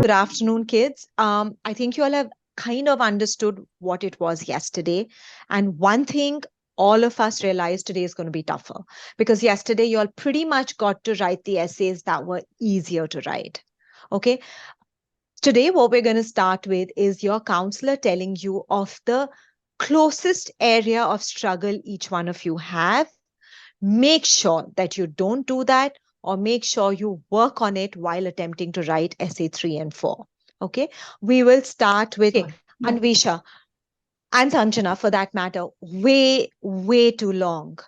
Good afternoon, kids. I think you all have kind of understood what it was yesterday. And one thing all of us realized today is going to be tougher because yesterday you all pretty much got to write the essays that were easier to write. Okay. Today, what we're going to start with is your counselor telling you of the closest area of struggle each one of you have. Make sure that you don't do that, or make sure you work on it while attempting to write essay 3 and 4. Okay, we will start with Anvisha and Sanjana for that matter. Way too long.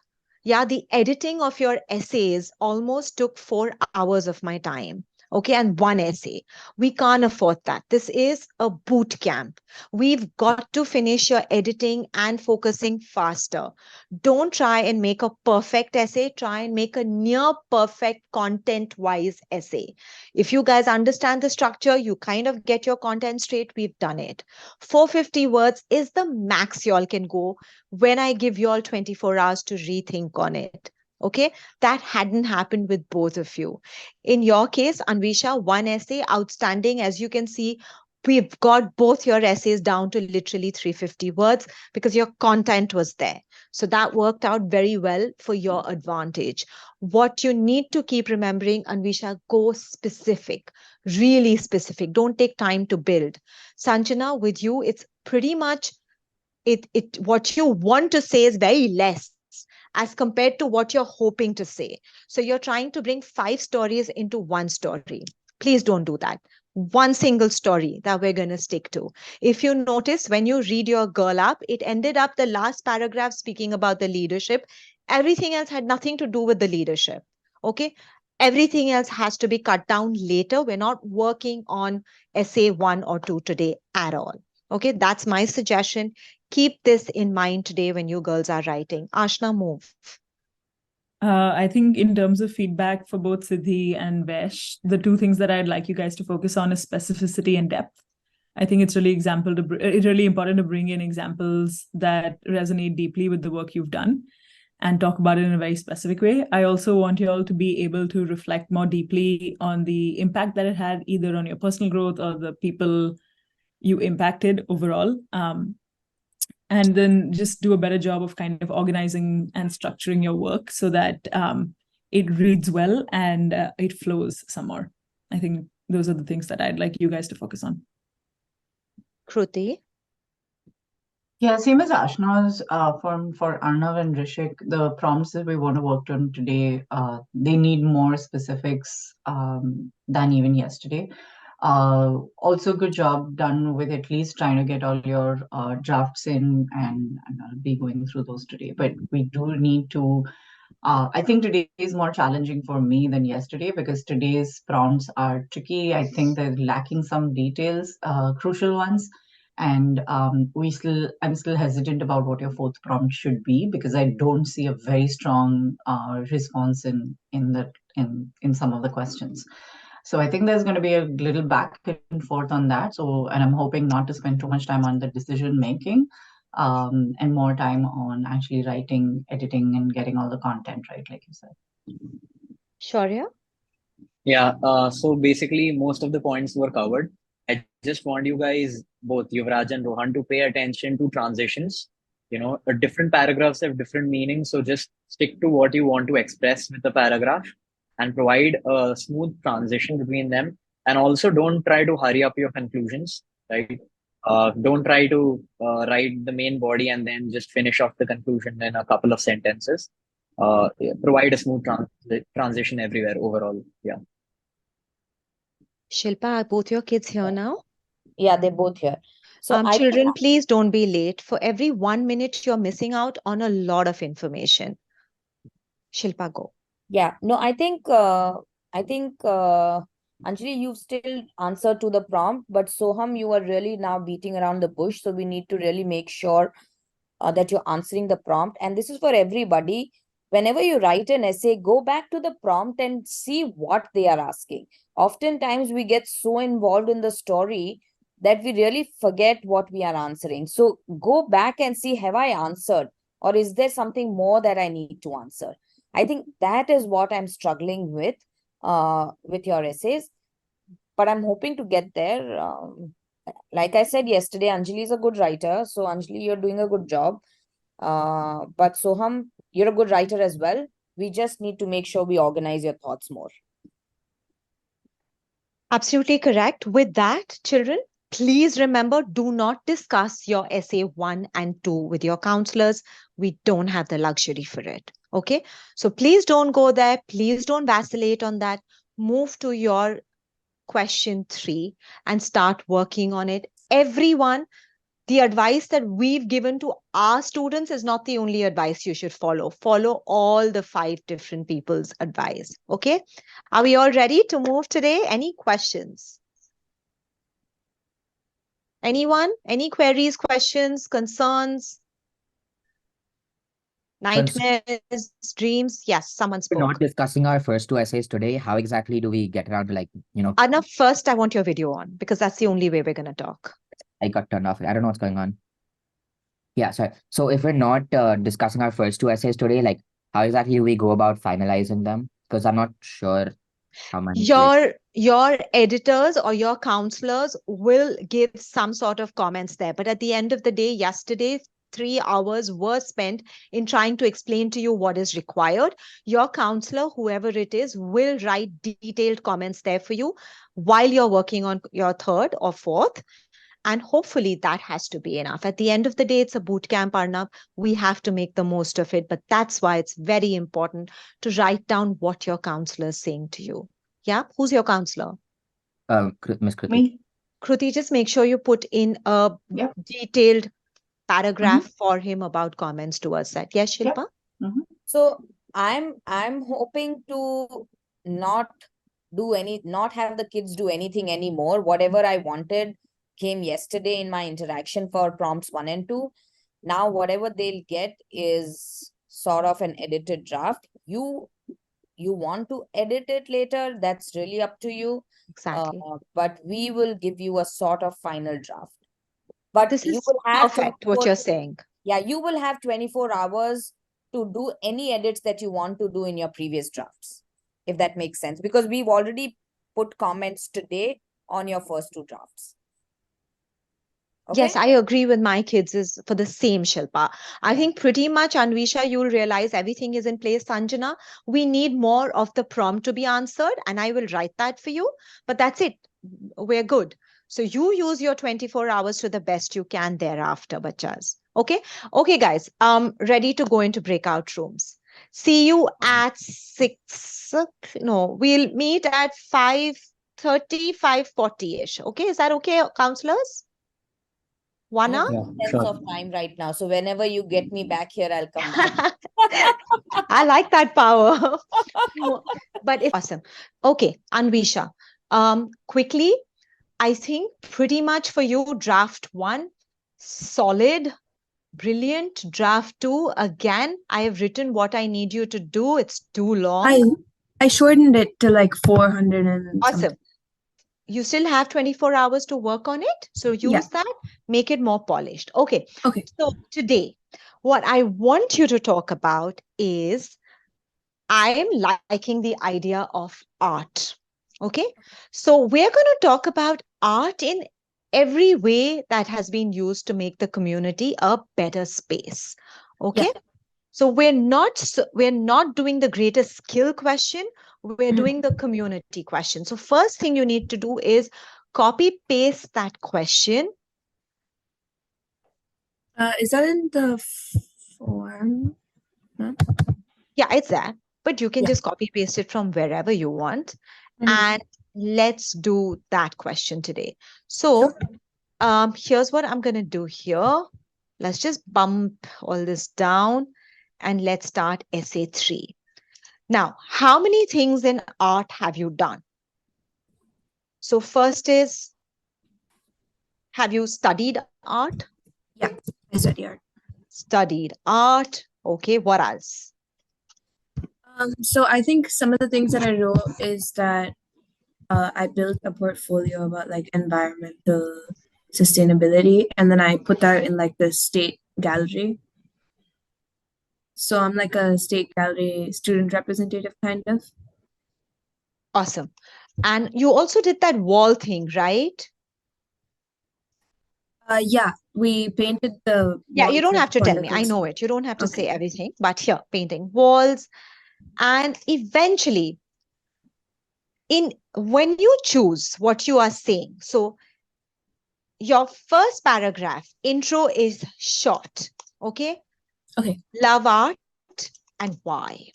Yeah, the editing of your essays almost took 4 hours of my time. Okay, and one essay. We can't afford that. This is a boot camp. We've got to finish your editing and focusing faster. Don't try and make a perfect essay. Try and make a near perfect content wise essay. If you guys understand the structure, you kind of get your content straight. We've done it. 450 words is the max y'all can go when I give y'all 24 hours to rethink on it. Okay, that hadn't happened with both of you. In your case, Anvisha, one essay, outstanding. As you can see, we've got both your essays down to literally 350 words because your content was there. So that worked out very well for your advantage. What you need to keep remembering, Anvisha, go specific, really specific. Don't take time to build. Sanjana, with you, it's pretty much it what you want to say is very less as compared to what you're hoping to say. So you're trying to bring 5 stories into one story. Please don't do that. One single story that we're going to stick to. If you notice, when you read your girl up, it ended up the last paragraph speaking about the leadership. Everything else had nothing to do with the leadership. Okay. Everything else has to be cut down later. We're not working on essay 1 or 2 today at all. Okay. That's my suggestion. Keep this in mind today when you girls are writing. Ashna, move. I think in terms of feedback for both Siddhi and Vesh, the two things that I'd like you guys to focus on is specificity and depth. I think it's really important to bring in examples that resonate deeply with the work you've done and talk about it in a very specific way. I also want you all to be able to reflect more deeply on the impact that it had either on your personal growth or the people you impacted overall. And then just do a better job of kind of organizing and structuring your work so that it reads well and it flows some more. I think those are the things that I'd like you guys to focus on. Kruti? Yeah, same as Ashna's for Arnav and Rishik, the prompts that we want to work on today, they need more specifics than even yesterday. Also, good job done with at least trying to get all your drafts in, and I'll be going through those today. But we do need to, I think today is more challenging for me than yesterday because today's prompts are tricky. I think they're lacking some details, crucial ones. And I'm still hesitant about what your fourth prompt should be because I don't see a very strong response in some of the questions. So I think there's going to be a little back and forth on that. So, and I'm hoping not to spend too much time on the decision making, and more time on actually writing, editing, and getting all the content right, like you said. Shaurya? Yeah, so basically most of the points were covered. I just want you guys, both Yuvraj and Rohan, to pay attention to transitions. Different paragraphs have different meanings, so just stick to what you want to express with the paragraph and provide a smooth transition between them. And also don't try to hurry up your conclusions, right? Don't try to write the main body and then just finish off the conclusion in a couple of sentences. Provide a smooth transition everywhere overall. Yeah. Shilpa, are both your kids here now? Yeah, they're both here. So children, please don't be late. For every 1 minute, you're missing out on a lot of information. Shilpa, go. Yeah, no, I think Anjali, you've still answered to the prompt, but Soham, you are really now beating around the bush. So we need to really make sure that you're answering the prompt. And this is for everybody. Whenever you write an essay, go back to the prompt and see what they are asking. Oftentimes, we get so involved in the story that we really forget what we are answering. So go back and see, have I answered? Or is there something more that I need to answer? I think that is what I'm struggling with your essays. but I'm hoping to get there. Like I said yesterday, Anjali is a good writer. So Anjali, you're doing a good job. But Soham, you're a good writer as well. We just need to make sure we organize your thoughts more. Absolutely correct. With that, children, please remember, do not discuss your essay 1 and 2 with your counselors. We don't have the luxury for it. Okay. So please don't go there. Please don't vacillate on that. Move to your question 3 and start working on it. Everyone, the advice that we've given to our students is not the only advice you should follow. Follow all the 5 different people's advice. Okay. Are we all ready to move today? Any questions? Anyone? Any queries, questions, concerns? Nightmares, dreams? Yes, someone We're spoke. not discussing our first 2 essays today. How exactly do we get around to, like, Arnav, first I want your video on because that's the only way we're going to talk. I got turned off. I don't know what's going on. Yeah, sorry. So if we're not discussing our first 2 essays today, like, how exactly do we go about finalizing them? Because I'm not sure how many. Your editors or your counselors will give some sort of comments there. But at the end of the day, yesterday, 3 hours were spent in trying to explain to you what is required. Your counselor, whoever it is, will write detailed comments there for you while you're working on your 3rd or 4th. And hopefully that has to be enough. At the end of the day, it's a boot camp, Arnab. We have to make the most of it. But that's why it's very important to write down what your counselor is saying to you. Yeah. Who's your counselor? Miss Kriti. Me? Kruti, just make sure you put in a Yep. detailed paragraph for him about comments towards that. Yes, Yep. Shilpa? So I'm hoping to not have the kids do anything anymore. Whatever I wanted came yesterday in my interaction for prompts 1 and 2. Now whatever they'll get is sort of an edited draft. You want to edit it later, that's really up to you. Exactly. But we will give you a sort of final draft. But This you is will have perfect what 24 you're saying. Yeah, you will have 24 hours to do any edits that you want to do in your previous drafts, if that makes sense, because we've already put comments today on your first 2 drafts. Okay? Yes, I agree with my kids is for the same, Shilpa. I think pretty much, Anvisha, you'll realize everything is in place. Sanjana, we need more of the prompt to be answered, and I will write that for you. But that's it. We're good. So you use your 24 hours to the best you can thereafter, bachas. Okay? Okay, guys. Ready to go into breakout rooms. See you at 6. No, we'll meet at 5:30, 5:40-ish. Okay, is that okay, counselors? I have 1 hour? no sense of time right now. So whenever you get me back here, I'll come back. I like that power. But it's awesome. Okay, Anvisha. Quickly, I think pretty much for you, draft 1, solid, brilliant. Draft 2, again, I have written what I need you to do. It's too long. I shortened it to like 400 and Awesome. something. You still have 24 hours to work on it. So use that, make it more polished. Okay. Okay. So today, what I want you to talk about is I am liking the idea of art. Okay. So we're going to talk about art in every way that has been used to make the community a better space. Okay. Yeah. So we're not doing the greatest skill question. We're doing the community question. So first thing you need to do is copy paste that question. Is that in the form? No? Yeah, it's there, but you can just copy paste it from wherever you want. And let's do that question today. So here's what I'm going to do here. Let's just bump all this down and let's start essay 3. Now, how many things in art have you done? So first is, have you studied art? Yeah, I studied art. Studied art. Okay, what else? So I think some of the things that I wrote is that I built a portfolio about like environmental sustainability, and then I put that in like the state gallery. So I'm like a state gallery student representative kind of. Awesome. And you also did that wall thing, right? Yeah, we painted the Yeah, you walls don't with have to tell me. political I know stuff. it. You don't have to say Okay. everything, but here, painting walls. And eventually, when you choose what you are saying, so your first paragraph, intro is short, okay? Okay. Love art and why,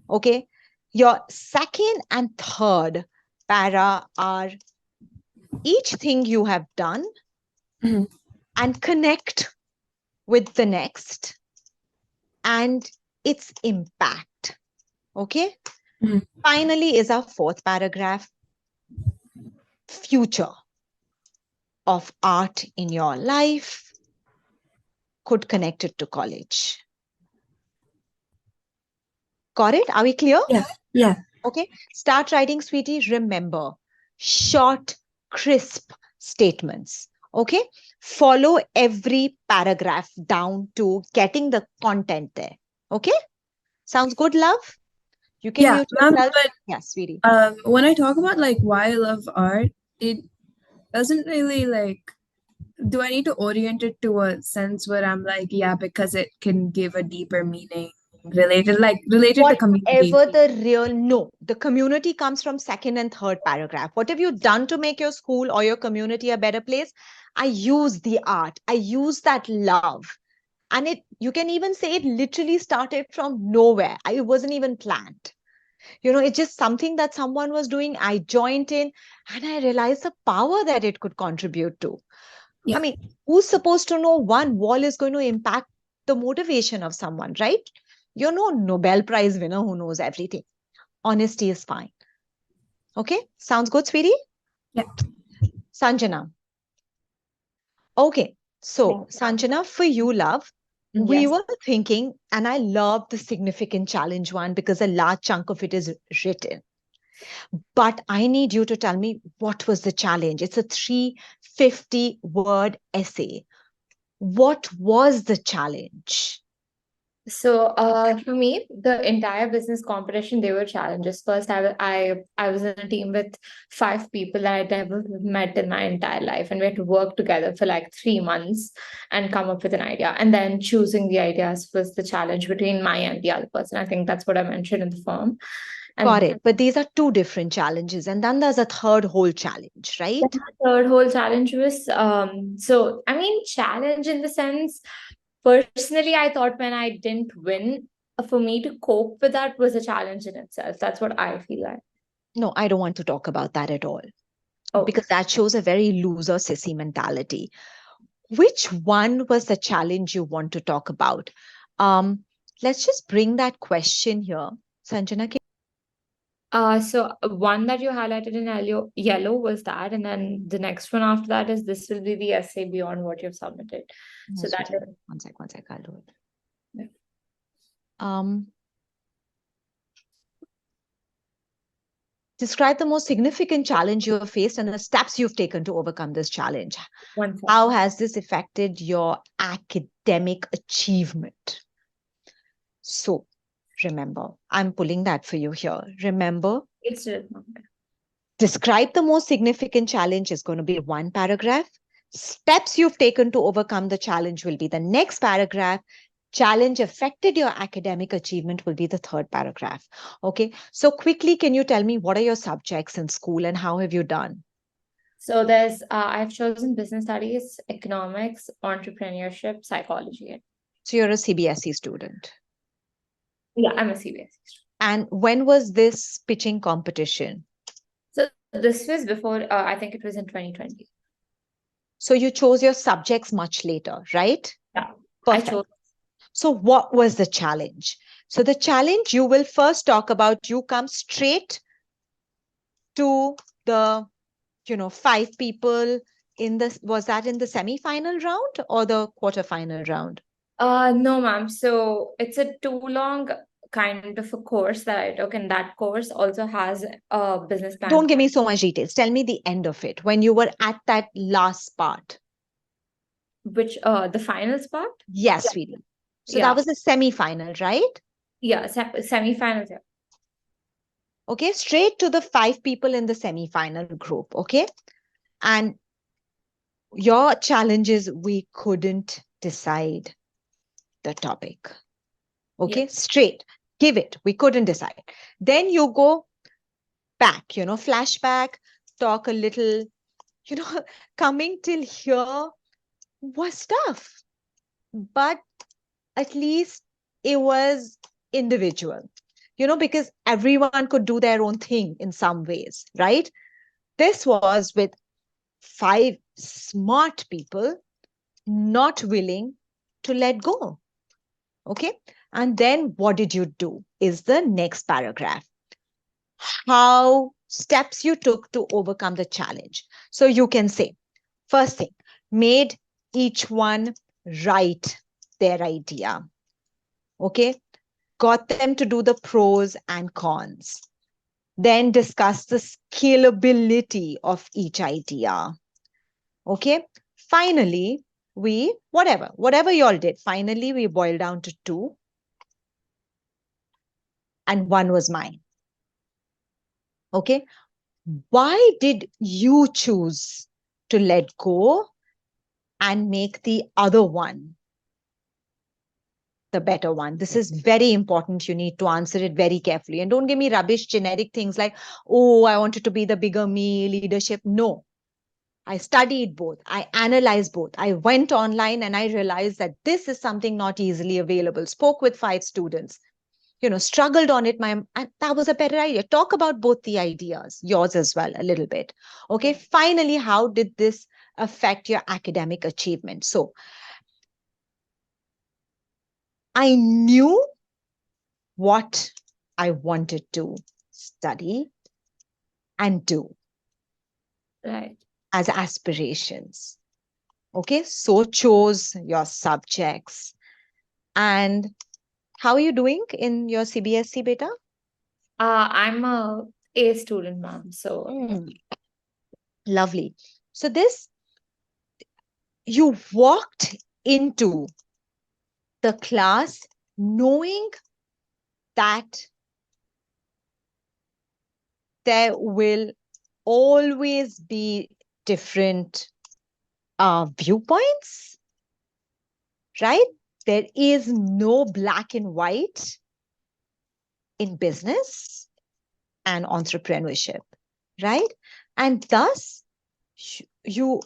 okay? Your second and third para are each thing you have done Mhm. and connect with the next and its impact, okay? Mhm. Finally is our fourth paragraph, future of art in your life could connect it to college. Got it? Are we clear? Yeah. Yeah. Okay. Start writing, sweetie. Remember, short, crisp statements. Okay. Follow every paragraph down to getting the content there. Okay. Sounds good, love? You can Yeah, mute ma'am, yourself. but Yes, sweetie. when I talk about like why I love art, it doesn't really like, do I need to orient it to a sense where I'm like, yeah, because it can give a deeper meaning related to community. Whatever the real, no, the community comes from second and third paragraph. What have you done to make your school or your community a better place? I use the art, I use that love. And you can even say it literally started from nowhere. It wasn't even planned. It's just something that someone was doing. I joined in and I realized the power that it could contribute to. Yeah. I mean, who's supposed to know one wall is going to impact the motivation of someone, right? You're no Nobel Prize winner who knows everything. Honesty is fine. Okay, sounds good, sweetie? Yeah. Sanjana. Okay, so Thank you. Sanjana, for you, love, we Yes. were thinking, and I love the significant challenge one because a large chunk of it is written. But I need you to tell me what was the challenge. It's a 350-word essay. What was the challenge? So, for me, the entire business competition, they were challenges. First, I was in a team with 5 people that I never met in my entire life, and we had to work together for like 3 months and come up with an idea. And then choosing the ideas was the challenge between my and the other person. I think that's what I mentioned in the form. Got And it. But these are two different challenges. And then there's a third whole challenge, right? the third whole challenge was so I mean, challenge in the sense, personally, I thought when I didn't win, for me to cope with that was a challenge in itself. That's what I feel like. No, I don't want to talk about that at all. Oh, Because that shows a very loser sissy mentality. Which one was the challenge you want to talk about? Let's just bring that question here. Sanjana, so one that you highlighted in yellow was that, and then the next one after that is this will be the essay beyond what you've submitted. So that is, one sec, I'll do it. Yeah. Describe the most significant challenge you have faced and the steps you've taken to overcome this challenge. one second. How has this affected your academic achievement? So, remember, I'm pulling that for you here. Remember, It's written. describe the most significant challenge is going to be one paragraph. Steps you've taken to overcome the challenge will be the next paragraph. Challenge affected your academic achievement will be the third paragraph. Okay. So quickly, can you tell me what are your subjects in school and how have you done? So there's I've chosen business studies, economics, entrepreneurship, psychology. So you're a CBSE student. Yeah, I'm a CBSE student. And when was this pitching competition? So this was before, I think it was in 2020. So you chose your subjects much later, right? Yeah, Perfect. I chose. So what was the challenge? So the challenge you will first talk about, you come straight to the, 5 people in this, was that in the semi-final round or the quarter-final round? No, ma'am. So it's a too long kind of a course that I took, and that course also has a business plan. Don't give me so much details. Tell me the end of it, when you were at that last part. Which the finals part? Yes, sweetie. So Yeah. that was the semi-final, right? Yeah, semi-finals. Yeah. Okay. So what was the challenge? So the challenge was Okay, straight to the 5 people in the semi-final group. Okay, and your challenge is we couldn't decide the topic. Okay, straight, give it. We couldn't decide. Then you go back, flashback, talk a little, coming till here was tough, but at least it was individual, because everyone could do their own thing in some ways, right? This was with 5 smart people not willing to let go. Okay. And then what did you do is the next paragraph. How steps you took to overcome the challenge. So you can say, first thing, made each one write their idea. Okay. Got them to do the pros and cons. Then discuss the scalability of each idea. Okay. Finally, whatever you all did, finally, we boiled down to 2. And 1 was mine. Okay. Why did you choose to let go and make the other one the better one? This is very important. You need to answer it very carefully. And don't give me rubbish, generic things like, oh, I wanted to be the bigger me, leadership. No. I studied both. I analyzed both. I went online and I realized that this is something not easily available. Spoke with 5 students, struggled on it. And that was a better idea. Talk about both the ideas, yours as well, a little bit. Okay. Finally, how did this affect your academic achievement? So I knew what I wanted to study and do. Right. As aspirations. Okay. So chose your subjects. And how are you doing in your CBSE, beta? I'm a A student, ma'am. So Lovely. So you walked into the class knowing that there will always be different viewpoints, right? There is no black and white in business and entrepreneurship, right? And thus, you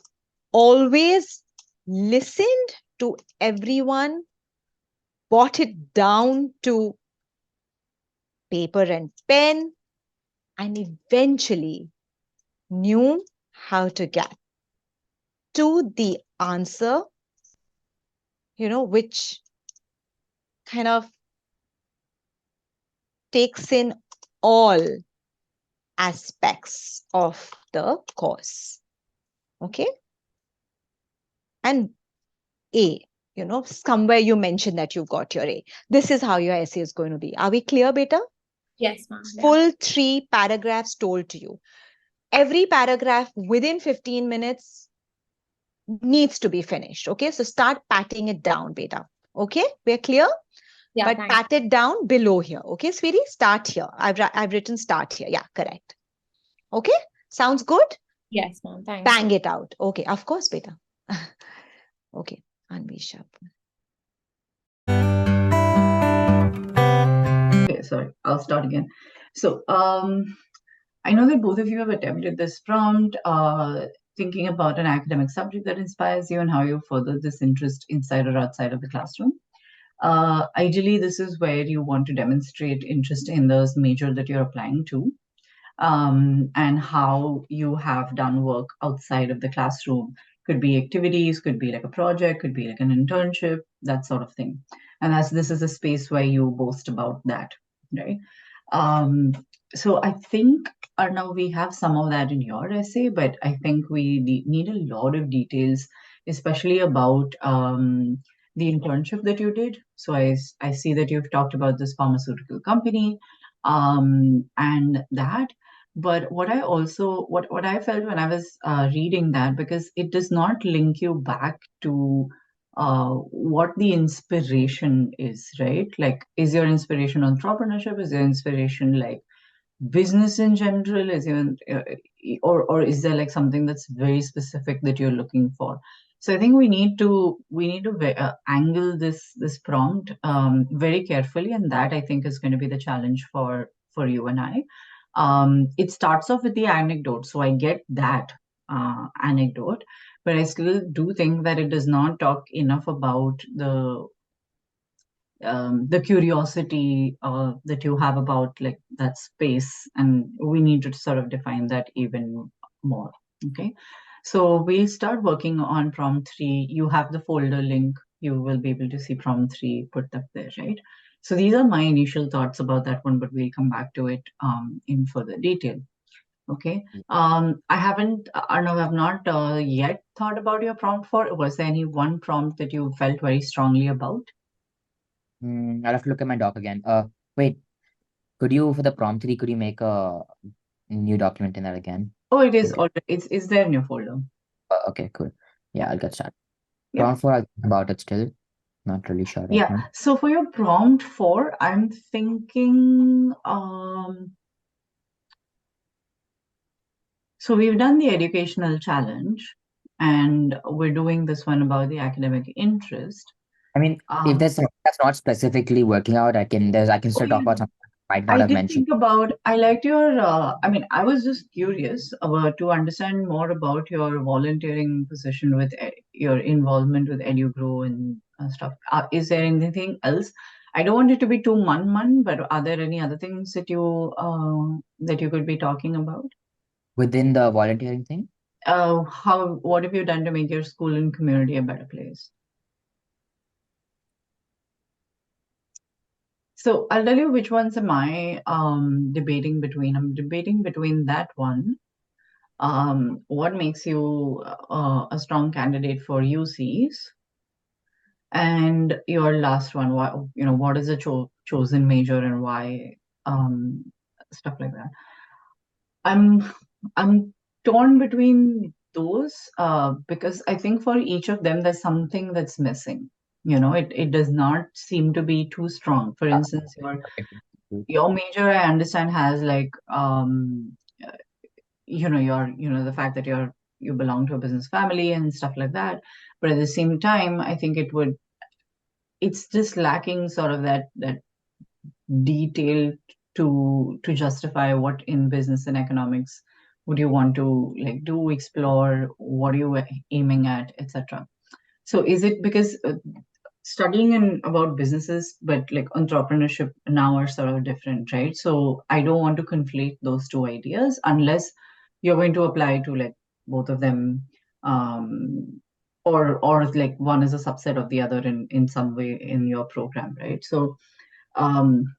always listened to everyone, brought it down to paper and pen, and eventually knew how to get to the answer, which kind of takes in all aspects of the course. Okay. And A, somewhere you mentioned that you got your A. This is how your essay is going to be. Are we clear, beta? yes, ma'am. Full 3 paragraphs told to you. Every paragraph within 15 minutes needs to be finished. Okay. So start patting it down, beta. Okay. We're clear? Yeah, but thanks. pat it down below here. Okay, sweetie? Start here. I've written start here. Yeah, correct. Okay. Sounds good? Yes, ma'am. Thanks. Bang it out. Okay, of course, beta. Okay, Anvisha. Okay, sorry, I'll start again. So, I know that both of you have attempted this prompt, thinking about an academic subject that inspires you and how you further this interest inside or outside of the classroom. Ideally, this is where you want to demonstrate interest in the major that you're applying to, and how you have done work outside of the classroom. Could be activities, could be like a project, could be like an internship, that sort of thing. And this is a space where you boast about that, right? So I think, Arnav, we have some of that in your essay, but I think we need a lot of details, especially about the internship that you did. So I see that you've talked about this pharmaceutical company and that. But what I also what I felt when I was reading that, because it does not link you back to what the inspiration is, right? Like, is your inspiration entrepreneurship? Is your inspiration like business in general? Is even or is there like something that's very specific that you're looking for? So I think we need to angle this prompt very carefully, and that I think is going to be the challenge for you and I. It starts off with the anecdote, so I get that anecdote, but I still do think that it does not talk enough about the curiosity that you have about like that space, and we need to sort of define that even more. Okay, so we'll start working on prompt 3. You have the folder link, you will be able to see prompt 3 put up there, right? So these are my initial thoughts about that one, but we'll come back to it in further detail. Okay. I haven't, Arnav, I've not yet thought about your prompt 4. Was there any one prompt that you felt very strongly about? I'll have to look at my doc again. Wait, could you, for the prompt 3, could you make a new document in that again? Oh, it is Okay. already, it's there in your folder. Okay, cool. Yeah, I'll get started. Yep. Prompt 4, I'll think about it still. Not really sure right Yeah. now. So for your prompt 4, I'm thinking, so we've done the educational challenge, and we're doing this one about the academic interest. I mean, if there's something that's not specifically working out, I can still talk about something I might not I have did mentioned. think about, I liked your, I mean, I was just curious about to understand more about your volunteering position with your involvement with EduGrow and stuff. Is there anything else? I don't want it to be too man, but are there any other things that you could be talking about? Within the volunteering thing? What have you done to make your school and community a better place? So I'll tell you which ones am I debating between. I'm debating between that one. What makes you a strong candidate for UCs? And your last one, what is the chosen major and why? Stuff like that. I'm torn between those because I think for each of them there's something that's missing. It does not seem to be too strong. For instance, your major, I understand, has like the fact that you belong to a business family and stuff like that. But at the same time, I think it's just lacking sort of that detail to justify what in business and economics would you want to like do, explore, what are you aiming at, etc. So is it because studying about businesses but like entrepreneurship now are sort of different, right? So I don't want to conflate those two ideas unless you're going to apply to like both of them, or like one is a subset of the other in some way in your program, right? Um,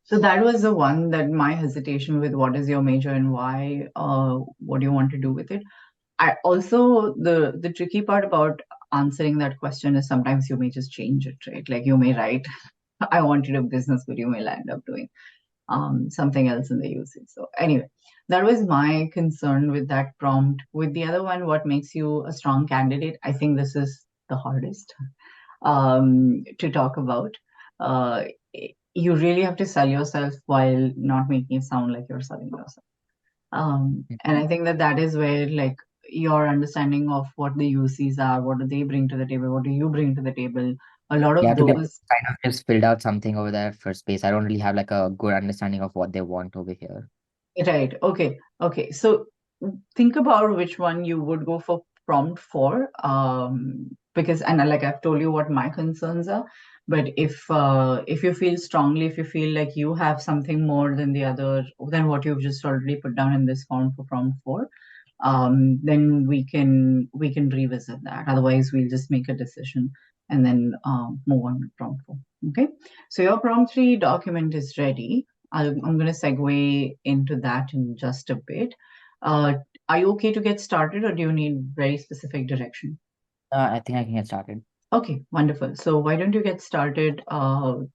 so that was the one that my hesitation with what is your major and why, what do you want to do with it? I also, the tricky part about answering that question is sometimes you may just change it, right? Like you may write, I want to do business, but you may land up doing something else in the usage. So anyway, that was my concern with that prompt. With the other one, what makes you a strong candidate? I think this is the hardest to talk about. Uh, you really have to sell yourself while not making it sound like you're selling yourself. And I think that is where like your understanding of what the UCs are, what do they bring to the table, what do you bring to the table, a lot of those kind of just filled out something over there for space. I don't really have like a good understanding of what they want over here. Right. Okay. So think about which one you would go for prompt for, because, and like I've told you what my concerns are, but if you feel strongly, if you feel like you have something more than the other, than what you've just already put down in this form for prompt 4, then we can revisit that. Otherwise, we'll just make a decision and then move on to prompt 4. Okay. So your prompt 3 document is ready. I'm going to segue into that in just a bit. Are you okay to get started, or do you need very specific direction? I think I can get started. Okay, wonderful. So why don't you get started? Actually,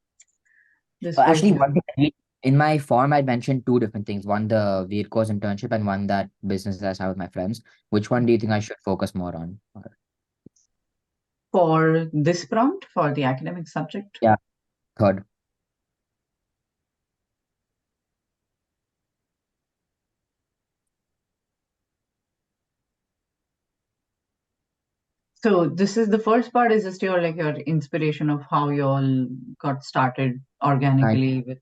one thing in my form, I mentioned 2 different things. One, the Weird Course internship, and one, that business that I have with my friends. Which one do you think I should focus more on? For this prompt, for the academic subject? Yeah, third. So this is the first part is just your inspiration of how you all got started organically with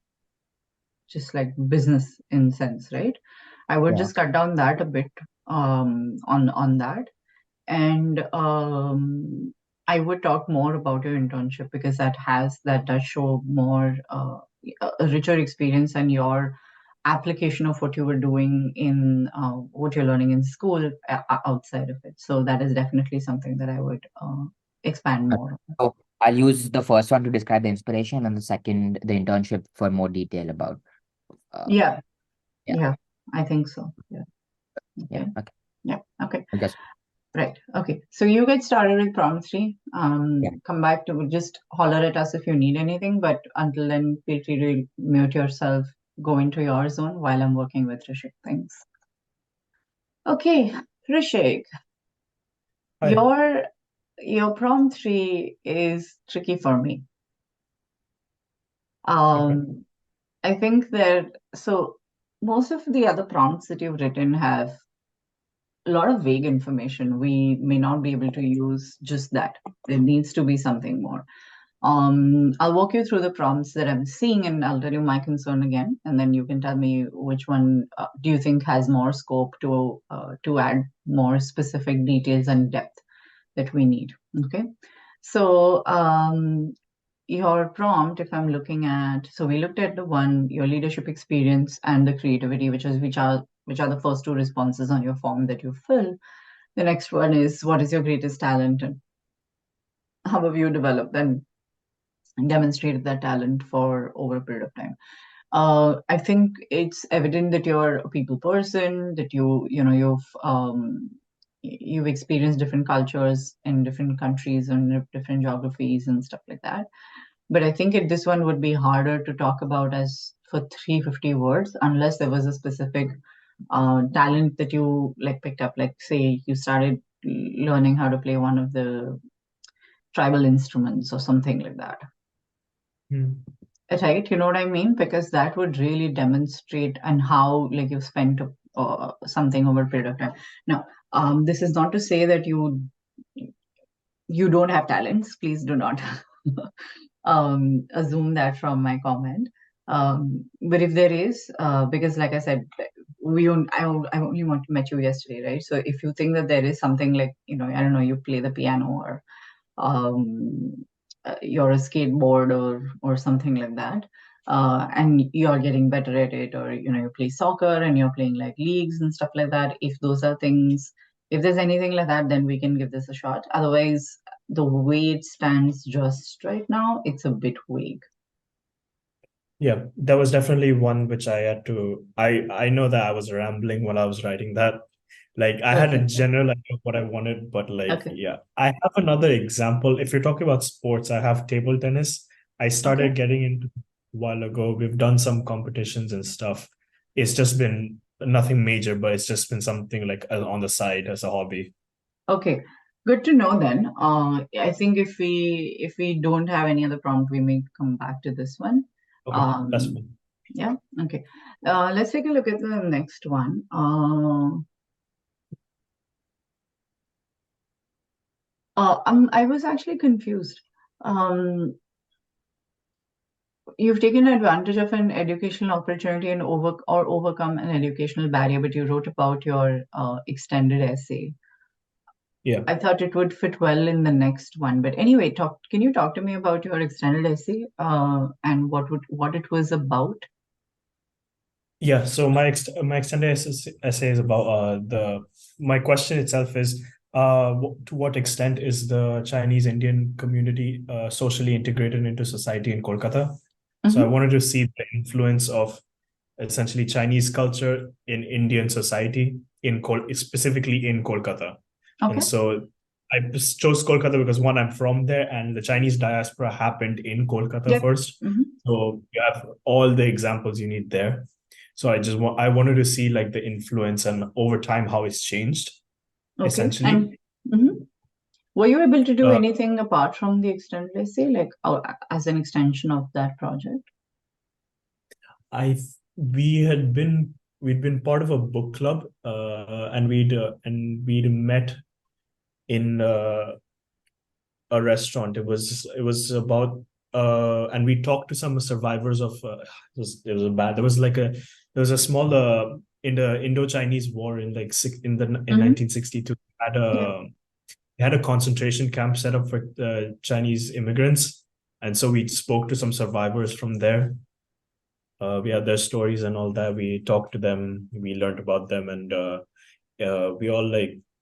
just like business in sense, right? I would Yeah. just cut down that a bit on that. And I would talk more about your internship because that does show more a richer experience and your application of what you were doing in what you're learning in school outside of it. So that is definitely something that I would expand more on. So I'll use the first one to describe the inspiration and the second, the internship, for more detail about. Yeah, Yeah. I think so. Yeah. Yeah. Okay. Okay. Yeah. Okay. I guess. Right. Okay. So you get started with prompt 3. Yeah. Come back to just holler at us if you need anything, but until then, feel free to mute yourself, go into your zone while I'm working with Rishik. Thanks. Okay, Rishik, Hi. your prompt 3 is tricky for me. Okay. I think so most of the other prompts that you've written have a lot of vague information. We may not be able to use just that. There needs to be something more. I'll walk you through the prompts that I'm seeing, and I'll tell you my concern again, and then you can tell me which one do you think has more scope to add more specific details and depth that we need. Okay, so your prompt, if I'm looking at, so we looked at the one, your leadership experience and the creativity, which are the first 2 responses on your form that you fill. The next one is, what is your greatest talent, and how have you developed and demonstrated that talent for over a period of time. I think it's evident that you're a people person, that you've experienced different cultures in different countries and different geographies and stuff like that. But I think this one would be harder to talk about as for 350 words unless there was a specific talent that you picked up. Like say you started learning how to play one of the tribal instruments or something like that. Right, you know what I mean? Because that would really demonstrate and how you've spent something over a period of time. Now, this is not to say that you don't have talents. Please do not assume that from my comment. But if there is, because like I said, I only met you yesterday, right? So if you think that there is something I don't know, you play the piano or you're a skateboard or something like that, and you're getting better at it, or you play soccer and you're playing leagues and stuff like that. If those are things, if there's anything like that, then we can give this a shot. Otherwise, the way it stands just right now, it's a bit vague. Yeah, there was definitely one which I had to. I know that I was rambling while I was writing that. I had a general idea of what I wanted, but yeah. I have another example. If you're talking about sports, I have table tennis. I started getting into a while ago. We've done some competitions and stuff. It's just been nothing major, but it's just been something on the side as a hobby. Okay, good to know then. I think if we don't have any other prompt, we may come back to this one. Okay, that's fine. Yeah. Okay. Let's take a look at the next one. I was actually confused. You've taken advantage of an educational opportunity and overcome an educational barrier, but you wrote about your extended essay. Yeah. I thought it would fit well in the next one, but anyway, can you talk to me about your extended essay and what it was about? Yeah, so my extended essay is about my question itself is to what extent is the Chinese Indian community socially integrated into society in Kolkata? So I wanted to see the influence of essentially Chinese culture in Indian society specifically in Kolkata. Okay. And so I chose Kolkata because one, I'm from there, and the Chinese diaspora happened in Kolkata first. So you have all the examples you need there. So I wanted to see the influence and over time how it's changed, essentially. And were you able to do anything apart from the extended essay, as an extension of that project? We'd been part of a book club, and we'd met in a restaurant. It was about and we talked to some survivors of it was bad. There was a small in the Indo-Chinese War in like in 1962. Had a concentration camp set up for Chinese immigrants, and so we spoke to some survivors from there. We had their stories and all that. We talked to them, we learned about them, and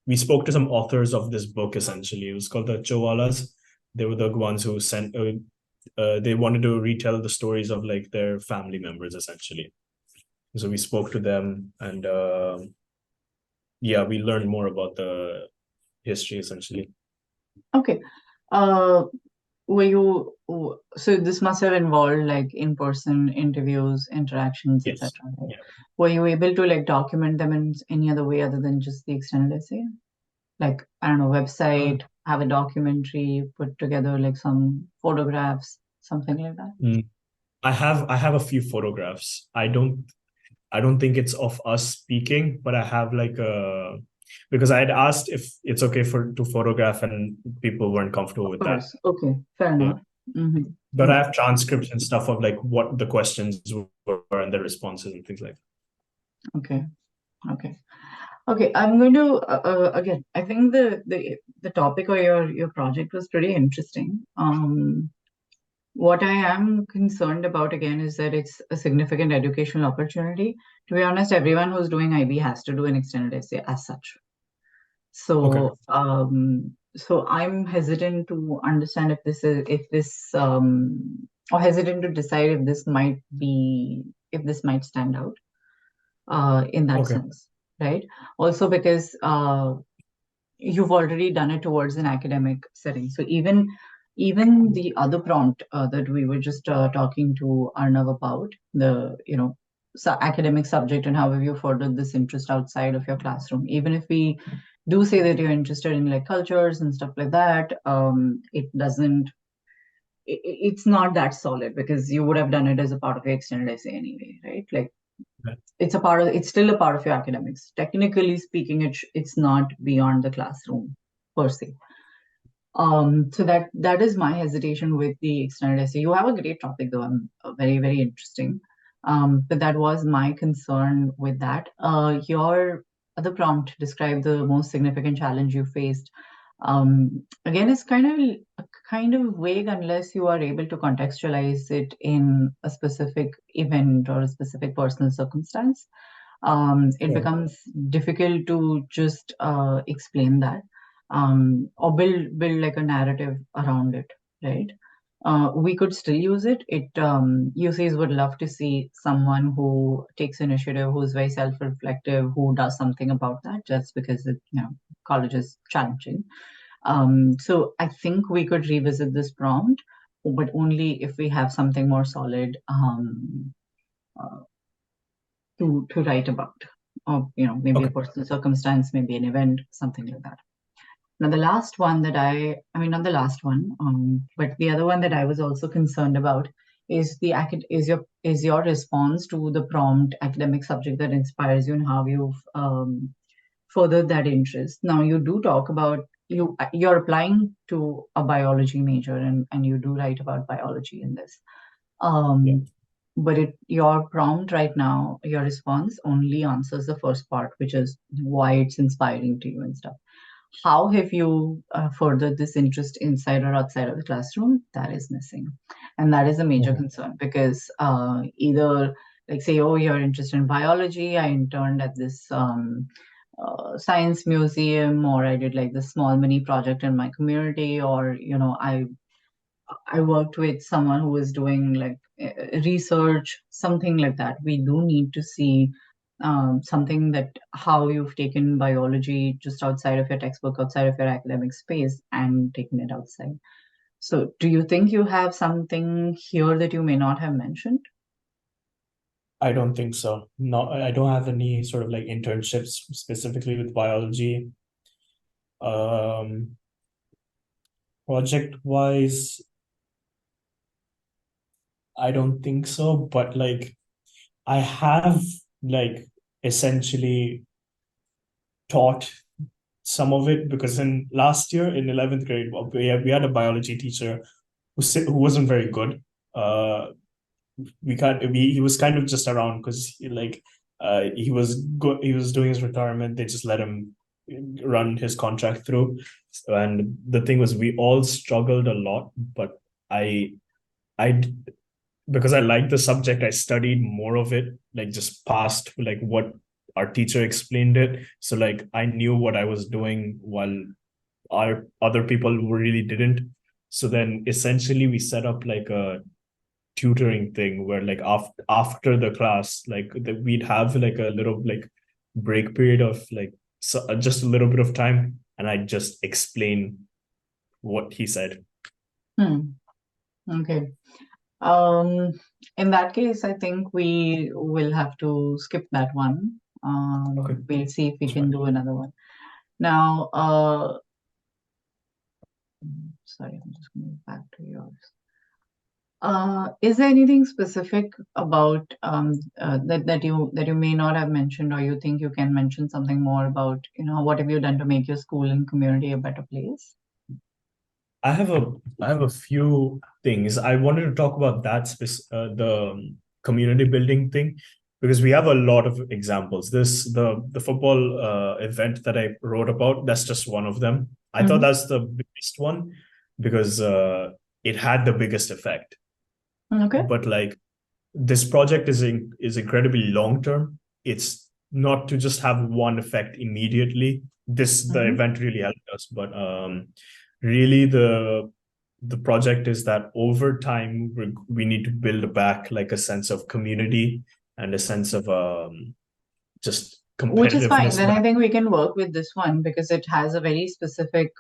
we spoke to some authors of this book. Essentially, it was called the Chowalas. They were the ones who sent. They wanted to retell the stories of like their family members, essentially. So we spoke to them, and we learned more about the history, essentially. Okay. So this must have involved like in-person interviews, interactions, Yes. etc. Right? Were you able to like document them in any other way other than just the extended essay? Like, I don't know, website, have a documentary, put together like some photographs, something like that? I have a few photographs. I don't think it's of us speaking, but I have like because I had asked if it's okay to photograph, and people weren't comfortable with that. Okay, fair enough. But I have transcripts and stuff of like what the questions were and the responses and things like that. Okay. I'm going to again. I think the topic or your project was pretty interesting. What I am concerned about again is that it's a significant educational opportunity. To be honest, everyone who's doing IB has to do an extended essay as such. So, so I'm hesitant to understand or hesitant to decide if this might stand out in that sense, right? Also because you've already done it towards an academic setting. So even the other prompt that we were just talking to Arnav about, the academic subject and how have you furthered this interest outside of your classroom, even if we do say that you're interested in like cultures and stuff like that, it's not that solid because you would have done it as a part of your extended essay anyway, right? Like it's still a part of your academics. Technically speaking, it's not beyond the classroom per se. So that is my hesitation with the extended essay. You have a great topic though, very, very interesting. But that was my concern with that. Your other prompt described the most significant challenge you faced. Again, it's kind of vague unless you are able to contextualize it in a specific event or a specific personal circumstance. It becomes difficult to just explain that or build like a narrative around it, right? We could still use it. UCs would love to see someone who takes initiative, who's very self-reflective, who does something about that, just because college is challenging. So I think we could revisit this prompt, but only if we have something more solid to write about, or maybe a personal circumstance, maybe an event, something like that. Now, the last one that not the last one, but the other one that I was also concerned about is your response to the prompt academic subject that inspires you and how you've furthered that interest. Now, you do talk about you're applying to a biology major and you do write about biology in this. But your prompt right now, your response only answers the first part, which is why it's inspiring to you and stuff. How have you furthered this interest inside or outside of the classroom? That is missing. And that is a major concern because either like say, oh, you're interested in biology, I interned at this science museum, or I did like this small mini project in my community, or I worked with someone who was doing like research, something like that. We do need to see something that how you've taken biology just outside of your textbook, outside of your academic space, and taken it outside. So do you think you have something here that you may not have mentioned? I don't think so. No, I don't have any sort of like internships specifically with biology. Project-wise, I don't think so, but like I have like essentially taught some of it, because in last year in 11th grade, we had a biology teacher who wasn't very good. He was kind of just around because he was good. He was doing his retirement. They just let him run his contract through. And the thing was, we all struggled a lot, but I because I liked the subject, I studied more of it, like just past like what our teacher explained it. So like I knew what I was doing while our other people really didn't. So then essentially we set up like a tutoring thing where like after the class, like we'd have like a little like break period of like just a little bit of time, and I'd just explain what he said. Okay. In that case, I think we will have to skip that one. Okay. We'll see if we That's can fine. do another one. Now, sorry, I'm just going back to yours. Is there anything specific about that you may not have mentioned, or you think you can mention something more about, what have you done to make your school and community a better place? I have a few things. I wanted to talk about the community building thing, because we have a lot of examples. The football event that I wrote about, that's just one of them. I thought that's the biggest one because it had the biggest effect. Okay. But like this project is incredibly long term. It's not to just have one effect immediately. The event really helped us, but really the project is that over time we need to build back like a sense of community and a sense of just Which is fine. competitiveness. Then I think we can work with this one because it has a very specific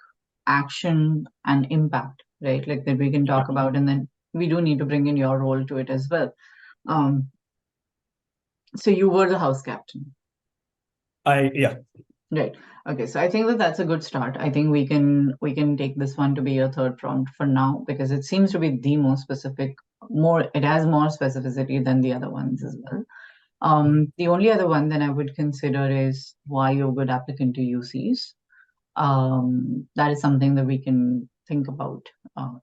action and impact, right? Like that we can talk about, and then we do need to bring in your role to it as well. So you were the house captain. Yeah. Right. Okay. So I think that that's a good start. I think we can take this one to be your third prompt for now, because it seems to be the most specific. It has more specificity than the other ones as well. The only other one that I would consider is why you're a good applicant to UCs. That is something that we can think about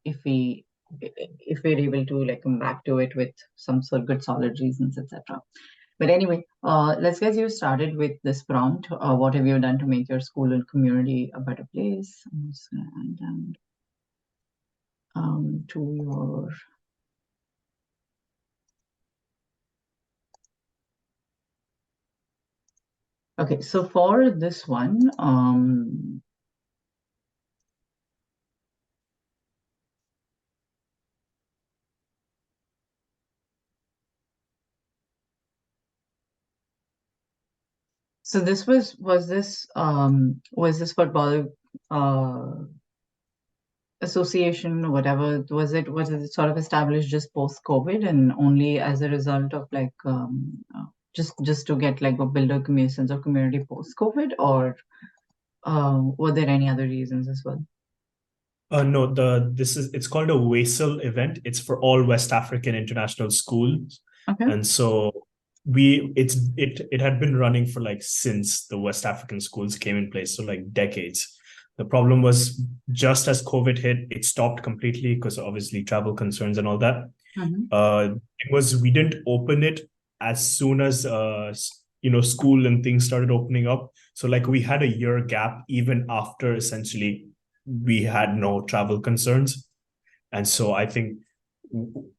if we're able to like come back to it with some sort of good solid reasons, etc. But anyway, let's get you started with this prompt. What have you done to make your school and community a better place? I'm just going to add down to your... Okay, so for this one, so this was this football association, whatever, was it sort of established just post-COVID and only as a result of like just to get like a build a sense of community post-COVID, or were there any other reasons as well? No, it's called a WASL event. It's for all West African international schools. Okay. And so it had been running for like since the West African schools came in place, so like decades. The problem was just as COVID hit, it stopped completely because obviously travel concerns and all that. It was we didn't open it as soon as school and things started opening up. So like we had a year gap even after essentially we had no travel concerns. And so I think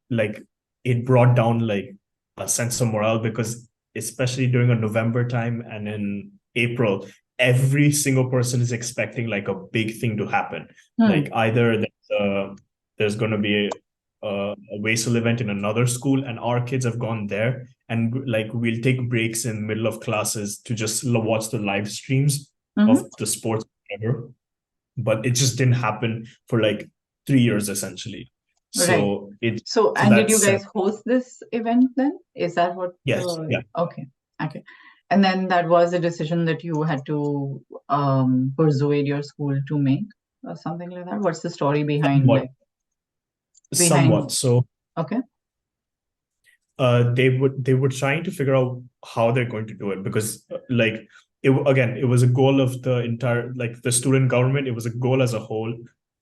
like it brought down like a sense of morale, because especially during a November time and in April, every single person is expecting like a big thing to happen. Like either there's going to be a WASL event in another school and our kids have gone there, and like we'll take breaks in the middle of classes to just watch the live streams of the sports, whatever. But it just didn't happen for like 3 years essentially. So right. And did you guys host this event then? Is that what? Yes. Yeah. Okay. And then that was a decision that you had to persuade your school to make, or something like that. What's the story behind Somewhat. So okay. They were trying to figure out how they're going to do it, because like it was a goal of the entire, like the student government. It was a goal as a whole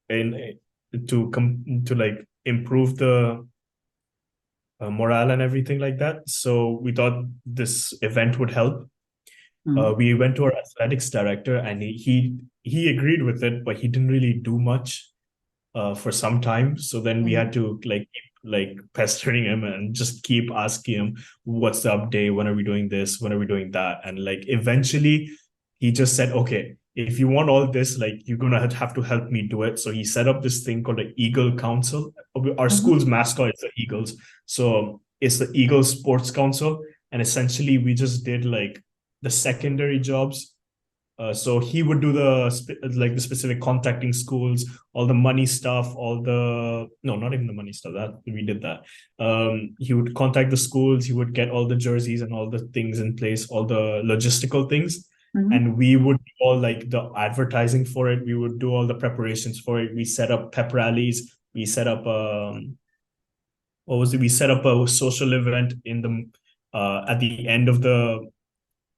in to like improve the morale and everything like that. So we thought this event would help. We went to our athletics director, and he agreed with it, but he didn't really do much for some time. So then we had to like pestering him and just keep asking him, what's the update? When are we doing this? When are we doing that? And like eventually he just said, okay, if you want all this, like you're gonna have to help me do it. So he set up this thing called the Eagle Council. Our school's mascot is the Eagles. So it's the Eagles Sports Council. And essentially we just did like the secondary jobs. So he would do the specific contacting schools, all the money stuff, not even the money stuff, that we did that. He would contact the schools, he would get all the jerseys and all the things in place, all the logistical things. And we would do all like the advertising for it. We would do all the preparations for it. We set up pep rallies. We set up we set up a social event in the at the end of the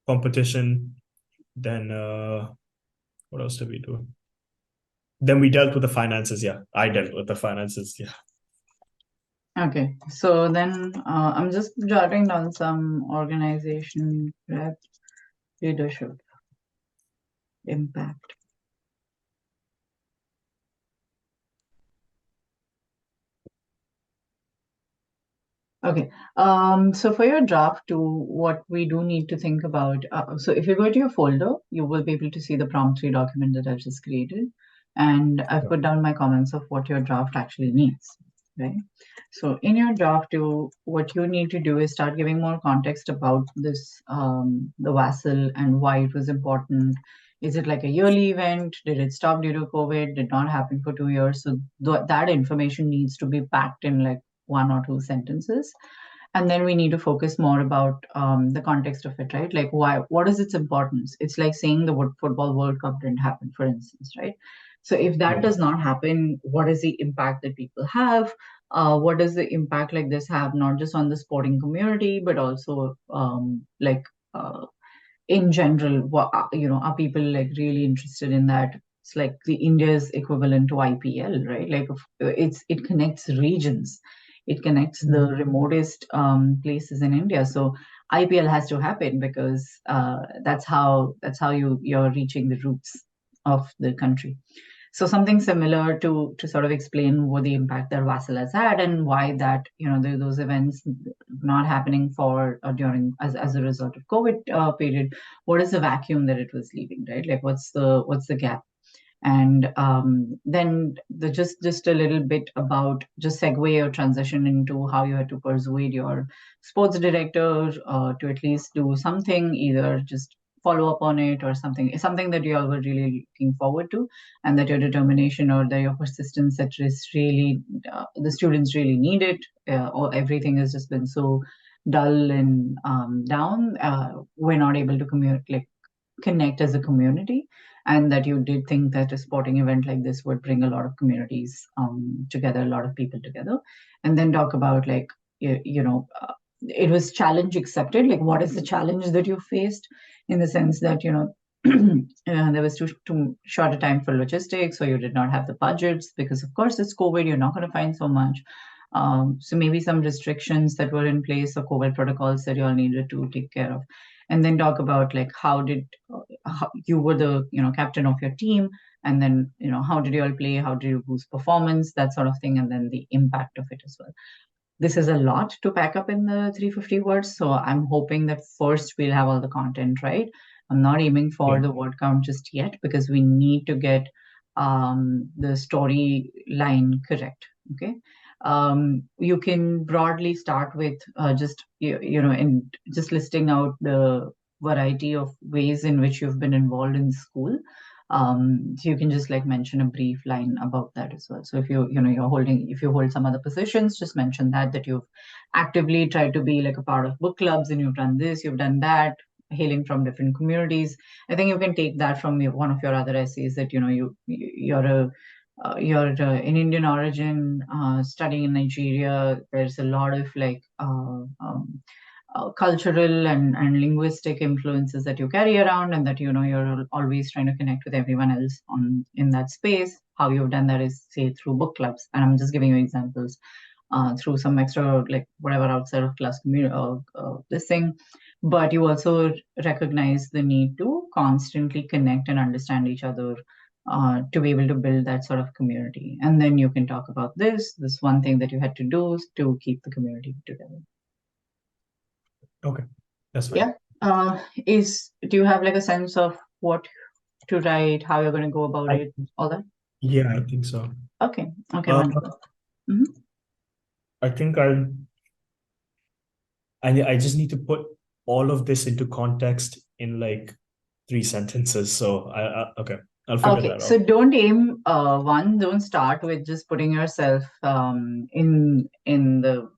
competition. Then what else did we do? Then we dealt with the finances. Yeah, I dealt with the finances. Yeah. Okay, so then I'm just jotting down some organization prep, leadership, impact. Okay, so for your draft two, what we do need to think about, so if you go to your folder, you will be able to see the prompt 3 document that I've just created. And I've put down my comments of what your draft actually needs, right? So in your draft two, what you need to do is start giving more context about this, the Vassal and why it was important. Is it like a yearly event? Did it stop due to COVID? Did not happen for 2 years? So that information needs to be packed in like 1 or 2 sentences. And then we need to focus more about the context of it, right? Like what is its importance? It's like saying the Football World Cup didn't happen, for instance, right? So if that does not happen, what is the impact that people have? What does the impact like this have, not just on the sporting community, but also in general? What, are people like really interested in that? It's like the India's equivalent to IPL, right? Like it connects regions, it connects the remotest places in India. So IPL has to happen because that's how you're reaching the roots of the country. So something similar to sort of explain what the impact that Vassal has had and why that those events not happening for during as a result of COVID period. What is the vacuum that it was leaving, right? Like what's the gap? And then just a little bit about just segue or transition into how you had to persuade your sports director to at least do something, either just follow up on it or something that you all were really looking forward to, and that your determination or your persistence that is really the students really need it, or everything has just been so dull and down, we're not able to connect as a community, and that you did think that a sporting event like this would bring a lot of communities together, a lot of people together. And then talk about it was challenge accepted. Like what is the challenge that you faced, in the sense that there was too short a time for logistics, or you did not have the budgets because of course it's COVID, you're not going to find so much. So maybe some restrictions that were in place or COVID protocols that you all needed to take care of. And then talk about like how you were the captain of your team, and then how did you all play, how did you boost performance, that sort of thing, and then the impact of it as well. This is a lot to pack up in the 350 words, so I'm hoping that first we'll have all the content right. I'm not aiming for the word count just yet, because we need to get the storyline correct. Okay. You can broadly start with just just listing out the variety of ways in which you've been involved in school. So you can just like mention a brief line about that as well. So if if you hold some other positions, just mention that you've actively tried to be like a part of book clubs, and you've done this, you've done that, hailing from different communities. I think you can take that from one of your other essays, that you're an Indian origin, studying in Nigeria. There's a lot of cultural and linguistic influences that you carry around, and that you're always trying to connect with everyone else in that space. How you've done that is, say, through book clubs, and I'm just giving you examples, through some extra, like whatever outside of class community, this thing. But you also recognize the need to constantly connect and understand each other, to be able to build that sort of community. And then you can talk about this one thing that you had to do to keep the community together. Okay, that's fine. Yeah. Do you have like a sense of what to write, how you're going to go about it, all that? Yeah, I think so. Okay, wonderful. Mhm. I think I just need to put all of this into context in like 3 sentences. So okay, I'll figure that out. So don't aim, don't start with just putting yourself in the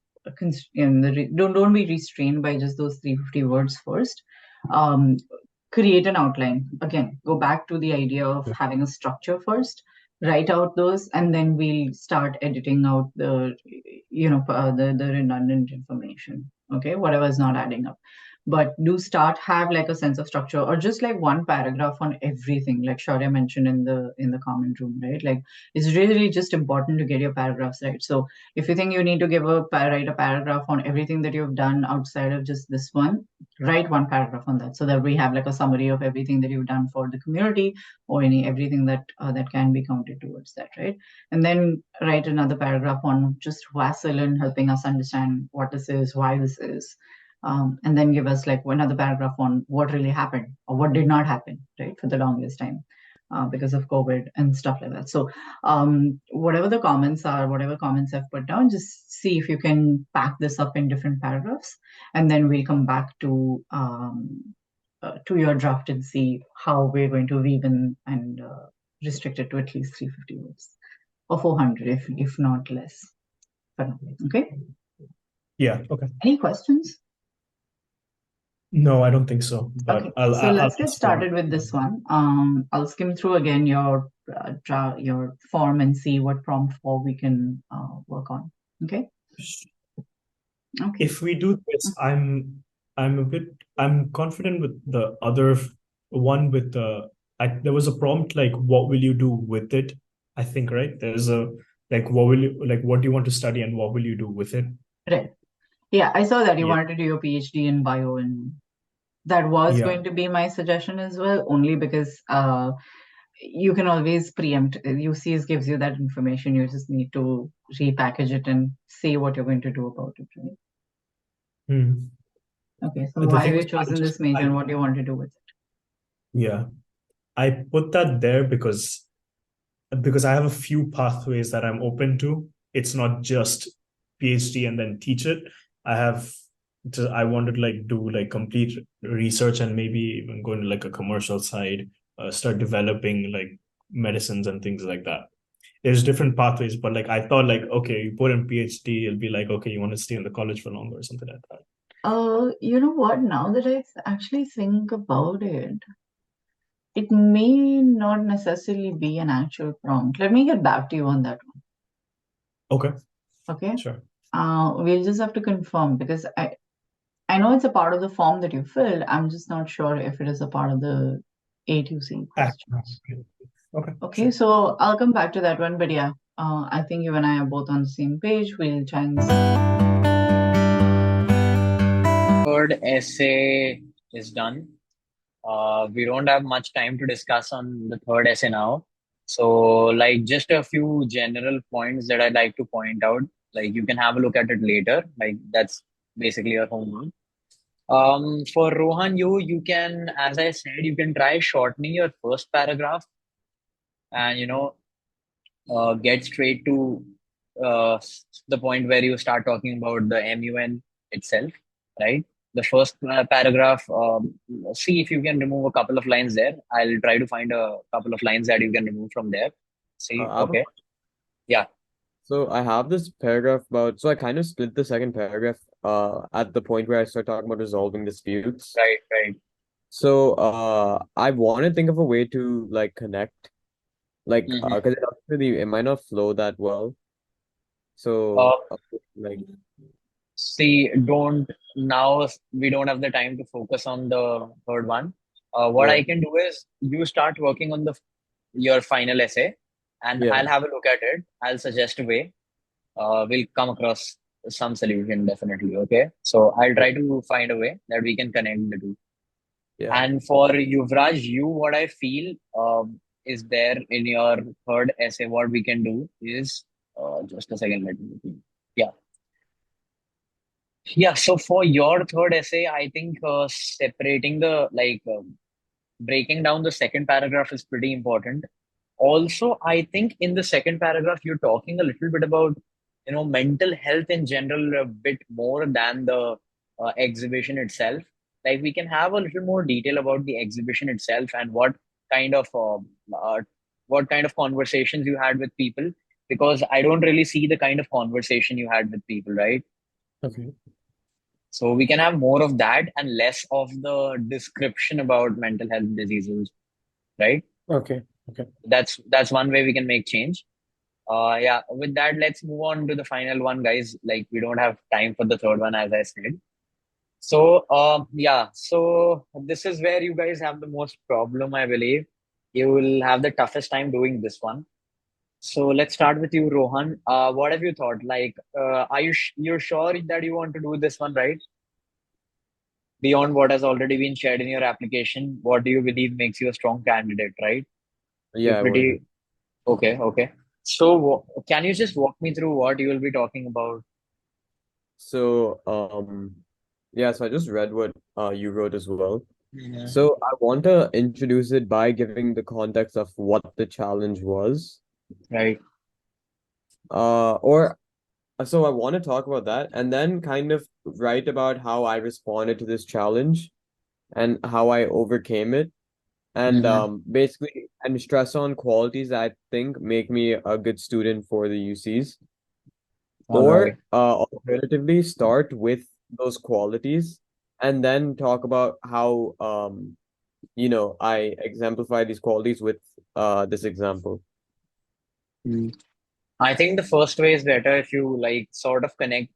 don't be restrained by just those 350 words first. Create an outline. Again, go back to the idea of having a structure first. Write out those, and then we'll start editing out the the redundant information. Okay, whatever is not adding up. But do have like a sense of structure, or just like one paragraph on everything, like Shaurya mentioned in the comment room, right? Like, it's really just important to get your paragraphs right. So if you think you need to write a paragraph on everything that you've done outside of just this one, write one paragraph on that, so that we have like a summary of everything that you've done for the community, or everything that that can be counted towards that, right? And then write another paragraph on just Vassal and helping us understand what this is, why this is. And then give us like another paragraph on what really happened or what did not happen, right, for the longest time, because of COVID and stuff like that. So whatever the comments are, whatever comments I've put down, just see if you can pack this up in different paragraphs, and then we'll come back to your draft and see how we're going to weave in and restrict it to at least 350 words or 400 if not less. Okay. Yeah. Okay. Any questions? No, I don't think so. But okay, let's get started with this one. I'll skim through again your form and see what prompt 4 we can work on. Okay. Okay. If we do this, I'm confident with the other one with there was a prompt like, what will you do with it? I think, right? There's a like, what do you want to study and what will you do with it? Right. Yeah, I saw that you wanted to do your PhD in bio, and that was going to be my suggestion as well, only because you can always preempt. UCS gives you that information. You just need to repackage it and say what you're going to do about it, right? Okay, so why have you chosen this major and what do you want to do with it? Yeah, I put that there because I have a few pathways that I'm open to. It's not just PhD and then teach it. I wanted to like do like complete research and maybe even go into like a commercial side, start developing like medicines and things like that. There's different pathways, but like I thought like, okay, you put in PhD, it'll be like, okay, you want to stay in the college for longer or something like that. You know what? Now that I actually think about it, it may not necessarily be an actual prompt. Let me get back to you on that one. Okay. Okay. Sure. We'll just have to confirm, because I know it's a part of the form that you filled. I'm just not sure if it is a part of the A2C questions. Okay. Okay, sure. So I'll come back to that one, but yeah, I think you and I are both on the same page. We'll try and Third essay is done. We don't have much time to discuss on the third essay now. So like just a few general points that I'd like to point out. Like you can have a look at it later. Like that's basically your homework. For Rohan, you can, as I said, you can try shortening your first paragraph and get straight to the point where you start talking about the MUN itself, right? The first paragraph, see if you can remove a couple of lines there. I'll try to find a couple of lines that you can remove from there. See, okay. Yeah. So I have this paragraph so I kind of split the second paragraph at the point where I start talking about resolving disputes. Right. So I want to think of a way to like connect, like because it might not flow that well. So See, now we don't have the time to focus on the third one. What I Right. can do is you start working on your final essay, and Yeah. I'll have a look at it. I'll suggest a way. We'll come across some solution definitely. Okay, so I'll try to find a way that we can connect the two. Yeah. And for Yuvraj, what I feel is there in your third essay, what we can do is just a second, let me think. Yeah. Yeah, so for your third essay, I think separating breaking down the second paragraph is pretty important. Also, I think in the second paragraph, you're talking a little bit about, mental health in general a bit more than the exhibition itself. Like we can have a little more detail about the exhibition itself and kind of what kind of conversations you had with people, because I don't really see the kind of conversation you had with people, right? Okay. So we can have more of that and less of the description about mental health diseases, right? Okay. Okay. That's one way we can make change. Yeah, with that, let's move on to the final one, guys. Like we don't have time for the third one, as I said. So yeah, so this is where you guys have the most problem, I believe. You will have the toughest time doing this one. So let's start with you, Rohan. What have you thought? Like, are you're sure that you want to do this one, right? Beyond what has already been shared in your application, what do you believe makes you a strong candidate, right? You're Yeah, I would. pretty okay, okay. So can you just walk me through what you will be talking about? So, yeah, so I just read what you wrote as well. Mhm. So I want to introduce it by giving the context of what the challenge was. Right. Or so I want to talk about that and then kind of write about how I responded to this challenge and how I overcame it. And Mm-hmm. basically, and stress on qualities that I think make me a good student for the UCs. All right. Or alternatively, start with those qualities and then talk about how I exemplify these qualities with this example. Mm. I think the first way is better if you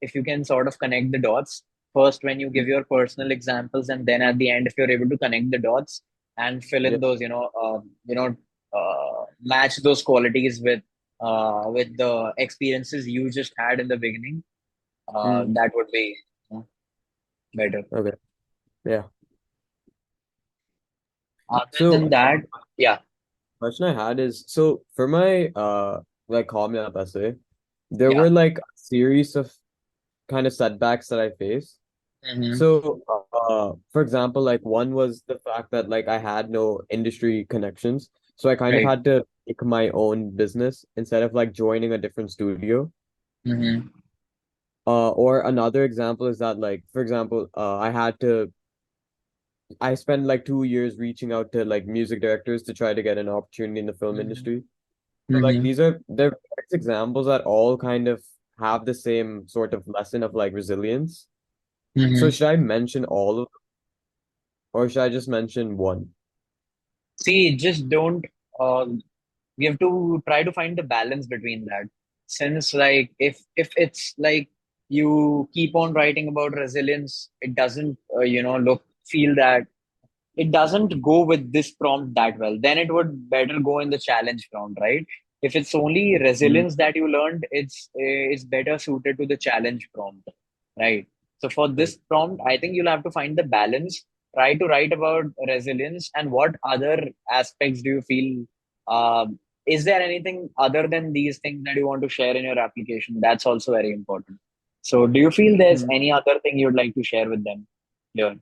if you can sort of connect the dots first when you give your personal examples, and then at the end, if you're able to connect the dots and fill Yeah. in those, match those qualities with the experiences you just had in the beginning, Mm, that would be better. okay. Yeah. Other So than that, yeah, question I had is so for my like calm up essay, there yeah. were like a series of kind of setbacks that I faced. Mm-hmm. So for example, like one was the fact that like I had no industry connections. So I kind of Right. had to make my own business instead of like joining a different studio. Mm-hmm. Or another example is that like for example, I spent like 2 years reaching out to like music directors to try to get an opportunity in the film industry. So like Mm-hmm. they're examples that all kind of have the same sort of lesson of like resilience. So Mm-hmm. should I mention all of them or should I just mention one? See, just don't. Uh, we have to try to find the balance between that. Since, like, if it's like you keep on writing about resilience, it doesn't, feel that it doesn't go with this prompt that well. Then it would better go in the challenge prompt, right? If it's only Mm, resilience that you learned, it's better suited to the challenge prompt, right? So for right. this prompt, I think you'll have to find the balance. Try to write about resilience and what other aspects do you feel. Is there anything other than these things that you want to share in your application? That's also very important. So, do you feel there's Mm. any other thing you'd like to share with them here?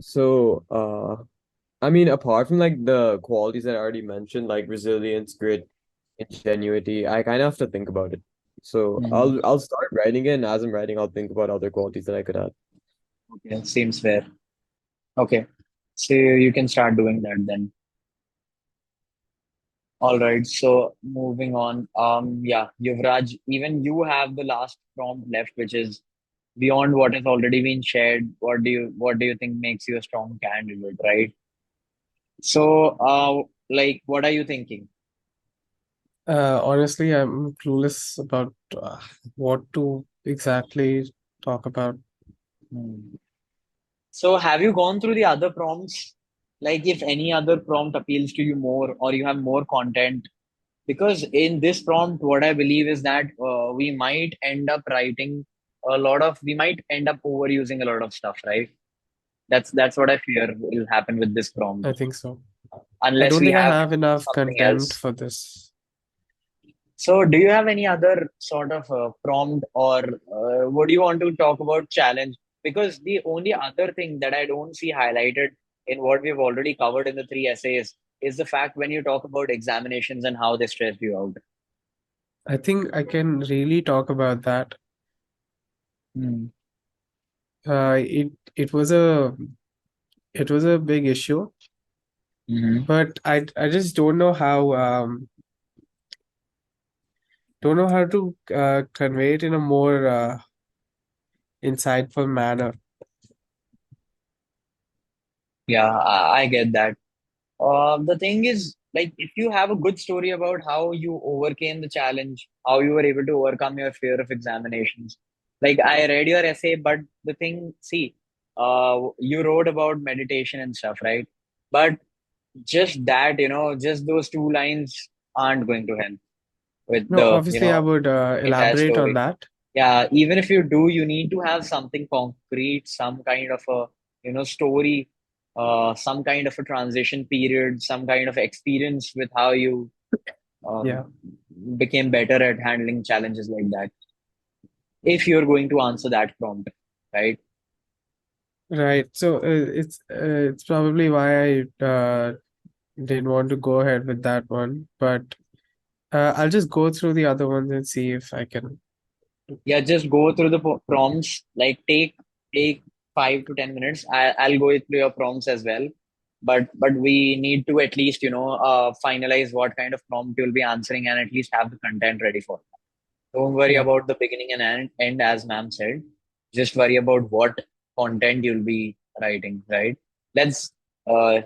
So I mean apart from like the qualities that I already mentioned, like resilience, grit, ingenuity, I kind of have to think about it. So Mhm. I'll start writing it and as I'm writing, I'll think about other qualities that I could add. Okay, seems fair. Okay, so you can start doing that then. All right, so moving on. Yeah, Yuvraj, even you have the last prompt left, which is beyond what has already been shared. What do you think makes you a strong candidate, right? So, like, what are you thinking? Honestly, I'm clueless about what to exactly talk about. So have you gone through the other prompts? Like if any other prompt appeals to you more or you have more content? Because in this prompt, what I believe is that we might end up writing we might end up overusing a lot of stuff, right? That's what I fear will happen with this prompt. I think so. I Unless don't we think I have have enough something content else. for this. So do you have any other sort of prompt or would you want to talk about challenge? Because the only other thing that I don't see highlighted in what we've already covered in the 3 essays is the fact when you talk about examinations and how they stress you out. I think I can really talk about that. It was a big issue, but I just don't know how to convey it in a more insightful manner. Yeah, I get that. The thing is, like, if you have a good story about how you overcame the challenge, how you were able to overcome your fear of examinations. Like, I read your essay, but the thing, see, you wrote about meditation and stuff, right? But just that, just those 2 lines aren't going to help with No, the, obviously I would entire elaborate on story. that. Yeah, even if you do, you need to have something concrete, some kind of a, story, some kind of a transition period, some kind of experience with how you Yeah. became better at handling challenges like that. If you're going to answer that prompt, right? Right. So it's probably why I didn't want to go ahead with that one, but I'll just go through the other ones and see if I can. Yeah, just go through the prompts. Like take 5 to 10 minutes. I'll go through your prompts as well. But we need to at least finalize what kind of prompt you'll be answering and at least have the content ready for that. Don't worry Yeah. about the beginning and end as ma'am said. Just worry about what content you'll be writing, right? Let's uh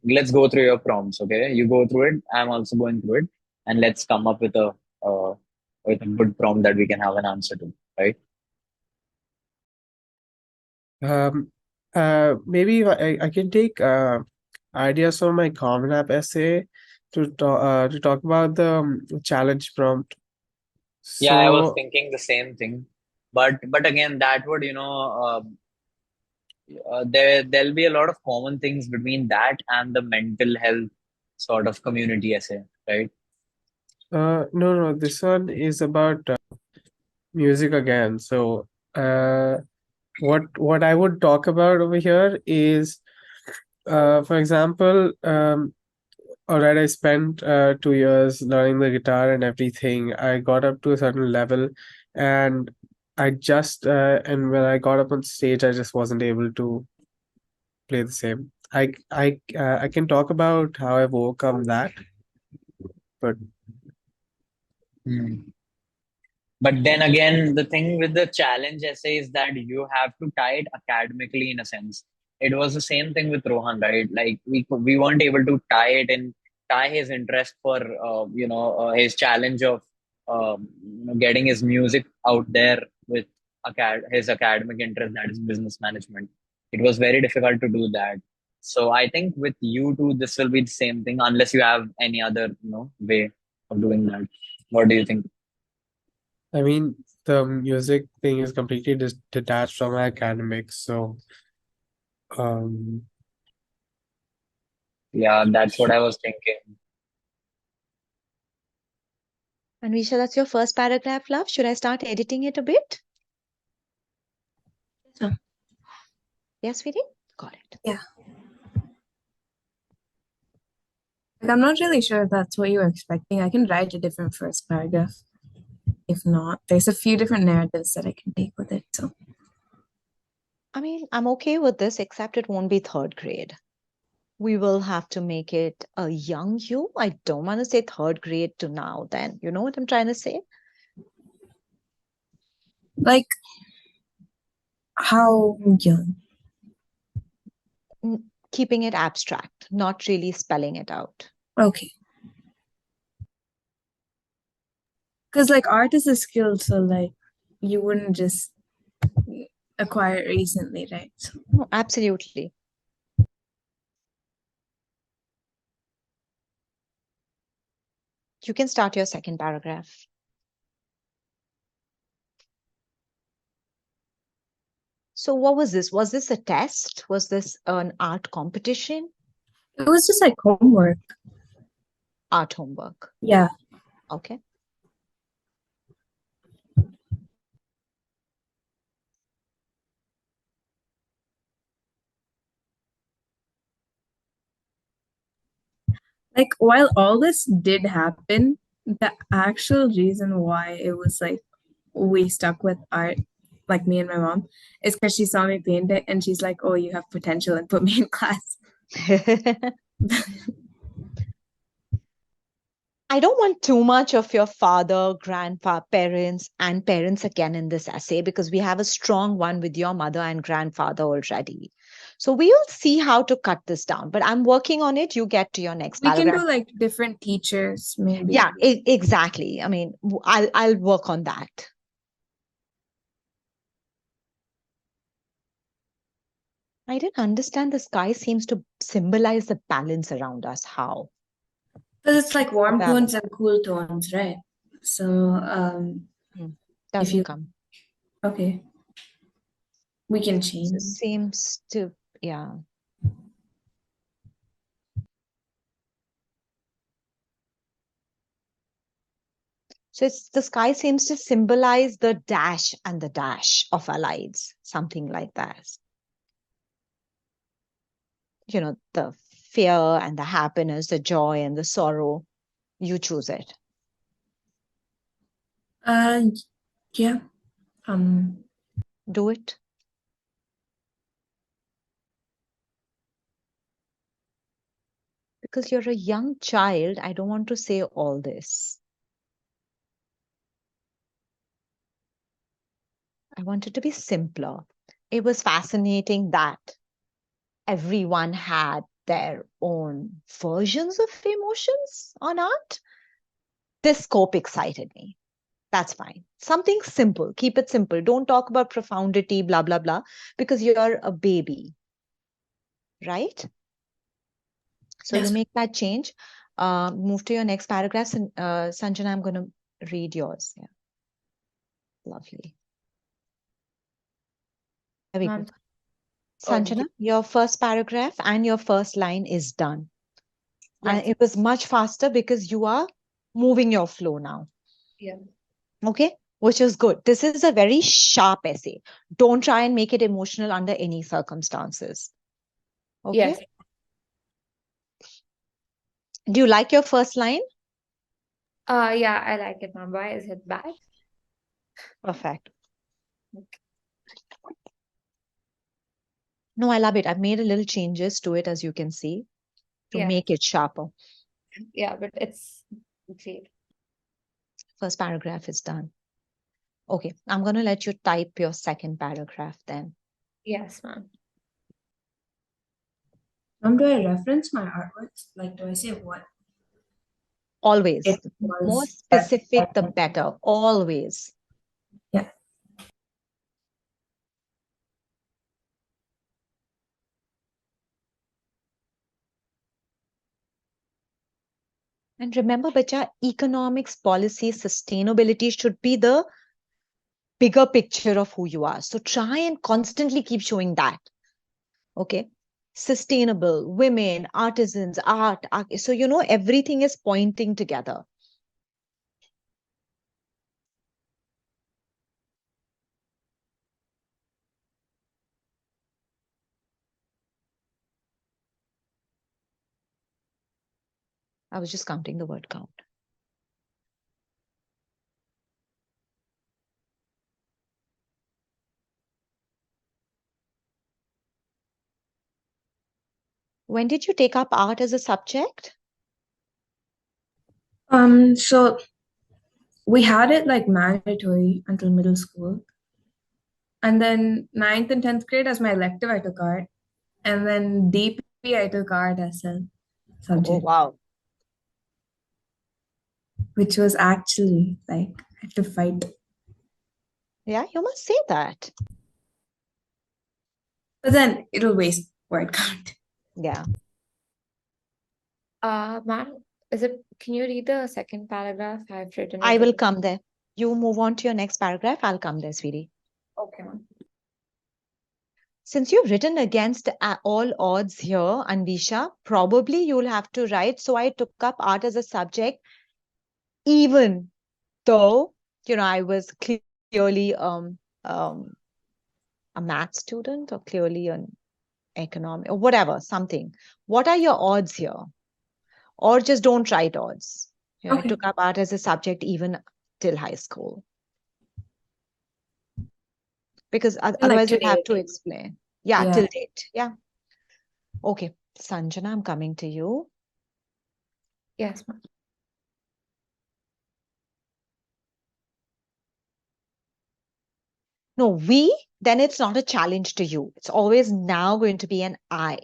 let's go through your prompts, okay? You go through it, I'm also going through it, and let's come up uh with a good prompt that we can have an answer to, right? Maybe I can take ideas from my Common App essay to talk about the challenge prompt. Yeah, I was So thinking the same thing, but again, that would there'll be a lot of common things between that and the mental health sort of community essay, right? no, this one is about music again. So what I would talk about over here is for example, all right, I spent 2 years learning the guitar and everything. I got up to a certain level, and and when I got up on stage, I just wasn't able to play the same. I can talk about how I've overcome that, but But then again, the thing with the challenge essay is that you have to tie it academically in a sense. It was the same thing with Rohan, right? Like we weren't able to tie his interest for his challenge of getting his music out there with his academic interest, that is business management. It was very difficult to do that. So I think with you too, this will be the same thing unless you have any other way of doing that. What do you think? I mean, the music thing is completely detached from my academics. So, yeah, that's what I was thinking. Anvisha, that's your first paragraph, love. Should I start editing it a bit? So, yes, sweetie? Got it. Yeah. Like, I'm not really sure if that's what you were expecting. I can write a different first paragraph. If not, there's a few different narratives that I can take with it. So, I mean, I'm okay with this, except it won't be 3rd grade. We will have to make it a young you. I don't want to say 3rd grade to now, then. You know what I'm trying to say? like, how young? Keeping it abstract, not really spelling it out. Okay. Because, like, art is a skill, so, like, you wouldn't just acquired recently, right? So, No, absolutely. You can start your second paragraph. So what was this? Was this a test? Was this an art competition? it was just like homework. Art homework. Yeah. Okay. Like while all this did happen, the actual reason why it was like we stuck with art, like me and my mom, is because she saw me paint it and she's like, "Oh, you have potential," and put me in class. I don't want too much of your father, grandparents, and parents again in this essay because we have a strong one with your mother and grandfather already. So we'll see how to cut this down. But I'm working on it. You get to your next We can paragraph. do like different teachers, maybe. Yeah, exactly. I mean, I'll work on that. I didn't understand the sky seems to symbolize the balance around us. How? Because it's like warm Balance. tones and cool tones, right? So if Doesn't you come. okay, we can So change. seems to, yeah. So it's the sky seems to symbolize the dash and the dash of our lives, something like that. You know, the fear and the happiness, the joy and the sorrow. You choose it. Yeah. Do it. Because you're a young child, I don't want to say all this. I want it to be simpler. It was fascinating that everyone had their own versions of emotions on art. This scope excited me. That's fine. Something simple. Keep it simple. Don't talk about profundity, blah, blah, blah, because you're a baby, right? So Yes. you make that change. Move to your next paragraph. And Sanjana, I'm going to read yours. Yeah. Lovely. There we go. Sanjana, your first paragraph and your first line is done. And Yes. it was much faster because you are moving your flow now. Yeah. Okay, which is good. This is a very sharp essay. Don't try and make it emotional under any circumstances. Okay. Yes. Do you like your first line? Yeah, I like it, ma'am. Why is it bad? Perfect. No, I love it. I've made a little changes to it, as you can see, to Yeah. make it sharper. Yeah, but it's great. First paragraph is done. Okay, I'm going to let you type your second paragraph then. Yes, ma'am. Do I reference my artworks? Like, do I say what? Always. It The more was specific, the better. Always. Yeah. And remember, bacha, economics, policy, sustainability should be the bigger picture of who you are. So try and constantly keep showing that. Okay. Sustainable, women, artisans, art. So, you know, everything is pointing together. I was just counting the word count. When did you take up art as a subject? So we had it like mandatory until middle school. And then 9th and 10th grade as my elective, I took art. And then DP, I took art as a subject. Oh, wow. Which was actually like, I had to fight. Yeah, you must say that. But then it'll waste word count. Yeah. Ma'am, can you read the second paragraph? I've written I it. will come there. You move on to your next paragraph. I'll come there, sweetie. Okay, ma'am. Since you've written against all odds here, Anvisha, probably you'll have to write. So I took up art as a subject, even though, I was clearly a math student or clearly an economic or whatever, something. What are your odds here? Or just don't write odds. I took up art as a subject even till high school. Because otherwise you'll have to explain. Yeah, till date. Yeah. Okay. Sanjana, I'm coming to you. Yes, ma'am. No, then it's not a challenge to you. It's always now going to be an I.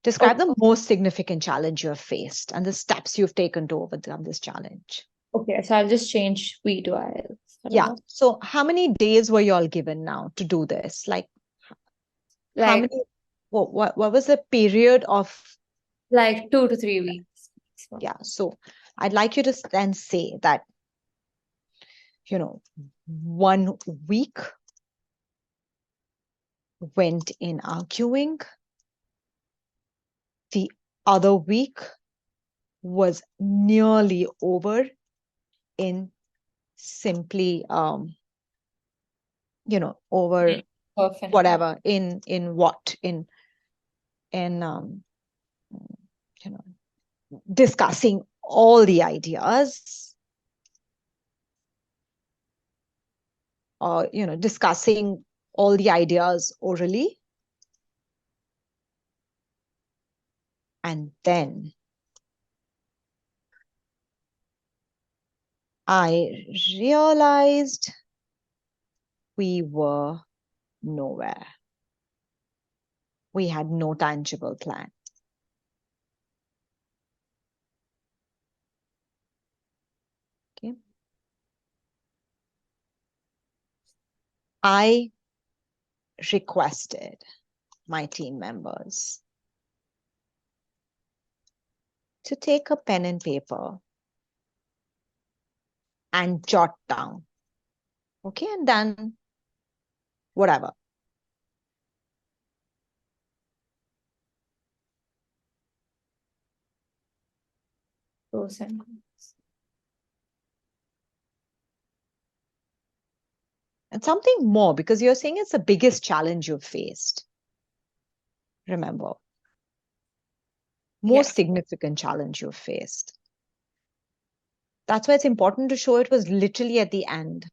Describe the most significant challenge you have faced and the steps you've taken to overcome this challenge. Okay, so I'll just change we to I. Yeah. So how many days were you all given now to do this? How many, what was the period of? Like 2 to 3 weeks. Yeah. So I'd like you to then say that, 1 week went in arguing. The other week was nearly over in simply, over whatever in what in discussing all the ideas, or discussing all the ideas orally, and then I realized we were nowhere. We had no tangible plan. Okay. I requested my team members to take a pen and paper and jot down. Okay, and then whatever. Pros and cons. And something more, because you're saying it's the biggest challenge you've faced. Remember, most significant challenge you've faced. That's why it's important to show it was literally at the end.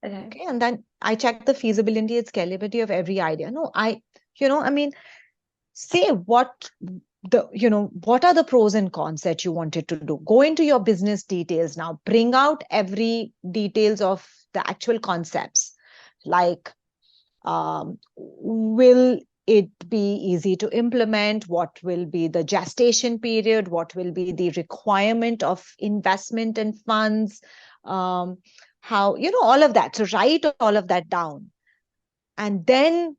Okay, and then I checked the feasibility and scalability of every idea. No, say what what are the pros and cons that you wanted to do. Go into your business details now. Bring out every details of the actual concepts. Like, will it be easy to implement? What will be the gestation period? What will be the requirement of investment and funds? How, all of that. So write all of that down. And then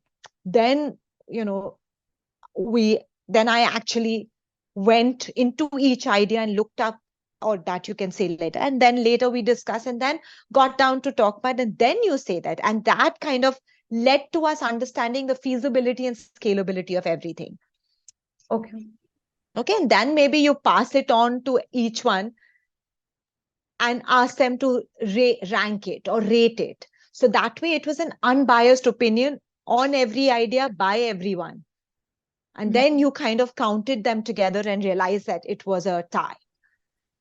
I actually went into each idea and looked up, or that you can say later. And then later we discuss and then got down to talk about, and then you say that. And that kind of led to us understanding the feasibility and scalability of everything. Okay. Okay. And then maybe you pass it on to each one and ask them to rank it or rate it. So that way it was an unbiased opinion on every idea by everyone. And then you kind of counted them together and realized that it was a tie.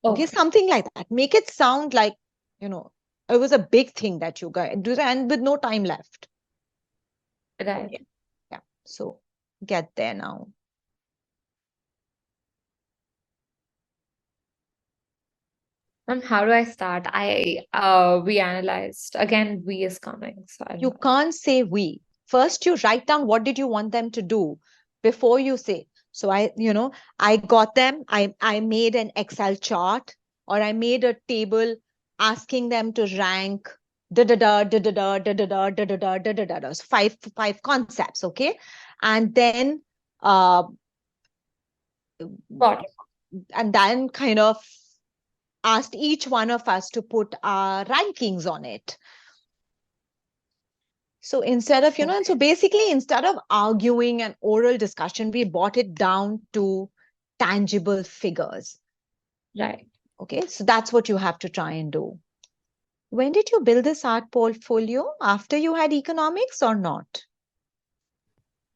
Okay, something like that. Make it sound like, it was a big thing that you guys do, and with no time left. Right. Okay. Yeah. So get there now. How do I start? We analyzed. Again, we is coming. So you can't say we. First, you write down what did you want them to do before you say. So I got them. I made an Excel chart, or I made a table asking them to rank da da da da da da da da da da da da da da. So five concepts, okay, and then and then kind of asked each one of us to put our rankings on it. So instead of, and so basically instead of arguing an oral discussion, we brought it down to tangible figures. Right. Okay, so that's what you have to try and do. When did you build this art portfolio? After you had economics or not?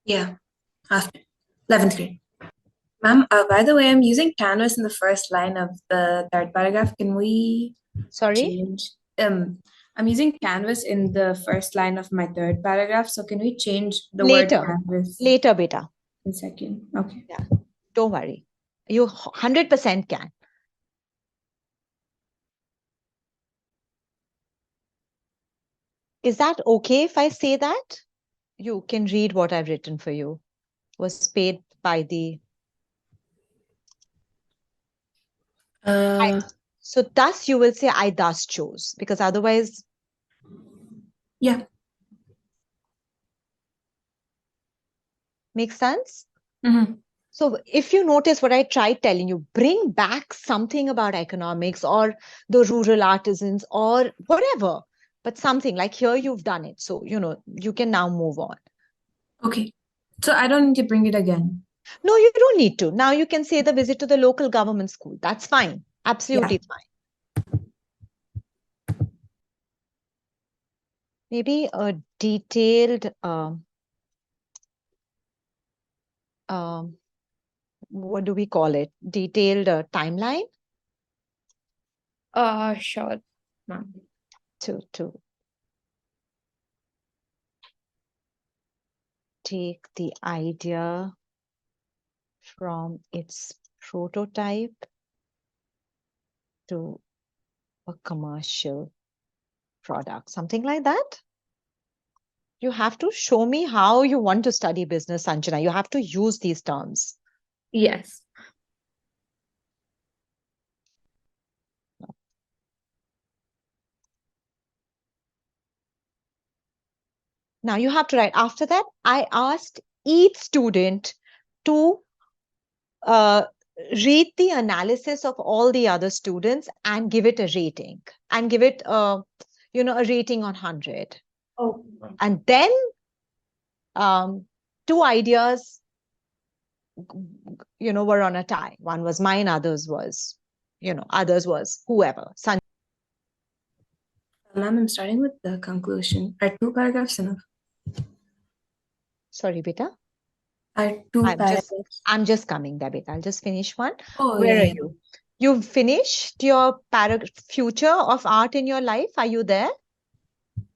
Yeah, after 11th grade. Ma'am, by the way, I'm using Canvas in the first line of the third paragraph. Can we change? I'm using Canvas in the first line of my third paragraph. So can we change the word Canvas? Later, beta. In second. Okay. Yeah, don't worry. You 100% can. Is that okay if I say that? You can read what I've written for you. Was paid by the... So thus you will say, I thus chose, because otherwise... Yeah. Makes sense? Mm-hmm. So if you notice what I tried telling you, bring back something about economics or the rural artisans or whatever, but something like here you've done it. So, you can now move on. Okay. So I don't need to bring it again. No, you don't need to. Now you can say the visit to the local government school. That's fine. Absolutely fine. Maybe a detailed, what do we call it? Detailed timeline? Sure, ma'am. To take the idea from its prototype to a commercial product, something like that. You have to show me how you want to study business, Sanjana. You have to use these terms. Yes. Now you have to write. After that, I asked each student to read the analysis of all the other students and give it a rating and give it a rating on 100. Oh. And then two ideas were on a tie. One was mine, others was whoever. Ma'am, I'm starting with the conclusion. Are 2 paragraphs enough? Sorry, beta. Are 2 paragraphs? I'm just coming there, beta. I'll just finish one. Oh, Where yeah, are you? You've finished your future of art in your life. Are you there?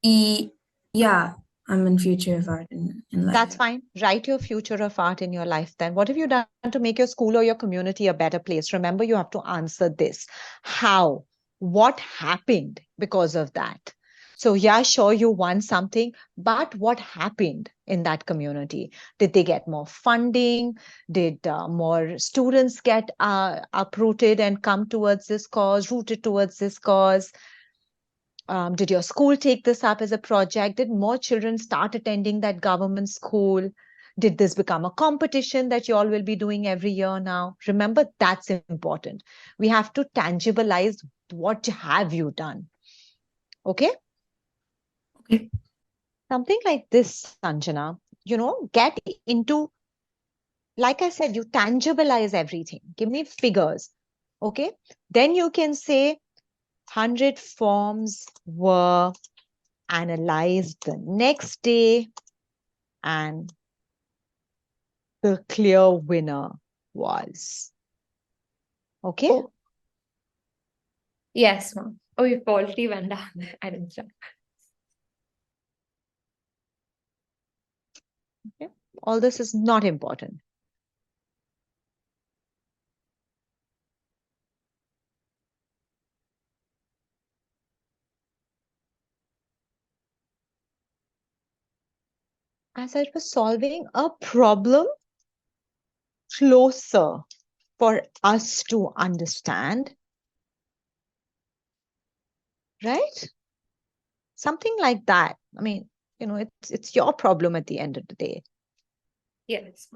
Yeah, I'm in future of art in life. That's fine. Write your future of art in your life then. What have you done to make your school or your community a better place? Remember, you have to answer this. How? What happened because of that? So yeah, sure, you won something, but what happened in that community? Did they get more funding? Did more students get uprooted and come towards this cause, rooted towards this cause? Did your school take this up as a project? Did more children start attending that government school? Did this become a competition that you all will be doing every year now? Remember, that's important. We have to tangibilize what have you done. Okay? Okay. Something like this, Sanjana, get into, like I said, you tangibilize everything. Give me figures. Okay? Then you can say 100 forms were analyzed the next day, and the clear winner was. Okay? Oh. Yes, ma'am. Oh, you've already went down there. I didn't start. Okay. All this is not important. As I was solving a problem closer for us to understand, right? Something like that. I mean, it's your problem at the end of the day. Yes.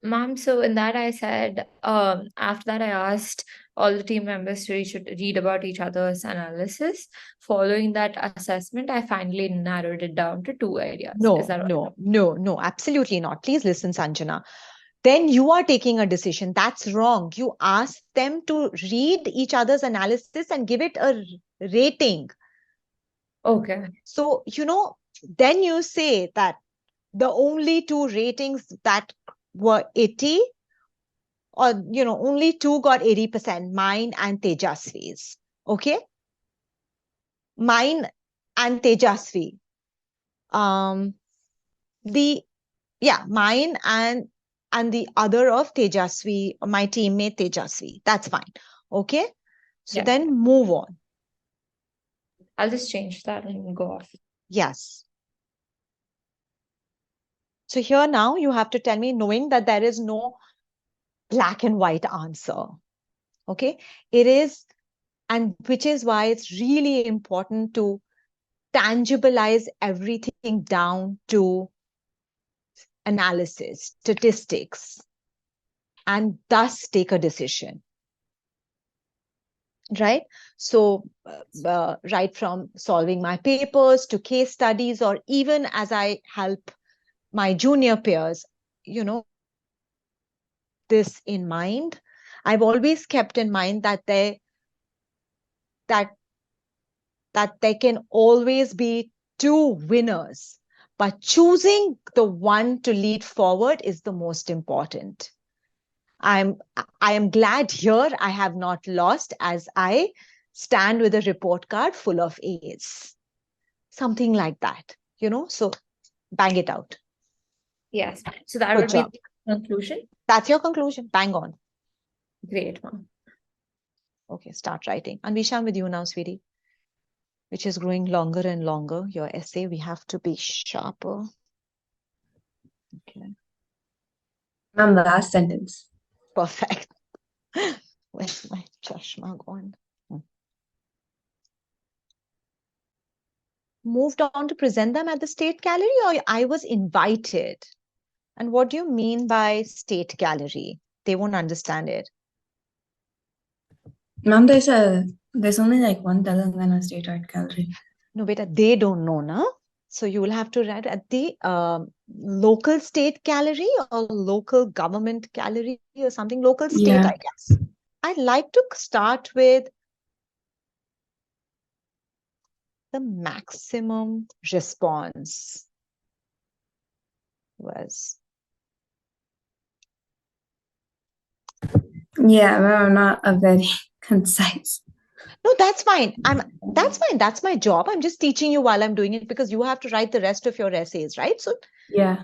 Ma'am, so in that I said, after that I asked all the team members to read about each other's analysis. Following that assessment, I finally narrowed it down to 2 areas. Is that right? No, absolutely not. Please listen, Sanjana. Then you are taking a decision. That's wrong. You ask them to read each other's analysis and give it a rating. Okay. So, then you say that the only 2 ratings that were 80, or, only 2 got 80%, mine and Tejasvi's. Okay? Mine and Tejasvi. Mine and the other of Tejasvi, my teammate Tejasvi. That's fine. Okay? So then move on. I'll just change that and go off. Yes. So here now you have to tell me, knowing that there is no black and white answer. Okay? It is, and which is why it's really important to tangibilize everything down to analysis, statistics, and thus take a decision. Right? So, right from solving my papers to case studies, or even as I help my junior peers, this in mind. I've always kept in mind that there can always be 2 winners, but choosing the one to lead forward is the most important. I am glad here I have not lost, as I stand with a report card full of A's. Something like that, so bang it out. Yes. So that would be the conclusion. That's your conclusion. Bang on. Great, ma'am. Okay, start writing. Anvisha, I'm with you now, sweetie. Which is growing longer and longer. Your essay, we have to be sharper. Okay. Ma'am, last sentence. Perfect. Where's my chashma gone? Moved on to present them at the state gallery, or I was invited? And what do you mean by state gallery? They won't understand it. Ma'am, there's only like one Telangana state art gallery. No, beta, they don't know, na? So you will have to write at the local state gallery or local government gallery or something. Local state, I guess. I'd like to start with the maximum response was. Yeah, well, I'm not a very concise. No, that's fine. That's fine. That's my job. I'm just teaching you while I'm doing it, because you have to write the rest of your essays, right? So yeah,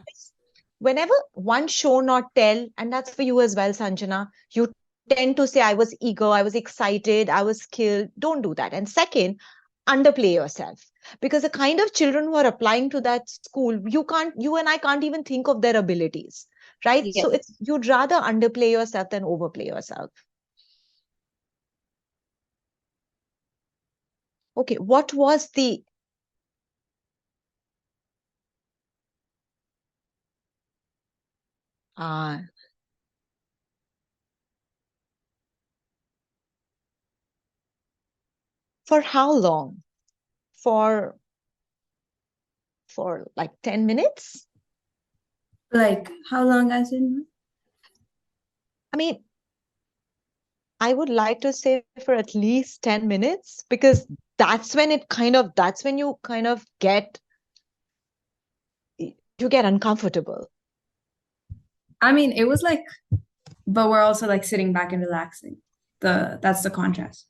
whenever one show not tell, and that's for you as well, Sanjana, you tend to say, I was eager, I was excited, I was skilled. Don't do that. And second, underplay yourself, because the kind of children who are applying to that school, you and I can't even think of their abilities, right? Yes. So you'd rather underplay yourself than overplay yourself. Okay, what was the for how long? For like 10 minutes? Like how long as in? I mean, I would like to say for at least 10 minutes, because that's when you get uncomfortable. I mean, it was like, but we're also like sitting back and relaxing. That's the contrast.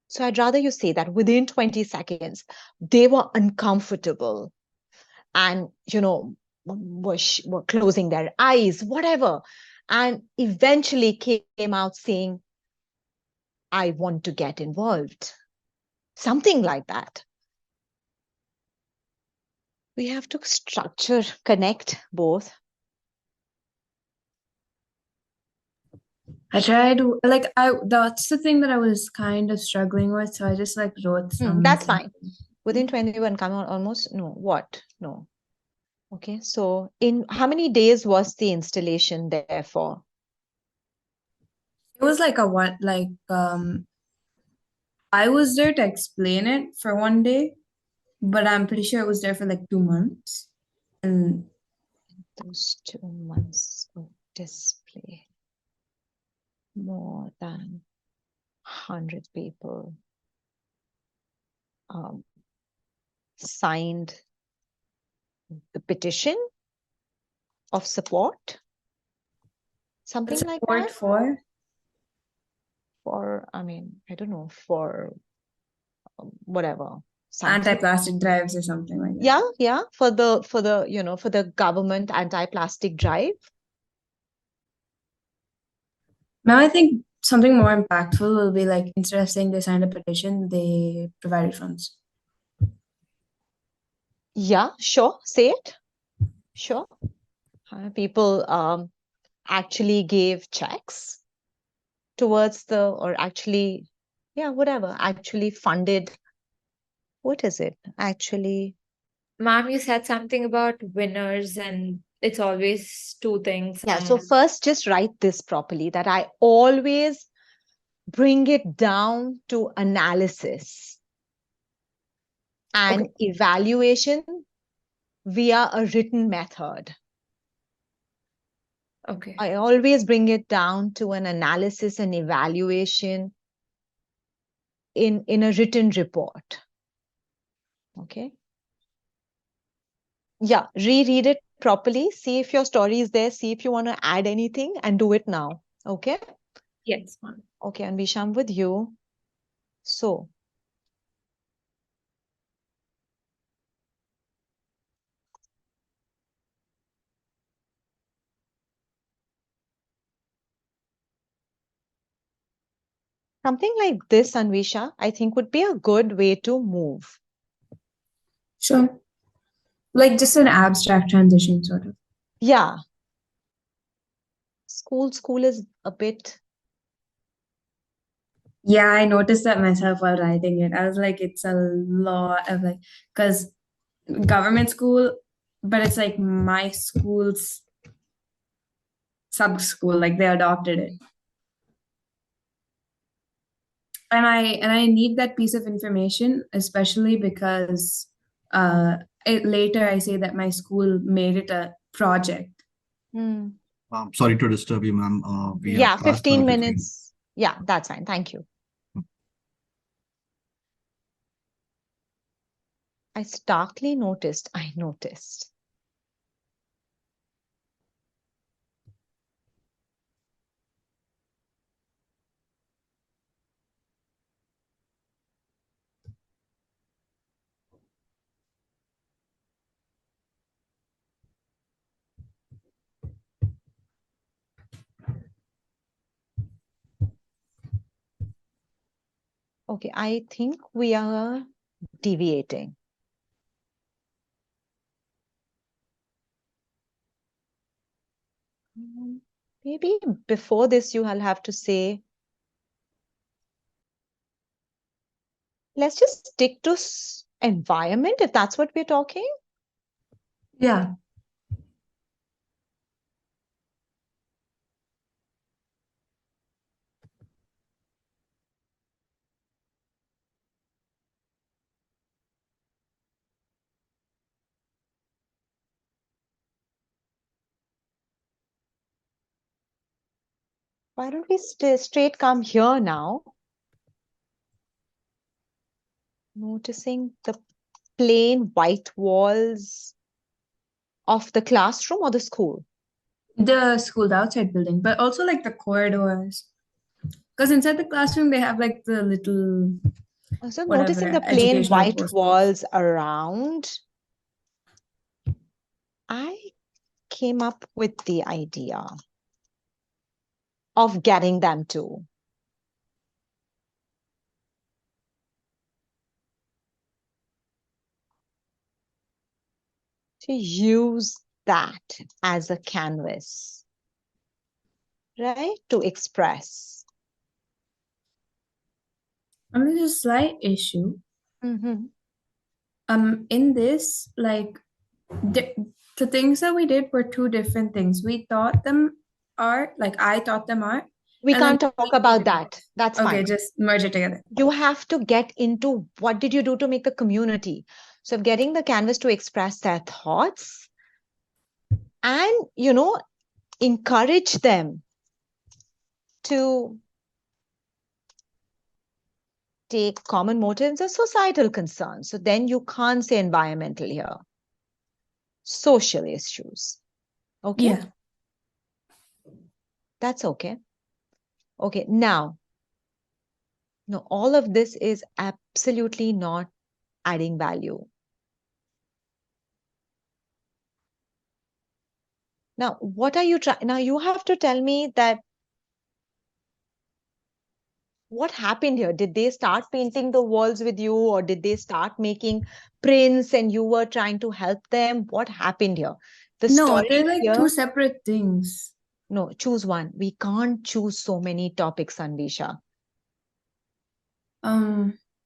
So I'd rather you say that within 20 seconds, they were uncomfortable and, were closing their eyes, whatever. And eventually came out saying, I want to get involved. Something like that. We have to structure, connect both. I tried that's the thing that I was kind of struggling with, so I just like wrote some. That's fine. Within 21, come on, almost. No, what? No. Okay, so in how many days was the installation there for? It was like I was there to explain it for one day, but I'm pretty sure it was there for like 2 months. And those 2 months of display, more than 100 people signed the petition of support, something like that. For, I mean, I don't know, for whatever. Anti-plastic drives or something like that. Yeah, for the government anti-plastic drive. Now I think something more impactful will be like, instead of saying they signed a petition, they provided funds. Yeah, sure. Say it. Sure. People actually gave checks towards actually funded. What is it? Actually. Ma'am, you said something about winners, and it's always two things. Yeah, so first just write this properly, that I always bring it down to analysis and evaluation via a written method. Okay. I always bring it down to an analysis and evaluation in a written report. Okay. Yeah, reread it properly. See if your story is there. See if you want to add anything and do it now. Okay. Yes, ma'am. Okay, Anvisha, I'm with you. So, something like this, Anvisha, I think would be a good way to move. Sure. Like just an abstract transition, sort of. Yeah. School is a bit. Yeah, I noticed that myself while writing it. I was like, it's a lot of like, because government school, but it's like my school's sub school, like they adopted it. And I need that piece of information, especially because later I say that my school made it a project. Sorry to disturb you, ma'am. We Yeah, have class 15 now, minutes. Yeah, that's fine. Thank you. I starkly noticed. Okay, I think we are deviating. Maybe before this, you'll have to say, let's just stick to environment, if that's what we're talking. Yeah. Why don't we straight come here now? Noticing the plain white walls of the classroom or the school? The school, the outside building, but also like the corridors. Because inside the classroom, they have like the little. So noticing the plain white walls around, I came up with the idea of getting them to. to use that as a canvas, right? To express. There's a slight issue. Mm-hmm. In this, like, the things that we did were two different things. We thought them art, like I thought them art. We and then can't talk about that. That's Okay, fine. just merge it together. You have to get into what did you do to make the community. So getting the canvas to express their thoughts and, you know, encourage them to take common motives as societal concerns. So then you can't say environmental here. Social issues. Okay? Yeah. That's okay. Okay, now, no, all of this is absolutely not adding value. Now, what are you trying? Now, you have to tell me that what happened here? Did they start painting the walls with you, or did they start making prints and you were trying to help them? What happened here? The No, story they're like here, two separate things. no, choose one. We can't choose so many topics, Anvisha.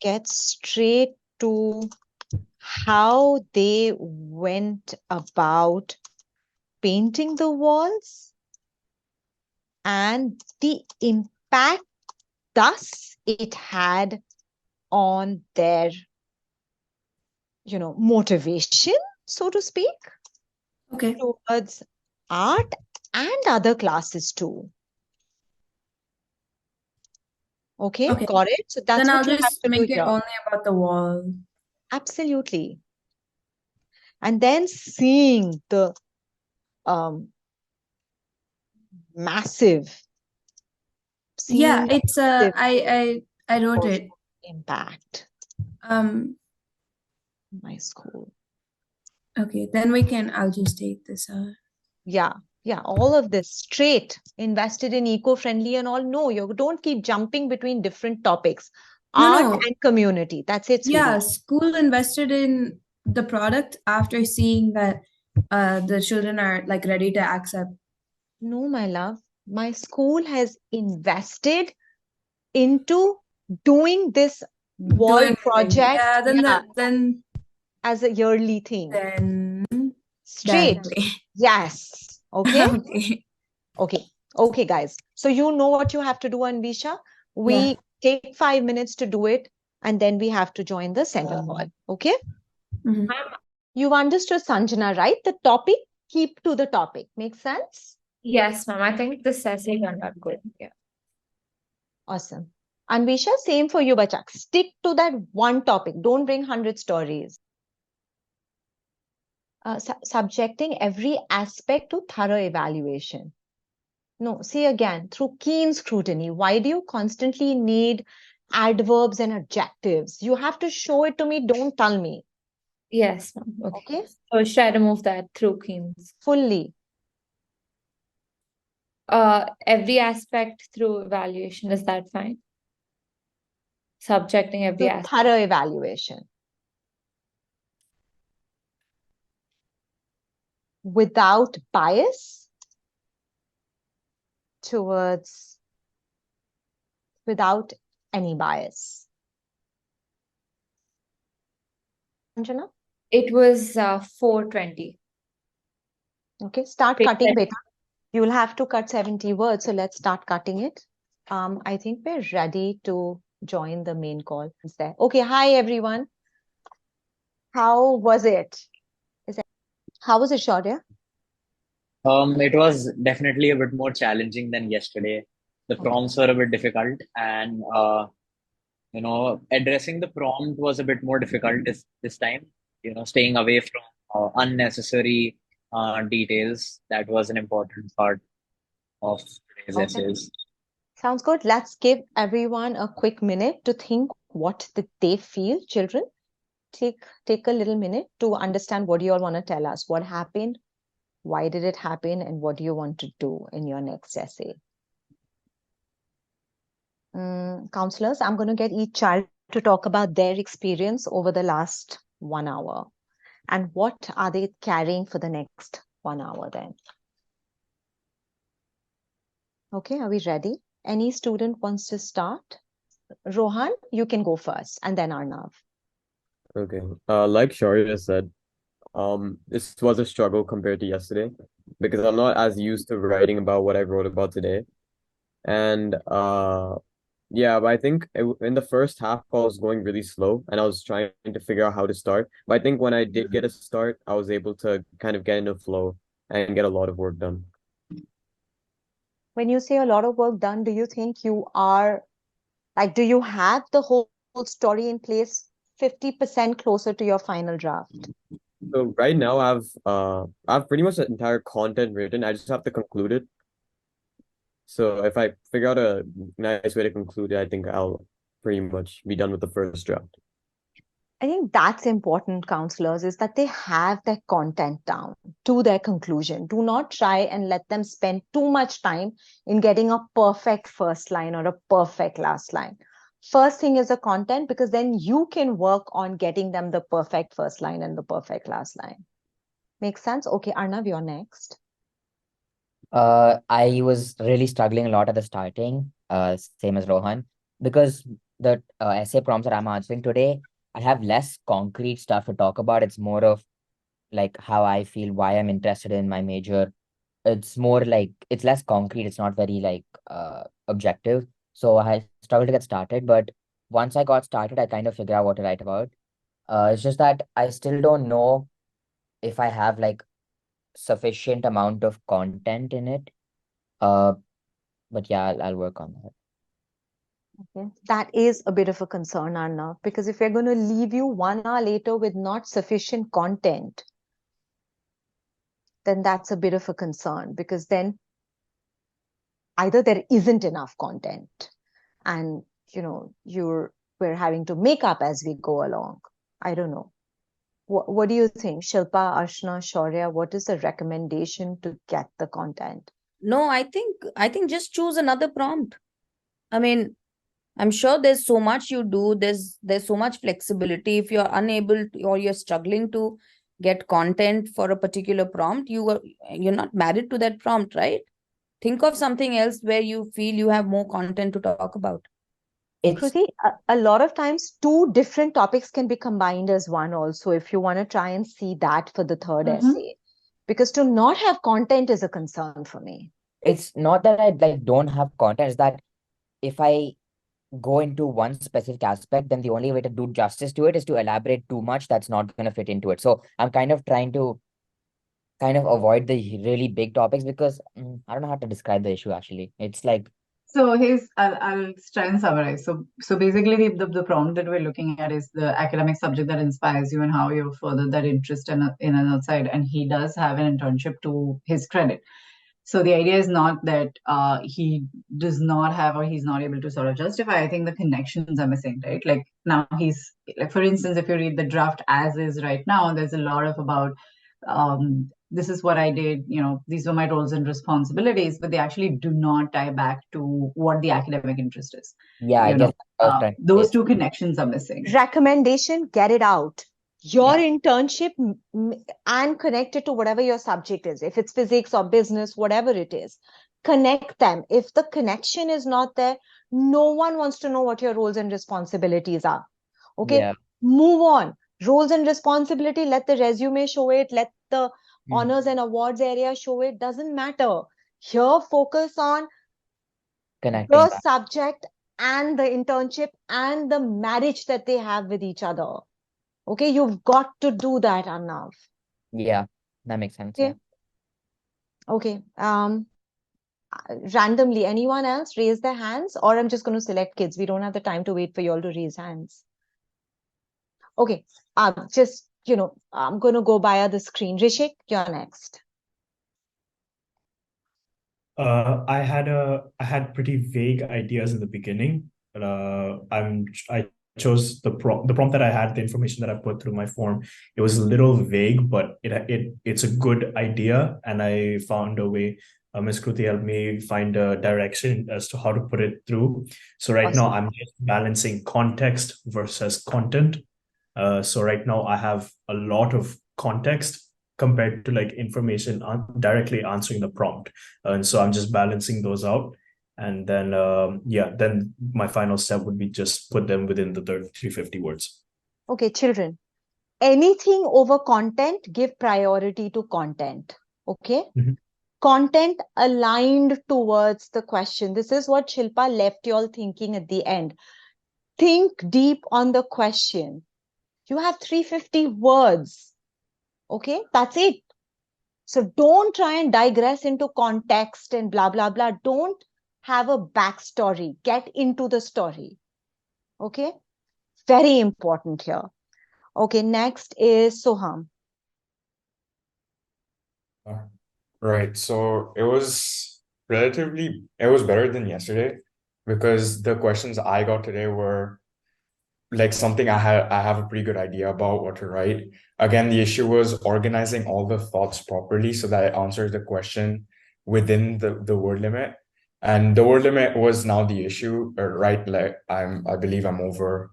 Get straight to how they went about painting the walls and the impact thus it had on their, you know, motivation, so to speak, Okay. towards art and other classes too. Okay, Okay. got it? So that's Then I'll what you have just to do make it here. only about the wall. Absolutely. And then seeing the massive, Yeah, seeing it's the I wrote it. impact. My school. Okay, then I'll just take this out. Yeah, all of this straight invested in eco-friendly and all. No, you don't keep jumping between different topics. Art No. and community. That's it, sweetie. Yeah, school invested in the product after seeing that the children are like ready to accept. No, my love. My school has invested into doing this wall project. Yeah, then as a yearly thing. Then straight. Yes. Okay. Okay. Okay, guys. So you know what you have to do, Anvisha. We take 5 minutes to do it, and then we have to join the center hall. Okay. You've understood, Sanjana, right? The topic, keep to the topic. Makes sense? Yes, ma'am. I think the session turned out good. Yeah. Awesome. Anvisha, same for you, Bachak. Stick to that one topic. Don't bring 100 stories. Subjecting every aspect to thorough evaluation. No, see again, through keen scrutiny. Why do you constantly need adverbs and adjectives? You have to show it to me. Don't tell me. Yes, ma'am. Okay. So should I remove that through Keynes? Fully. Every aspect through evaluation, is that fine? Subjecting every aspect. Thorough evaluation. Without bias towards, without any bias. Anjana? It was 420. Okay, start cutting beta. You'll have to cut 70 words, so let's start cutting it. I think we're ready to join the main call. Is there? Okay, hi everyone. How was it? How was it, Shaurya? It was definitely a bit more challenging than yesterday. The prompts were a bit difficult, and you know, addressing the prompt was a bit more difficult this time. You know, staying away from unnecessary details. That was an important part of today's essays. Sounds good. Let's give everyone a quick minute to think what they feel. Children, take a little minute to understand what you all want to tell us. What happened? Why did it happen? And what do you want to do in your next essay? Counselors, I'm going to get each child to talk about their experience over the last 1 hour. And what are they carrying for the next 1 hour then? Okay, are we ready? Any student wants to start? Rohan, you can go first, and then Arnav. Okay. Like Shaurya said, this was a struggle compared to yesterday because I'm not as used to writing about what I wrote about today. And yeah, but I think in the first half I was going really slow and I was trying to figure out how to start. But I think when I did get a start, I was able to kind of get into flow and get a lot of work done. When you say a lot of work done, do you think you are like, do you have the whole story in place 50% closer to your final draft? So right now I've pretty much the entire content written. I just have to conclude it. So if I figure out a nice way to conclude it, I think I'll pretty much be done with the first draft. I think that's important, counselors, is that they have their content down to their conclusion. Do not try and let them spend too much time in getting a perfect first line or a perfect last line. First thing is the content, because then you can work on getting them the perfect first line and the perfect last line. Makes sense? Okay, Arnav, you're next. I was really struggling a lot at the starting, same as Rohan, because the essay prompts that I'm answering today, I have less concrete stuff to talk about. It's more of like how I feel, why I'm interested in my major. It's more like it's less concrete. It's not very like objective. So I struggled to get started, but once I got started, I kind of figured out what to write about. It's just that I still don't know if I have like sufficient amount of content in it. But yeah, I'll work on that. Okay. That is a bit of a concern, Arnav, because if we're going to leave you 1 hour later with not sufficient content, then that's a bit of a concern, because then either there isn't enough content and we're having to make up as we go along. I don't know. What do you think, Shilpa, Arshna, Shaurya? What is the recommendation to get the content? No, I think just choose another prompt. I mean, I'm sure there's so much you do. There's so much flexibility. If you're unable to, or you're struggling to get content for a particular prompt, you're not married to that prompt, right? Think of something else where you feel you have more content to talk about. Kruti, a lot of times 2 different topics can be combined as one also, if you want to try and see that for the third essay. Because to not have content is a concern for me. It's not that I like don't have content, it's that if I go into one specific aspect, then the only way to do justice to it is to elaborate too much that's not going to fit into it. So I'm kind of trying to avoid the really big topics because I don't know how to describe the issue actually. It's like So I'll try and summarize. So basically the prompt that we're looking at is the academic subject that inspires you and how you further that interest in another side. And he does have an internship to his credit. So the idea is not that he does not have or he's not able to sort of justify. I think the connections are missing, right? Like now he's like, for instance, if you read the draft as is right now, there's a lot of about this is what I did, these were my roles and responsibilities, but they actually do not tie back to what the academic interest is. Yeah, I guess those 2 connections are missing. Recommendation, get it out. Your internship and connect it to whatever your subject is. If it's physics or business, whatever it is, connect them. If the connection is not there, no one wants to know what your roles and responsibilities are. Okay, move on. Roles and responsibility, let the resume show it, let the honors and awards area show it, doesn't matter. Here, focus on connecting the subject and the internship and the marriage that they have with each other. Okay, you've got to do that, Arnav. Yeah, that makes sense. Okay. Okay. Randomly, anyone else raise their hands, or I'm just going to select kids. We don't have the time to wait for you all to raise hands. Okay. I'm going to go via the screen. Rishik, you're next. I had pretty vague ideas in the beginning. I chose the prompt that I had, the information that I put through my form. It was a little vague, but it's a good idea, and I found a way. Ms. Kruti helped me find a direction as to how to put it through. So right now I'm just balancing context versus content. So right now I have a lot of context compared to like information directly answering the prompt. And so I'm just balancing those out. And then, then my final step would be just put them within the 350 words. Okay, children, anything over content, give priority to content. Okay. Mm-hmm. Content aligned towards the question. This is what Shilpa left you all thinking at the end. Think deep on the question. You have 350 words. Okay, that's it. So don't try and digress into context and blah, blah, blah. Don't have a backstory. Get into the story. Okay, very important here. Okay, next is Soham. Right. So it was better than yesterday because the questions I got today were like something I have a pretty good idea about what to write. Again, the issue was organizing all the thoughts properly so that it answers the question within the word limit. And the word limit was now the issue, right? Like I believe I'm over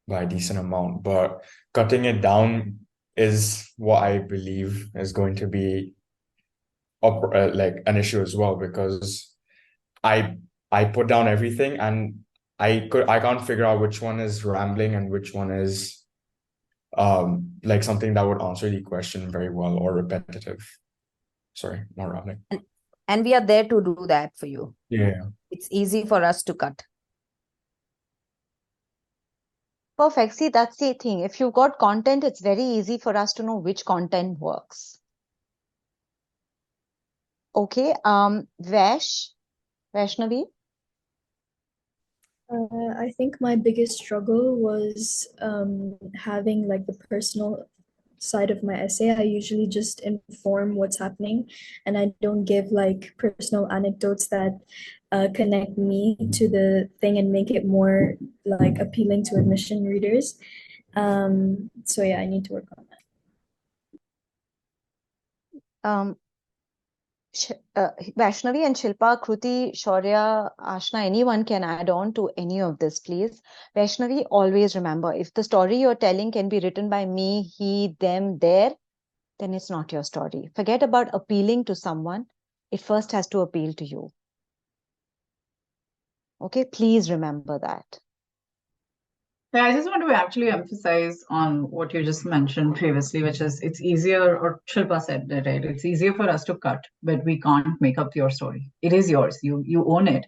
by a decent amount, but cutting it down is what I believe is going to be like an issue as well, because I put down everything and I can't figure out which one is rambling and which one is like something that would answer the question very well or repetitive. Sorry, not rambling. And we are there to do that for you. Yeah. It's easy for us to cut. Perfect. See, that's the thing. If you've got content, it's very easy for us to know which content works. Okay. Vaishnavi? I think my biggest struggle was having like the personal side of my essay. I usually just inform what's happening and I don't give like personal anecdotes that connect me to the thing and make it more like appealing to admission readers. So yeah, I need to work on that. Vaishnavi and Shilpa, Kruti, Shaurya, Ashna, anyone can add on to any of this, please. Vaishnavi, always remember, if the story you're telling can be written by me, he, them, there, then it's not your story. Forget about appealing to someone. It first has to appeal to you. Okay, please remember that. Yeah, I just want to actually emphasize on what you just mentioned previously, which is it's easier, or Shilpa said that, right? It's easier for us to cut, but we can't make up your story. It is yours. You own it.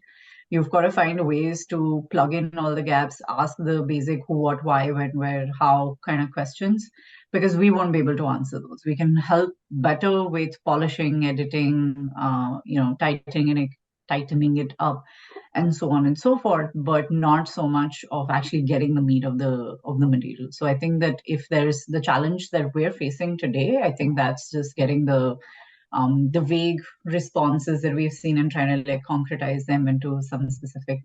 You've got to find ways to plug in all the gaps, ask the basic who, what, why, when, where, how kind of questions, because we won't be able to answer those. We can help better with polishing, editing, tightening it up, and so on and so forth, but not so much of actually getting the meat of the material. So I think that if there's the challenge that we're facing today, I think that's just getting the vague responses that we've seen and trying to like concretize them into some specific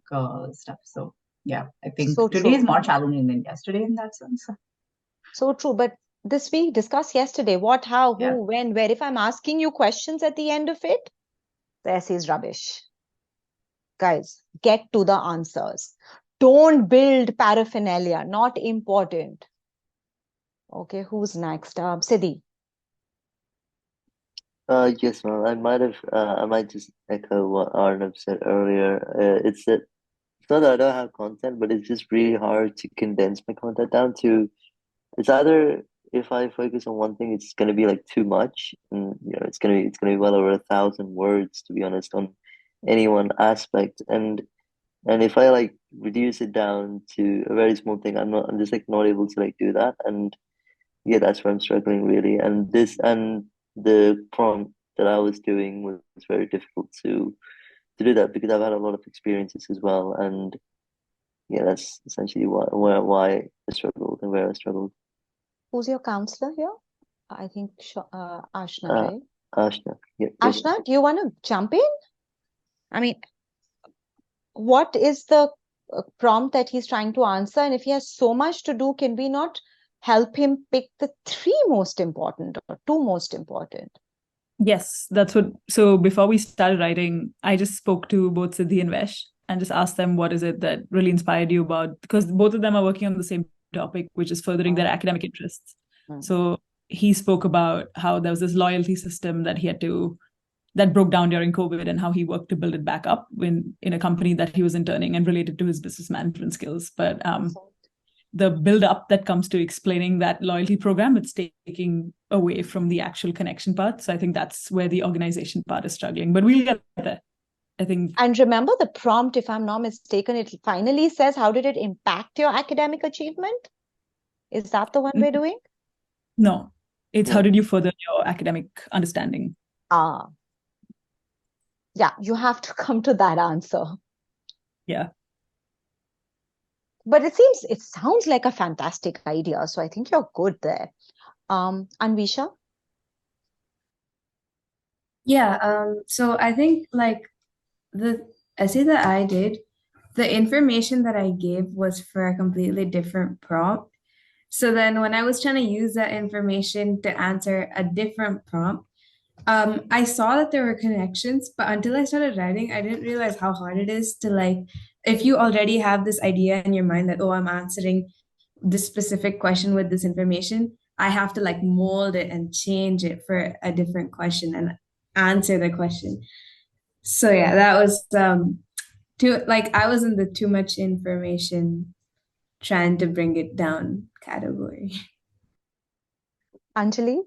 stuff. So yeah, I think so today is more challenging than yesterday in that sense. So true, but this we discussed yesterday, what, how, who, when, where. If I'm asking you questions at the end of it, the essay is rubbish. Guys, get to the answers. Don't build paraphernalia, not important. Okay, who's next? Siddhi. Yes, ma'am. I might just echo what Arnav said earlier. It's not that I don't have content, but it's just really hard to condense my content down to. It's either if I focus on one thing, it's gonna be like too much, and it's gonna be well over 1,000 words, to be honest, on any one aspect, and if I like reduce it down to a very small thing, I'm just like not able to like do that, and yeah, that's where I'm struggling really. And the prompt that I was doing was very difficult to do that because I've had a lot of experiences as well, and yeah, that's essentially why I struggled and where I struggled. Who's your counselor here? I think Ashna, right? Ashna. Yeah. Ashna, do you want to jump in? I mean, what is the prompt that he's trying to answer? And if he has so much to do, can we not help him pick the 3 most important or 2 most important? Yes, that's what. So before we started writing, I just spoke to both Siddhi and Vesh and just asked them what is it that really inspired you about, because both of them are working on the same topic, which is furthering their academic interests. So he spoke about how there was this loyalty system that broke down during COVID, and how he worked to build it back up in a company that he was interning, and related to his business management skills. But the build up that comes to explaining that loyalty program, it's taking away from the actual connection part. So I think that's where the organization part is struggling, but we'll get there, I think. And remember the prompt, if I'm not mistaken, it finally says, how did it impact your academic achievement? Is that the one we're doing? No, it's how did you further your academic understanding? Yeah, you have to come to that answer. Yeah. But it sounds like a fantastic idea. So I think you're good there. Anvisha? Yeah, so I think like the essay that I did, the information that I gave was for a completely different prompt. So then when I was trying to use that information to answer a different prompt, I saw that there were connections, but until I started writing, I didn't realize how hard it is to like, if you already have this idea in your mind that, oh, I'm answering this specific question with this information, I have to like mold it and change it for a different question and answer the question. So yeah, that was I was in the too much information trying to bring it down category. Anjali?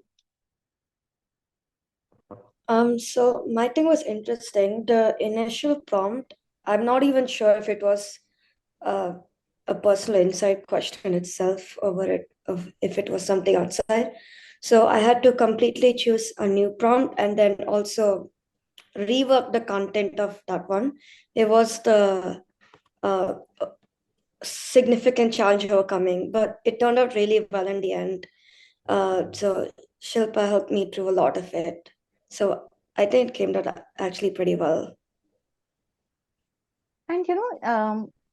So my thing was interesting. The initial prompt, I'm not even sure if it was a personal insight question itself, or if it was something outside. So I had to completely choose a new prompt and then also rework the content of that one. It was the significant challenge overcoming, but it turned out really well in the end. So Shilpa helped me through a lot of it. So I think it came out actually pretty well. And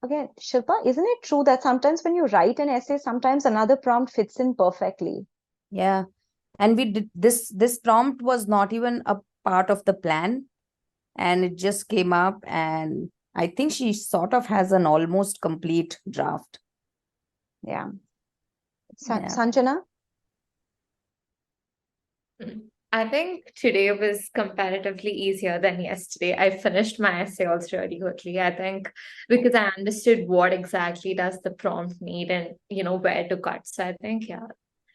again, Shilpa, isn't it true that sometimes when you write an essay, sometimes another prompt fits in perfectly? Yeah. And we did this prompt was not even a part of the plan, and it just came up, and I think she sort of has an almost complete draft. Yeah. Sanjana? I think today was comparatively easier than yesterday. I finished my essay also really quickly, I think, because I understood what exactly does the prompt need and, where to cut. So I think, yeah,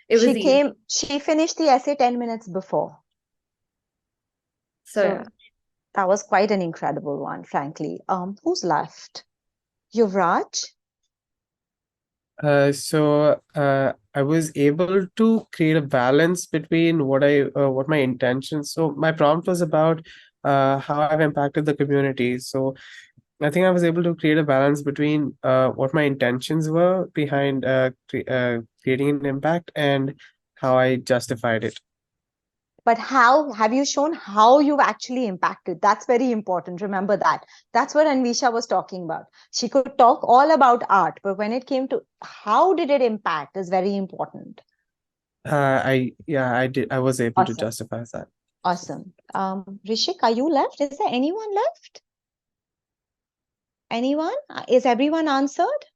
it was easy. She finished the essay 10 minutes before. So yeah. That was quite an incredible one, frankly. Who's left? Yuvraj? I was able to create a balance between what my intentions. So my prompt was about how I've impacted the community. So I think I was able to create a balance between what my intentions were behind creating an impact and how I justified it. But how have you shown how you've actually impacted? That's very important. Remember that. That's what Anvisha was talking about. She could talk all about art, but when it came to how did it impact is very important. I did. I was able to justify that. Awesome. Rishik, are you left? Is there anyone left? Anyone? Is everyone answered?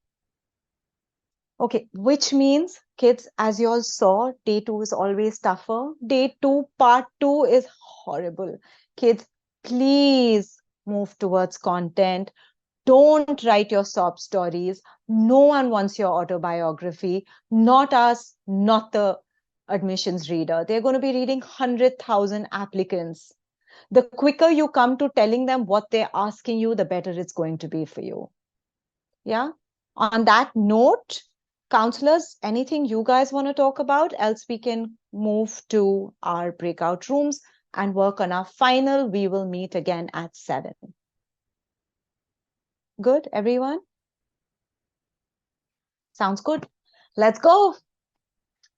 Okay, which means, kids, as you all saw, day 2 is always tougher. Day 2, part 2 is horrible. Kids, please move towards content. Don't write your sob stories. No one wants your autobiography. Not us, not the admissions reader. They're going to be reading 100,000 applicants. The quicker you come to telling them what they're asking you, the better it's going to be for you. Yeah. On that note, counselors, anything you guys want to talk about? Else we can move to our breakout rooms and work on our final. We will meet again at 7. Good, everyone? Sounds good. Let's go.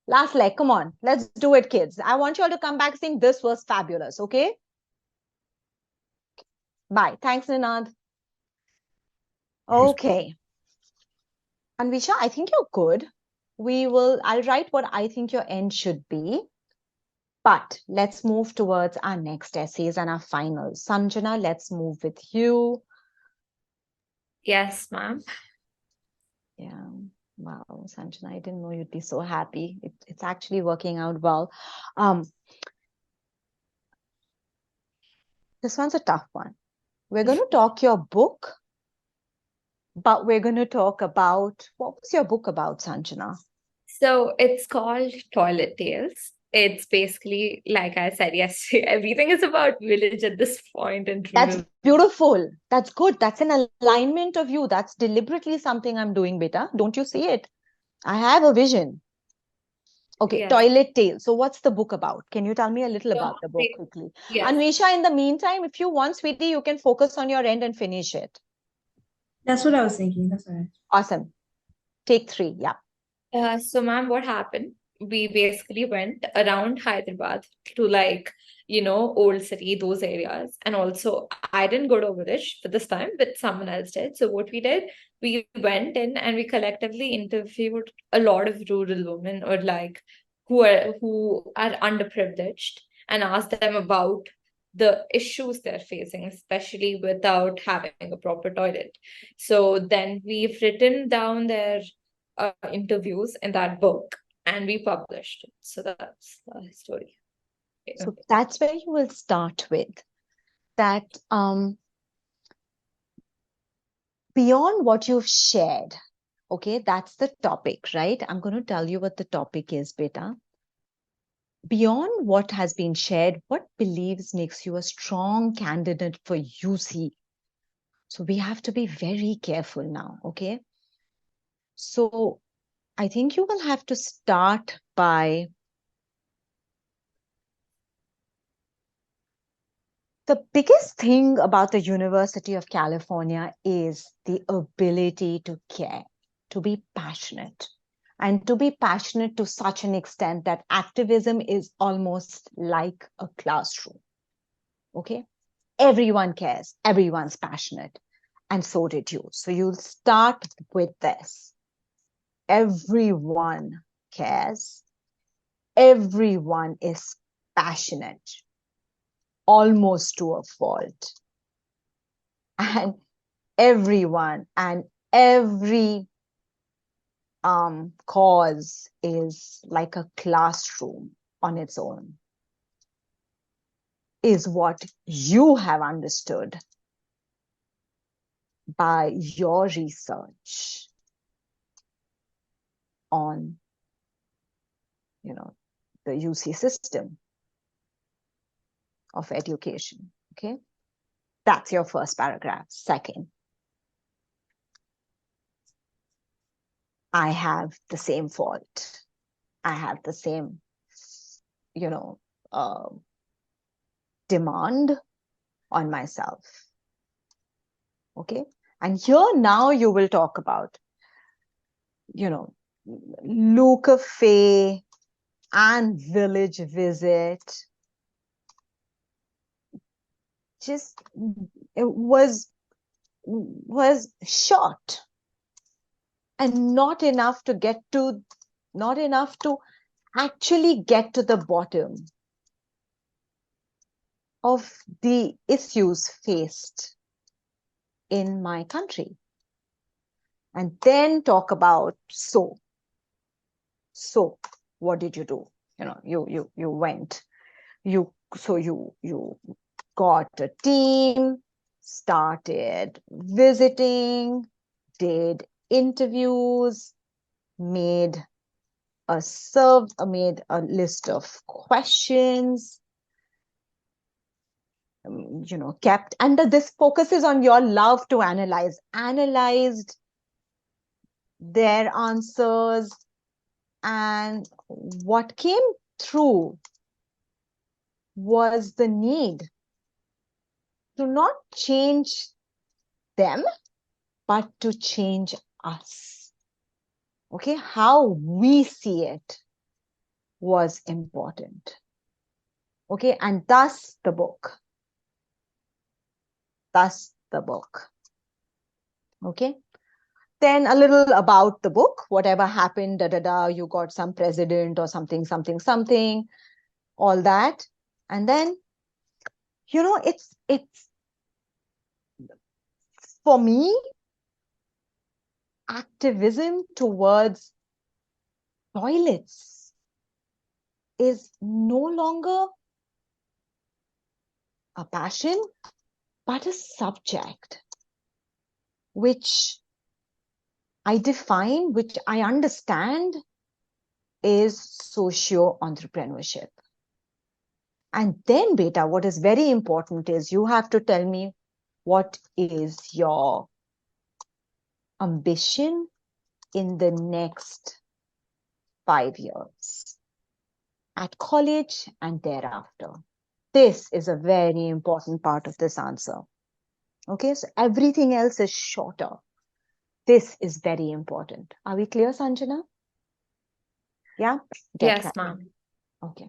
Last leg, come on. Let's do it, kids. I want you all to come back saying this was fabulous, okay? Bye. Thanks, Ninad. Okay. Anvisha, I think you're good. I'll write what I think your end should be. But let's move towards our next essays and our finals. Sanjana, let's move with you. Yes, ma'am. Yeah. Wow, Sanjana, I didn't know you'd be so happy. It's actually working out well. This one's a tough one. We're going to talk your book, but we're going to talk about, what was your book about, Sanjana? So it's called Toilet Tales. It's basically, like I said yesterday, everything is about village at this point and That's rural. beautiful. That's good. That's an alignment of you. That's deliberately something I'm doing, beta. Don't you see it? I have a vision. Okay, Yes. Toilet Tales. So what's the book about? Can you tell me a little about the book quickly? Yes. Anvisha, in the meantime, if you want, sweetie, you can focus on your end and finish it. That's what I was thinking. That's all right. Awesome. Take 3. Yeah. So, ma'am, what happened? We basically went around Hyderabad to, like, old city, those areas. And also, I didn't go to village for this time, but someone else did. So what we did, we went in and we collectively interviewed a lot of rural women, or like who are underprivileged, and asked them about the issues they're facing, especially without having a proper toilet. So then we've written down their interviews in that book and we published it. So that's the story. So that's where you will start with that. Beyond what you've shared, okay, that's the topic, right? I'm going to tell you what the topic is, beta. Beyond what has been shared, what beliefs makes you a strong candidate for UC? So we have to be very careful now, okay? So I think you will have to start by the biggest thing about the University of California is the ability to care, to be passionate, and to be passionate to such an extent that activism is almost like a classroom. Okay? Everyone cares, everyone's passionate, and so did you. So you'll start with this. Everyone cares, everyone is passionate, almost to a fault. And everyone and every cause is like a classroom on its own, is what you have understood by your research on, the UC system of education. Okay, that's your first paragraph. Second, I have the same fault. I have the same, demand on myself. Okay, and here now you will talk about, Luca Fay and village visit. Just it was short and not enough to actually get to the bottom of the issues faced in my country. And then talk about, so what did you do? You went, you got a team, started visiting, did interviews, made a list of questions, kept, and this focuses on your love to analyzed their answers, and what came through was the need to not change them, but to change us. Okay, how we see it was important. Okay, and thus the book. Okay, then a little about the book, whatever happened, you got some president or something, all that. And then, it's for me, activism towards toilets is no longer a passion, but a subject which I define, which I understand is socio-entrepreneurship. And then, beta, what is very important is you have to tell me what is your ambition in the next 5 years at college and thereafter. This is a very important part of this answer. Okay, so everything else is shorter. This is very important. Are we clear, Sanjana? Yeah? Yes, ma'am. Okay.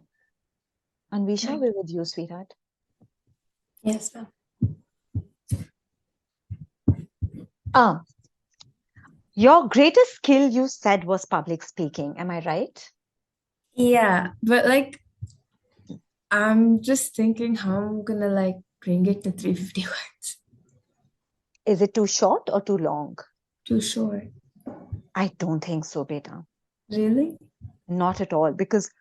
Anvisha, we're with you, sweetheart. Yes, ma'am. Your greatest skill, you said, was public speaking. Am I right? Yeah, but like, I'm just thinking how I'm gonna like bring it to 350 words. Is it too short or too long? Too short. I don't think so, beta. Really? Not at all, because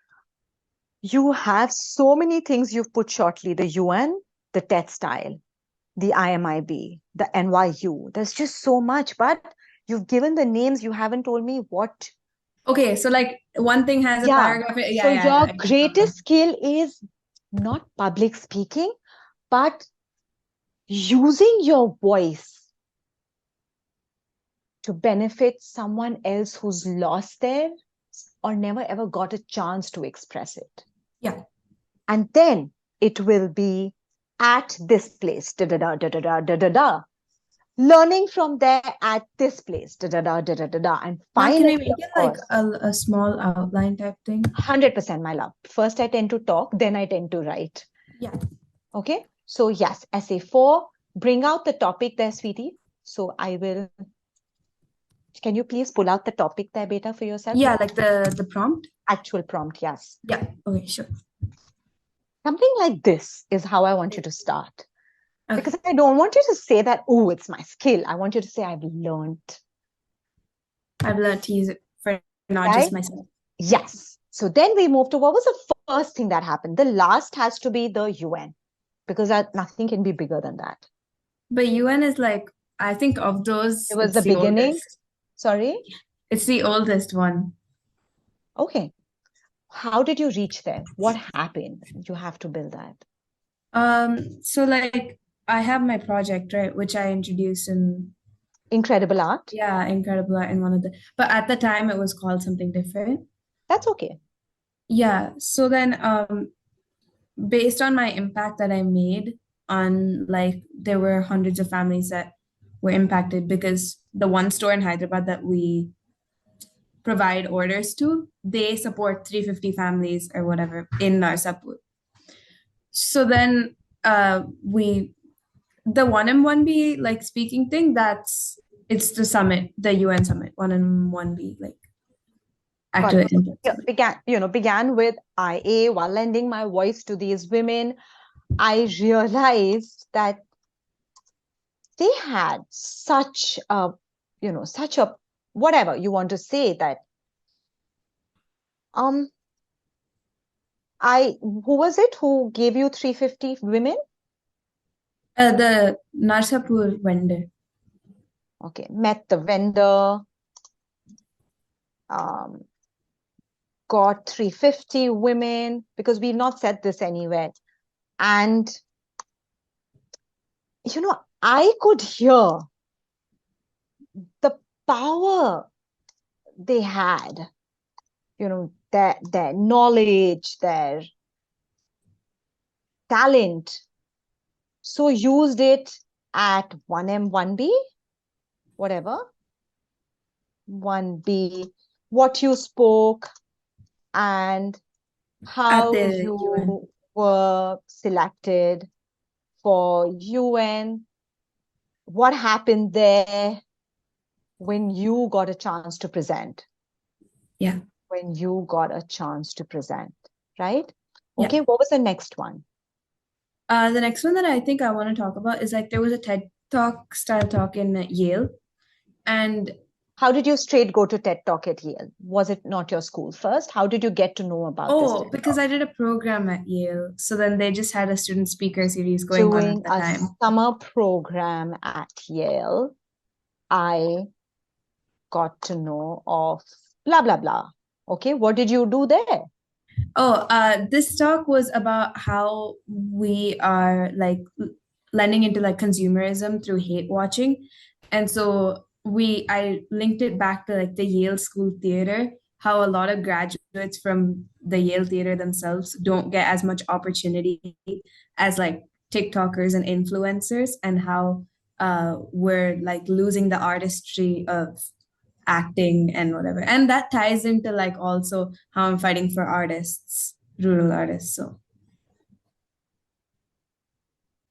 you have so many things you've put shortly: the UN, the TED style, the IMIB, the NYU. There's just so much, but you've given the names. You haven't told me what. Okay, so like one thing has a paragraph. So your greatest skill is not public speaking, but using your voice to benefit someone else who's lost there or never ever got a chance to express it. Yeah. And then it will be at this place, da da da da da da da da da. Learning from there at this place, da da da da da da da. And finally, can we make it like a small outline type thing? 100%, my love. First, I tend to talk, then I tend to write. Yeah. Okay. So yes, essay 4. Bring out the topic there, sweetie. So I will. Can you please pull out the topic there, beta, for yourself? Yeah, like the prompt? Actual prompt, yes. Yeah, okay, sure. Something like this is how I want you to start. Okay. Because I don't want you to say that, oh, it's my skill. I want you to say, I've learned. I've learned to use it for not just myself. Yes. So then we move to what was the first thing that happened? The last has to be the UN, because nothing can be bigger than that. But UN is like, I think of those. It was the beginning. Oldest. Sorry? It's the oldest one. Okay. How did you reach there? What happened? You have to build that. So like I have my project, right, which I introduced in Incredible Art. Yeah, Incredible Art in one of the, but at the time it was called something different. That's okay. Yeah. So then based on my impact that I made on, like, there were hundreds of families that were impacted because the one store in Hyderabad that we provide orders to, they support 350 families or whatever in Narsapur. So then the 1M1B like speaking thing, it's the summit, the UN summit, 1M1B, like active began with IA. While lending my voice to these women, I realized that they had such a whatever you want to say, that who was it who gave you 350 women? The Narsapur vendor. Okay, met the vendor, got 350 women, because we've not said this anywhere. And, I could hear the power they had, their knowledge, their talent. So used it at 1M, 1B, whatever, 1B, what you spoke and how you UN. Were selected for UN, what happened there when you got a chance to present. Yeah. When you got a chance to present, right? Yeah. Okay, what was the next one? The next one that I think I want to talk about is, like, there was a TED Talk style talk in Yale. And how did you straight go to TED Talk at Yale? Was it not your school first? How did you get to know about this? Oh, because I did a program at Yale. So then they just had a student speaker series going on Doing at the a time. summer program at Yale, I got to know of blah, blah, blah. Okay, what did you do there? Oh, this talk was about how we are like lending into like consumerism through hate watching. And so I linked it back to like the Yale School Theater, how a lot of graduates from the Yale Theater themselves don't get as much opportunity as like TikTokers and influencers, and how we're like losing the artistry of acting and whatever. And that ties into like also how I'm fighting for artists, rural artists. So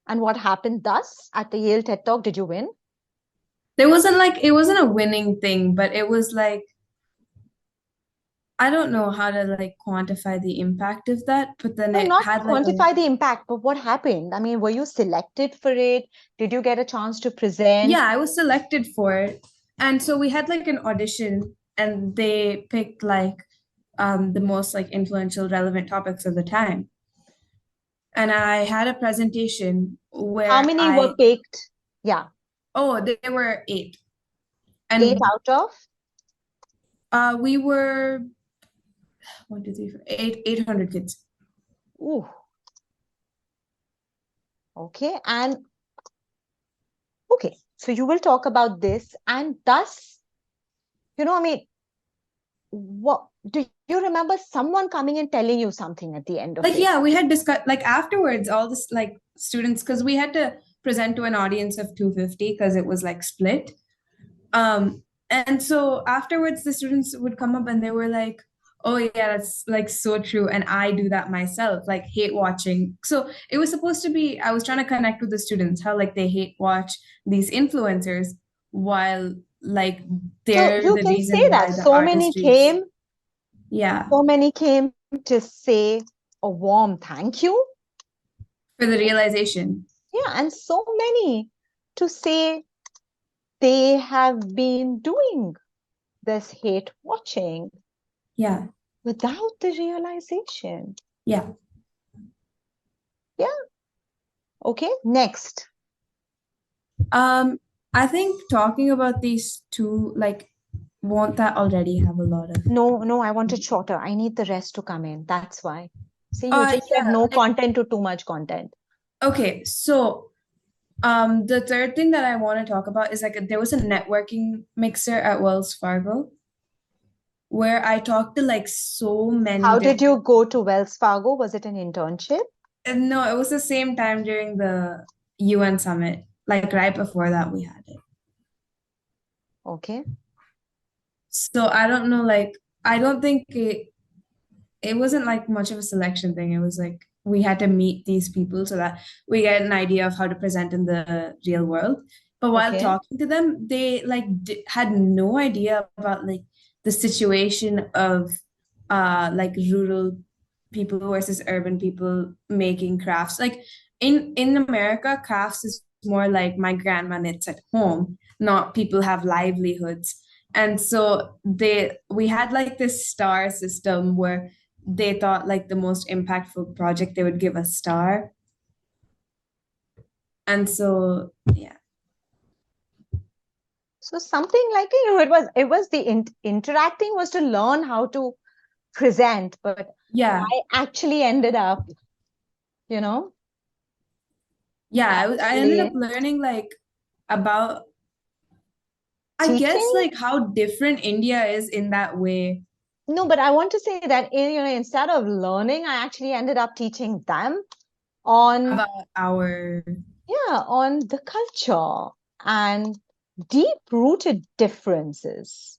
And what happened thus at the Yale TED Talk? Did you win? it wasn't a winning thing, but it was like, I don't know how to like quantify the impact of that, but then No, it not had like quantify the impact, but what happened? I mean, were you selected for it? Did you get a chance to present? Yeah, I was selected for it. And so we had like an audition, and they picked like the most like influential, relevant topics of the time. And I had a presentation where How many were picked? Yeah. Oh, there were 8. And 8 out of? We were 1, 2, 3, 4, 800 kids. Ooh. Okay. And okay, so you will talk about this, and thus, I mean, what do you remember someone coming and telling you something at the end of Like, it? yeah, we had discussed like afterwards, all this like students, because we had to present to an audience of 250 because it was like split. And so afterwards the students would come up and they were like, oh yeah, that's like so true, and I do that myself, like hate watching. So it was supposed to be, I was trying to connect with the students how like they hate watch these influencers while like they're So you the can reason say why that the so many artistry came. Yeah. So many came to say a warm thank you for the realization. Yeah, and so many to say they have been doing this hate watching. Yeah. Without the realization. Yeah. Yeah. Okay, next. I think talking about these two, like, won't that already have a lot of... No, I want it shorter. I need the rest to come in. That's why. See, you just said no content to too much content. Okay, so the third thing that I want to talk about is like there was a networking mixer at Wells Fargo where I talked to like so many. How did you go to Wells Fargo? Was it an internship? No, it was the same time during the UN summit. Like right before that we had it. Okay. So I don't know, like I don't think it wasn't like much of a selection thing. It was like we had to meet these people so that we get an idea of how to present in the real world. But while talking to them, they like had no idea about like the situation of like rural people versus urban people making crafts. Like in America, crafts is more like my grandma knits at home, not people have livelihoods. And so we had like this star system where they thought like the most impactful project they would give a star. And so yeah. So something like it was the interacting was to learn how to present, but yeah, I actually ended up, yeah, I ended up learning like about I guess like how different India is in that way. No, but I want to say that instead of learning, I actually ended up teaching them on about on the culture and deep-rooted differences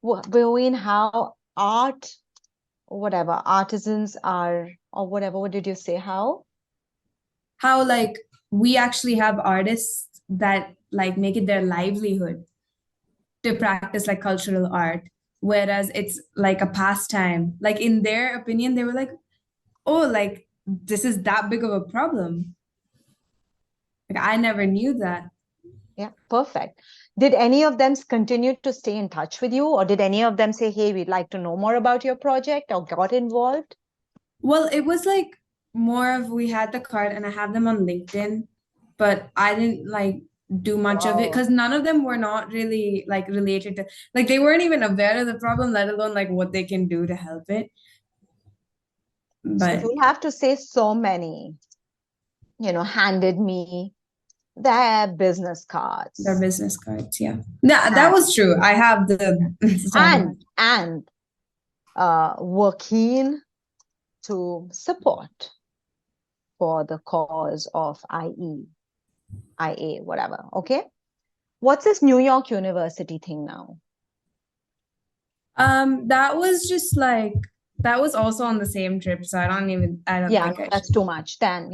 between how art or whatever artisans are, or whatever. What did you say? How like we actually have artists that like make it their livelihood to practice like cultural art, whereas it's like a pastime. Like in their opinion, they were like, oh, like this is that big of a problem. Like I never knew that. Yeah, perfect. Did any of them continue to stay in touch with you, or did any of them say, hey, we'd like to know more about your project, or got involved? Well, it was like more of we had the card and I have them on LinkedIn, but I didn't like do much of it because none of them were not really like related to, like they weren't even aware of the problem, let alone like what they can do to help it. So you'll have to say so many, handed me their business cards. Their business cards, yeah. Yeah, that was true. I have the and were keen to support for the cause of IA, whatever. Okay. What's this New York University thing now? That was just like, that was also on the same trip, so I don't think that's too much. Then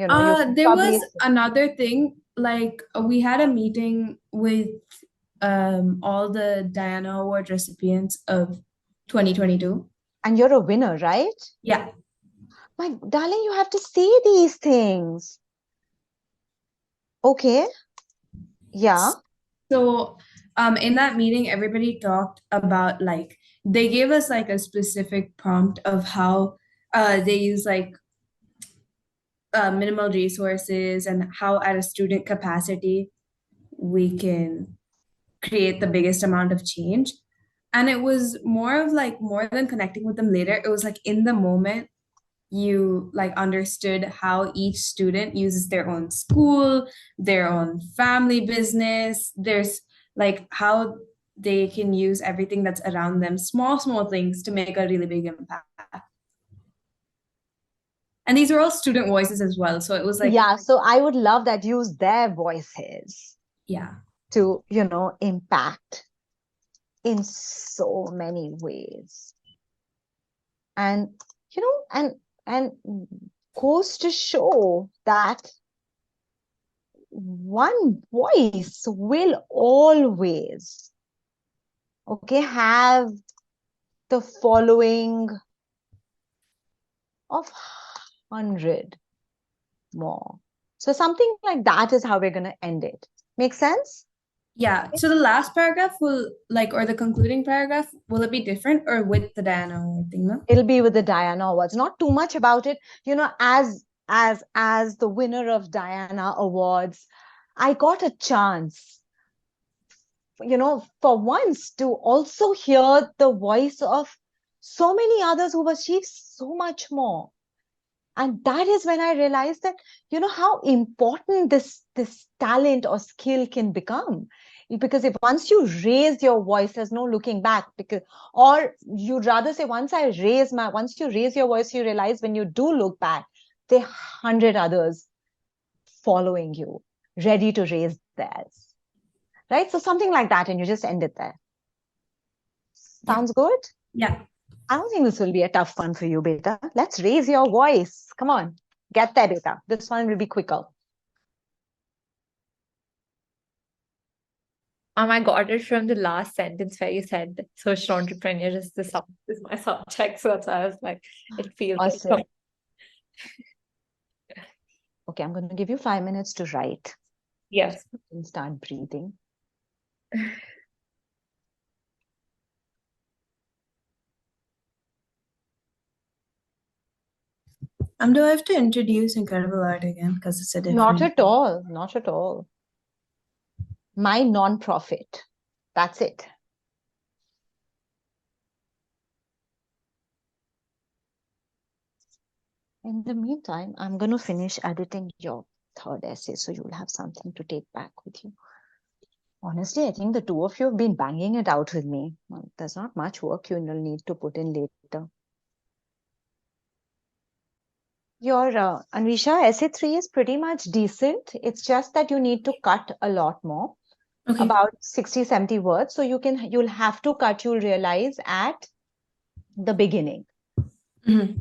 there was another thing, like we had a meeting with all the Diana Award recipients of 2022. And you're a winner, right? Yeah. My darling, you have to say these things. Okay. Yeah. So in that meeting, everybody talked about like, they gave us like a specific prompt of how they use like minimal resources and how at a student capacity we can create the biggest amount of change. And it was more of like, more than connecting with them later, it was like in the moment you like understood how each student uses their own school, their own family business. There's like how they can use everything that's around them, small things to make a really big impact. And these were all student voices as well. So it was like, yeah, so I would love that, use their voices. Yeah. To, impact in so many ways. And, and goes to show that one voice will always, have the following of 100 more. So something like that is how we're going to end it. Make sense? Yeah. So the last paragraph will like, or the concluding paragraph, will it be different or with the Diana thing? No? It'll be with the Diana Awards. Not too much about it. As the winner of Diana Awards, I got a chance, for once to also hear the voice of so many others who've achieved so much more. And that is when I realized that, how important this talent or skill can become. Because if once you raise your voice, there's no looking back. Or you'd rather say, once you raise your voice, you realize when you do look back, there are 100 others following you, ready to raise theirs. Right? So something like that, and you just end it there. Sounds good? Yeah. I don't think this will be a tough one for you, beta. Let's raise your voice. Come on, get there, beta. This one will be quicker. I got it from the last sentence where you said social entrepreneur is my subject. So that's why I was like, it feels awesome. Like okay, I'm going to give you 5 minutes to write. Yes. And start breathing. Do I have to introduce Incredible Art again? Because it's a different... Not at all. Not at all. My non-profit. That's it. In the meantime, I'm going to finish editing your third essay, so you'll have something to take back with you. Honestly, I think the two of you have been banging it out with me. Well, there's not much work you'll need to put in later. Your Anvisha, essay 3 is pretty much decent. It's just that you need to cut a lot more, about 60, 70 words. So you'll have to cut, you'll realize, at the beginning. Mm-hmm.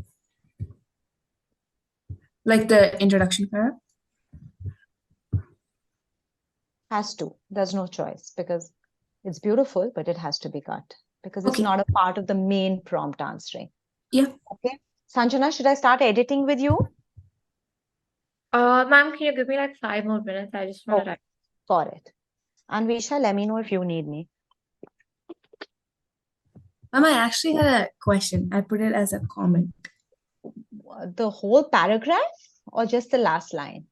Like the introduction paragraph? Has to. There's no choice because it's beautiful, but it has to be cut because it's not a part of the main prompt answering. Yeah. Okay. Sanjana, should I start editing with you? Ma'am, can you give me like 5 more minutes? I just want to write. Got it. Anvisha, let me know if you need me. Mom, I actually had a question. I put it as a comment. The whole paragraph or just the last line?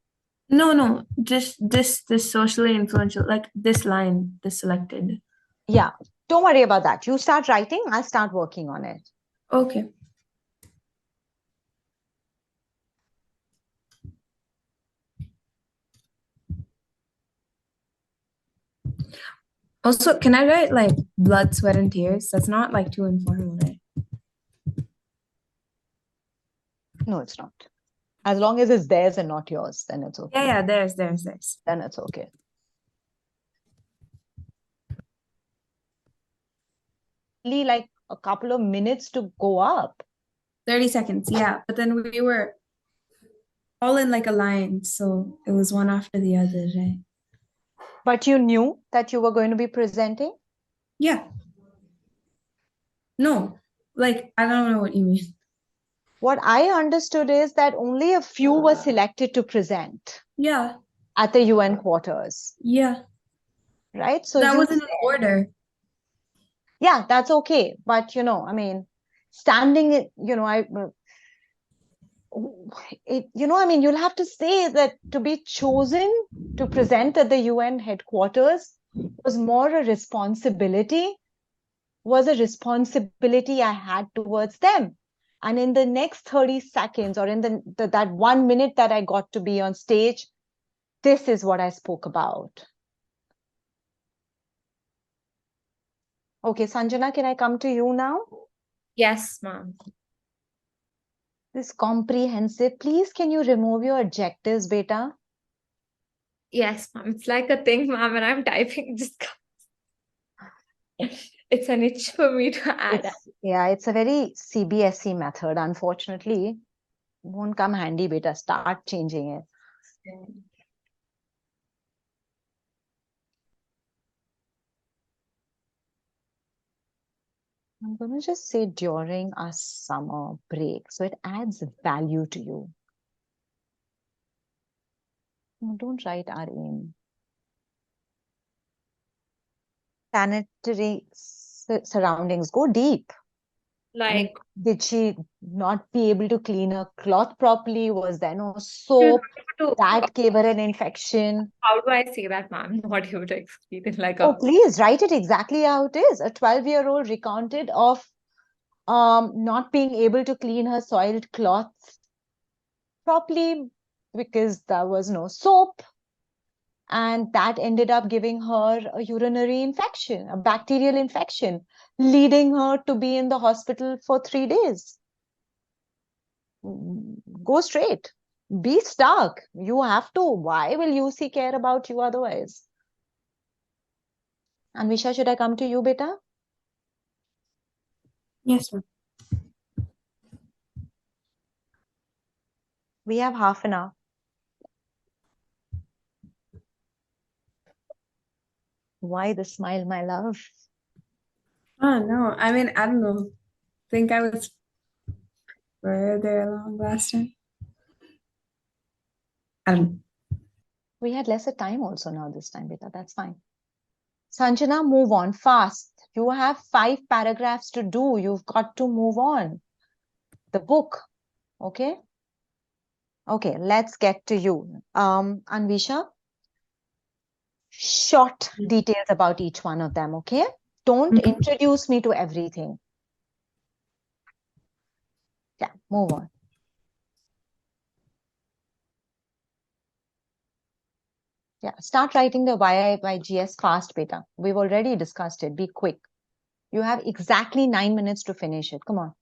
No, just this socially influential, like this line, the selected. Yeah, don't worry about that. You start writing, I'll start working on it. Okay. Also, can I write like blood, sweat, and tears? That's not like too informal, right? No, it's not. As long as it's theirs and not yours, then it's okay. Yeah, theirs. Then it's okay. Like a couple of minutes to go up. 30 seconds, yeah. But then we were all in like a line, so it was one after the other, right? But you knew that you were going to be presenting? Yeah. No, like, I don't know what you mean. What I understood is that only a few were selected to present. Yeah. At the UN quarters. Yeah. Right? So that wasn't in order. Yeah, that's okay. But, I mean, standing, you'll have to say that to be chosen to present at the UN headquarters was a responsibility I had towards them. And in the next 30 seconds or in that 1 minute that I got to be on stage, this is what I spoke about. Okay, Sanjana, can I come to you now? Yes, ma'am. This comprehensive, please can you remove your adjectives, beta? Yes, ma'am. It's like a thing, ma'am, and I'm typing just it's an itch for me to add. It's a very CBSE method. Unfortunately, won't come handy, beta. Start changing it. I'm going to just say during our summer break. So it adds value to you. No, don't write our aim. Sanitary surroundings. Go deep. Like, did she not be able to clean her cloth properly? Was there no soap? That gave her an infection. How do I say that, ma'am? Not able to explain it like Oh, please write it exactly how it is. A 12-year-old recounted of not being able to clean her soiled cloths properly because there was no soap. And that ended up giving her a urinary infection, a bacterial infection, leading her to be in the hospital for 3 days. Go straight. Be stuck. You have to. Why will UC care about you otherwise? Anvisha, should I come to you, beta? Yes, ma'am. We have half an hour. Why the smile, my love? Oh, no. I mean, I don't know. I think I was further along last time. We had lesser time also now this time, beta. That's fine. Sanjana, move on fast. You have 5 paragraphs to do. You've got to move on. The book. Okay? Okay, let's get to you. Anvisha, short details about each one of them, okay? Don't introduce me to everything. Yeah, move on. Yeah, start writing the YIYGS fast, beta. We've already discussed it. Be quick. You have exactly 9 minutes to finish it. Come on.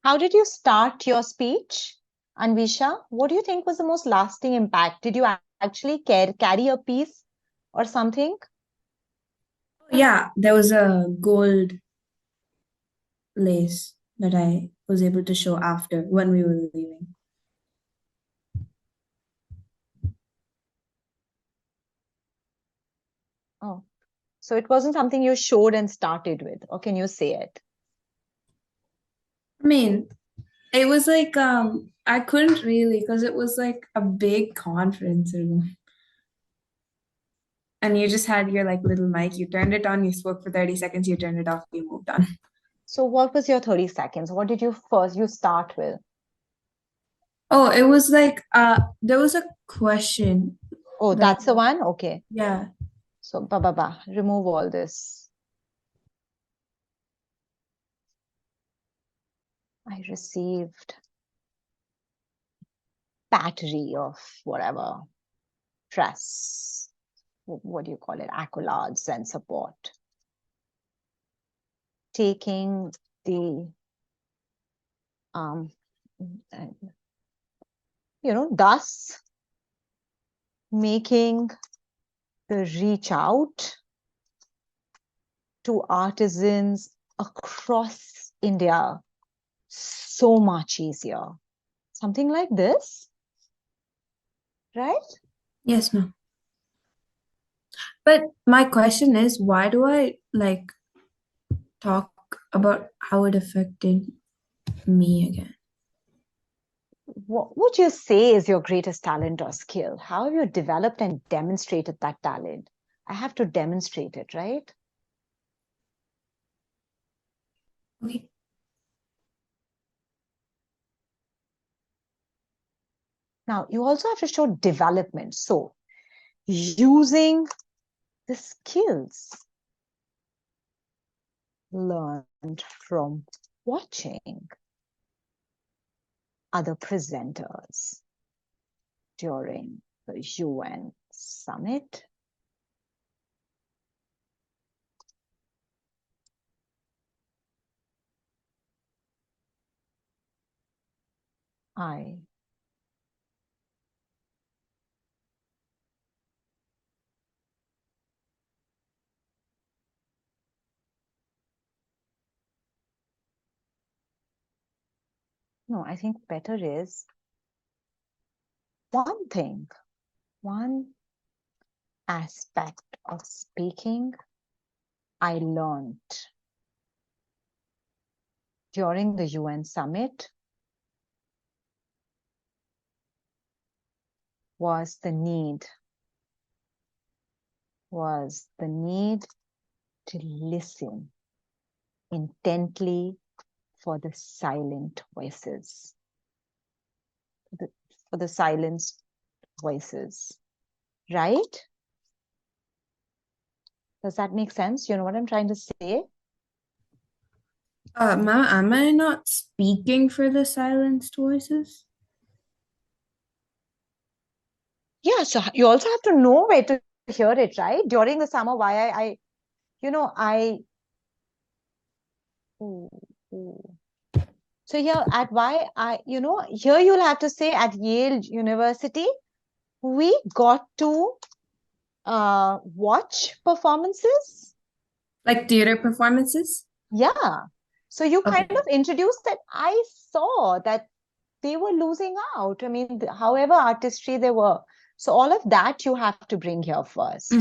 How did you start your speech, Anvisha? What do you think was the most lasting impact? Did you actually carry a piece or something? Yeah, there was a gold lace that I was able to show after when we were leaving. Oh, so it wasn't something you showed and started with, or can you say it? I mean, It was like I couldn't really because it was like a big conference room. And you just had your like little mic, you turned it on, you spoke for 30 seconds, you turned it off, you moved on. So what was your 30 seconds? What did you start with? Oh, it was like there was a question. Oh, that's the one? Okay. Yeah. So remove all this. I received battery of whatever press. What do you call it? Accolades and support. Taking the thus making the reach out to artisans across India so much easier. Something like this, right? Yes, ma'am. But my question is, why do I like talk about how it affected me again? What would you say is your greatest talent or skill? How have you developed and demonstrated that talent? I have to demonstrate it, right? Okay. Now, you also have to show development. So, using the skills learned from watching other presenters during the UN summit. No, I think better is one aspect of speaking I learned during the UN summit was the need to listen intently for the silent voices, for the silenced voices, right? Does that make sense? You know what I'm trying to say? Ma'am, am I not speaking for the silenced voices? Yeah, so you also have to know where to hear it, right? During the summer, why So here at here you'll have to say at Yale University, we got to watch performances. Like theater performances? Yeah. So you kind of introduced that I saw that they were losing out. I mean, however artistry they were. So all of that you have to bring here first.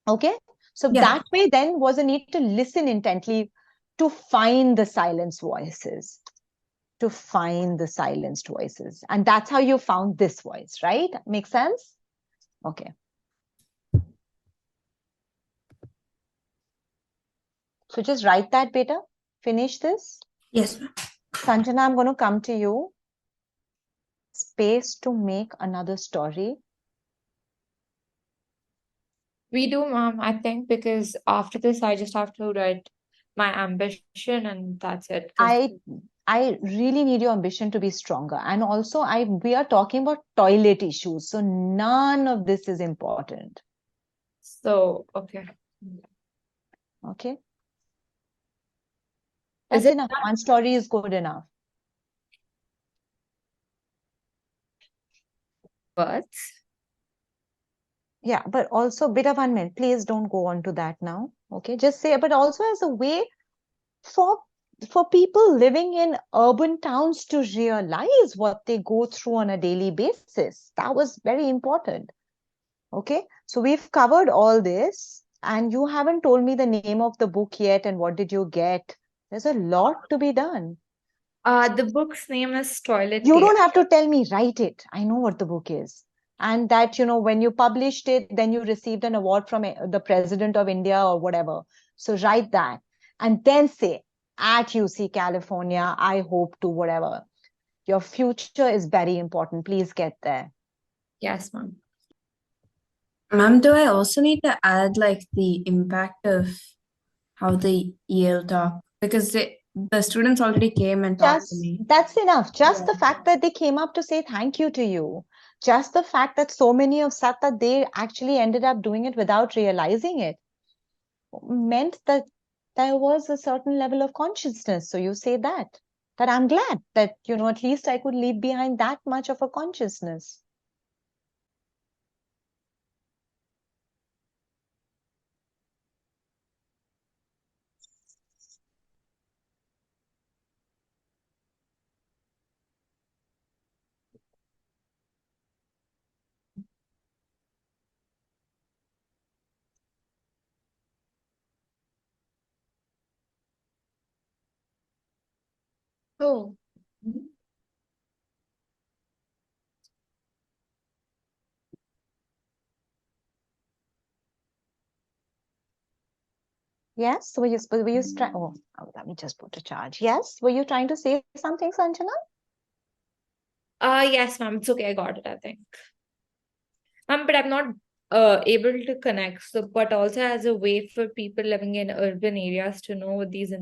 Okay. So that way then was a need to listen intently to find the silenced voices. And that's how you found this voice, right? Make sense? Okay. So just write that, beta. Finish this. Yes, ma'am. Sanjana, I'm going to come to you. Space to make another story. We do, ma'am, I think, because after this, I just have to write my ambition and that's it. I really need your ambition to be stronger. And also, we are talking about toilet issues. So none of this is important. So, okay. Okay. That's enough. One story is good enough. But? Yeah, but also, beta 1 minute. Please don't go on to that now. Okay. Just say, but also as a way for people living in urban towns to realize what they go through on a daily basis. That was very important. Okay. So we've covered all this and you haven't told me the name of the book yet and what did you get. There's a lot to be done. The book's name is Toilet You Tea. don't have to tell me, write it. I know what the book is. And that, when you published it, then you received an award from the president of India or whatever. So write that. And then say, at UC California, I hope to whatever. Your future is very important. Please get there. Yes, ma'am. Ma'am, do I also need to add like the impact of how the EL talk? Because the students already came and talked to me. That's enough. Just the fact that they came up to say thank you to you. Just the fact that so many of said that they actually ended up doing it without realizing it meant that there was a certain level of consciousness. So you say that I'm glad that, at least I could leave behind that much of a consciousness. Oh. Yes, were you trying? Oh, let me just put a charge. Yes, were you trying to say something, Sanjana? Yes, ma'am. It's okay. I got it, I think. But I'm not able to connect. So, but also as a way for people living in urban areas to know what these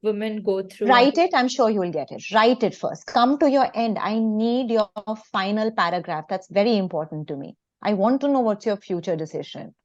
women go through. Write it. I'm sure you will get it. Write it first. Come to your end. I need your final paragraph. That's very important to me. I want to know what's your future decision.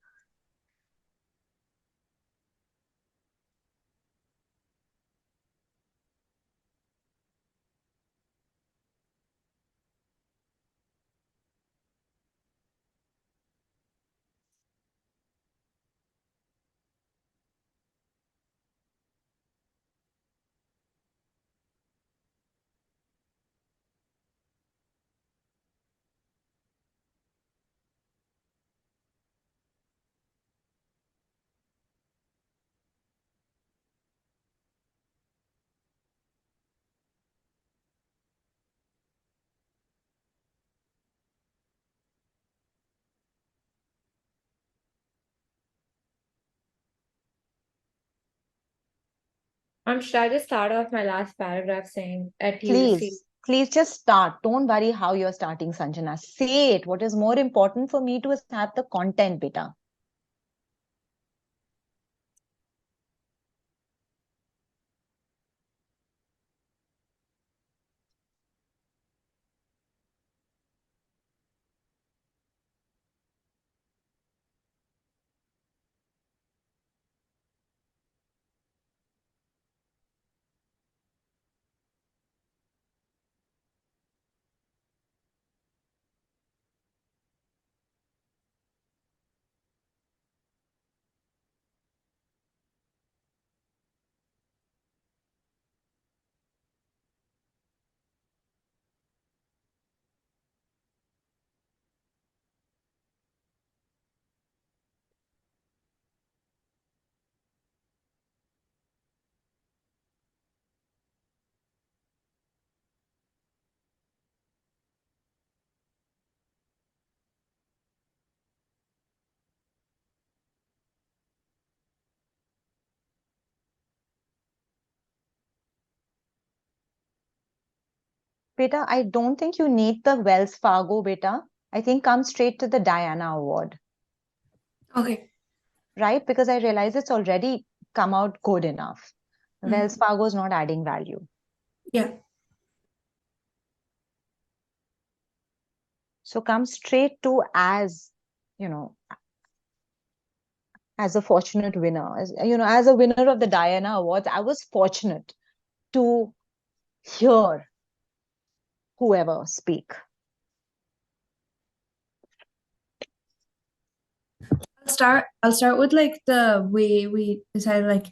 Should I just start off my last paragraph saying at UC? Please just start. Don't worry how you're starting, Sanjana. Say it. What is more important for me to is have the content, beta. Beta, I don't think you need the Wells Fargo, beta. I think come straight to the Diana Award. Okay. Right? Because I realize it's already come out good enough. Wells Fargo is not adding value. Yeah. So come straight to as a fortunate winner. As a winner of the Diana Awards, I was fortunate to hear whoever speak. I'll start with like the way we decided like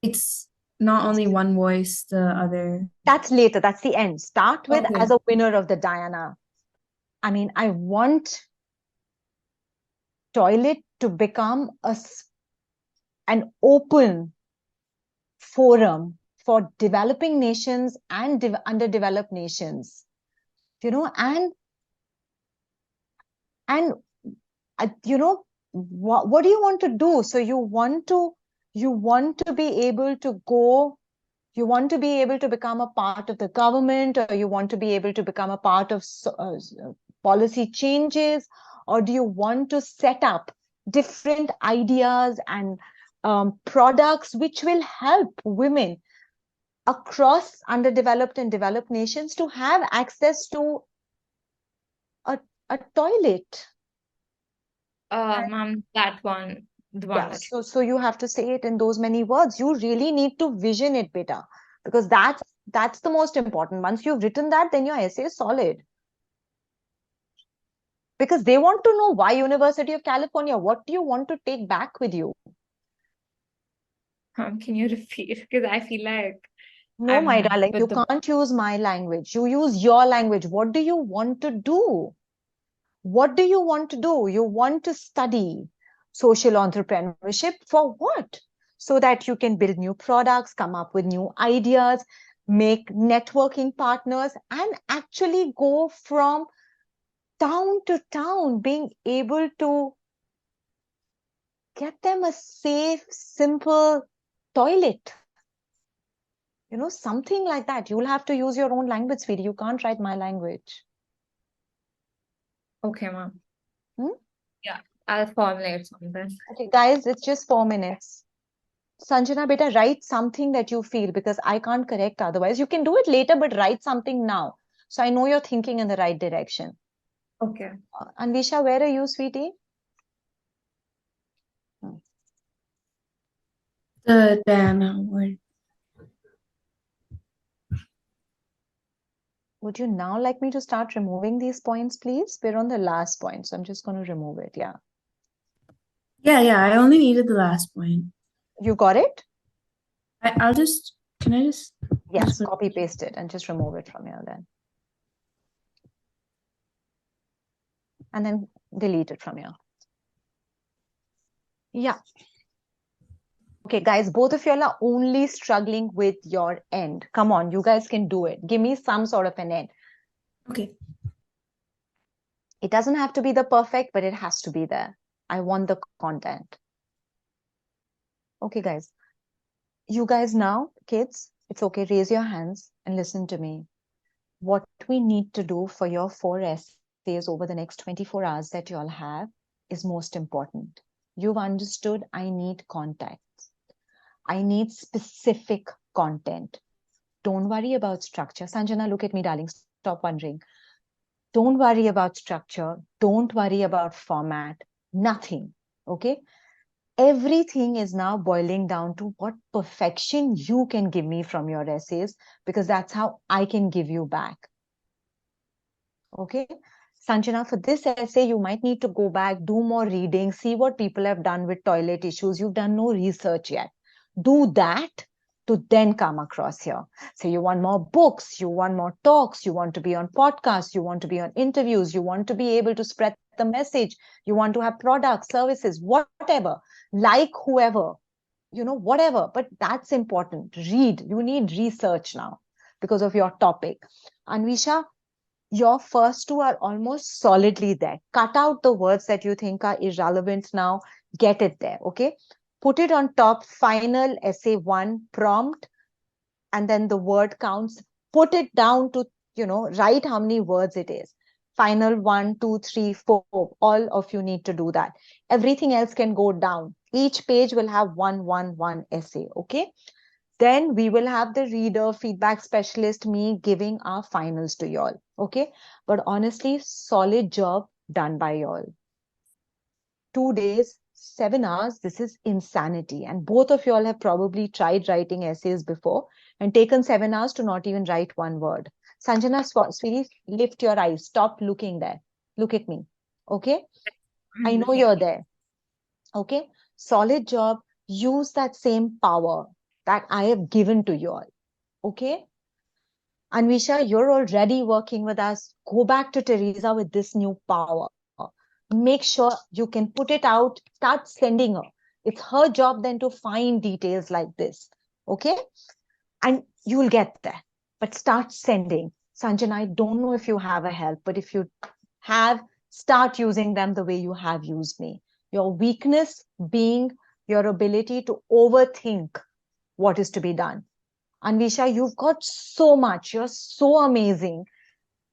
it's not only one voice, the other. That's later. That's the end. Start with as a winner of the Diana. I mean, I want toilet to become an open forum for developing nations and underdeveloped nations, you know, and you know, what do you want to do? So you want to be able to go, you want to be able to become a part of the government, or you want to be able to become a part of policy changes, or do you want to set up different ideas and products which will help women across underdeveloped and developed nations to have access to a toilet? Ma'am, that one, the one Yeah, that so you have to say it in those many words. You really need to vision it better, because that's the most important. Once you've written that, then your essay is solid. Because they want to know why University of California. What do you want to take back with you? can you repeat? Because I feel like No, my darling, with you the can't use my language. You use your language. What do you want to do? What do you want to do? You want to study social entrepreneurship for what? So that you can build new products, come up with new ideas, make networking partners, and actually go from town to town, being able to get them a safe, simple toilet. You know, something like that. You'll have to use your own language, sweetie. You can't write my language. Okay, ma'am. Hmm? Yeah, I'll formulate something. Okay, guys, it's just 4 minutes. Sanjana, beta, write something that you feel, because I can't correct otherwise. You can do it later, but write something now. So I know you're thinking in the right direction. Okay. Anvisha, where are you, sweetie? The Diana word. Would you now like me to start removing these points, please? We're on the last point, so I'm just going to remove it. Yeah. Yeah, I only needed the last point. You got it? I'll just, can I just? Yes, copy paste it and just remove it from here then. And then delete it from here. Yeah. Okay, guys, both of y'all are only struggling with your end. Come on, you guys can do it. Give me some sort of an end. Okay. It doesn't have to be the perfect, but it has to be there. I want the content. Okay, guys. You guys now, kids, it's okay. Raise your hands and listen to me. What we need to do for your 4 essays over the next 24 hours that you all have is most important. You've understood I need context. I need specific content. Don't worry about structure. Sanjana, look at me, darling. Stop wondering. Don't worry about structure. Don't worry about format. Nothing. Okay? Everything is now boiling down to what perfection you can give me from your essays, because that's how I can give you back. Okay? Sanjana, for this essay, you might need to go back, do more reading, see what people have done with toilet issues. You've done no research yet. Do that to then come across here. So you want more books, you want more talks, you want to be on podcasts, you want to be on interviews, you want to be able to spread the message, you want to have products, services, whatever, like whoever, you know, whatever. But that's important. Read. You need research now because of your topic. Anvisha, your first 2 are almost solidly there. Cut out the words that you think are irrelevant now. Get it there, okay? Put it on top, final essay 1 prompt, and then the word counts. Put it down to, you know, write how many words it is. Final 1, 2, 3, 4. All of you need to do that. Everything else can go down. Each page will have one essay, okay? Then we will have the reader, feedback specialist, me giving our finals to y'all, okay? But honestly, solid job done by y'all. 2 days, 7 hours, this is insanity. And both of y'all have probably tried writing essays before and taken 7 hours to not even write one word. Sanjana, sweetie, lift your eyes. Stop looking there. Look at me, okay? I know you're there, okay? Solid job. Use that same power that I have given to you all. Okay? Anvisha, you're already working with us. Go back to Teresa with this new power. Make sure you can put it out. Start sending her. It's her job then to find details like this. Okay? and you'll get there. But start sending. Sanjana, I don't know if you have a help, but if you have, start using them the way you have used me. Your weakness being your ability to overthink what is to be done. Anvisha, you've got so much. You're so amazing.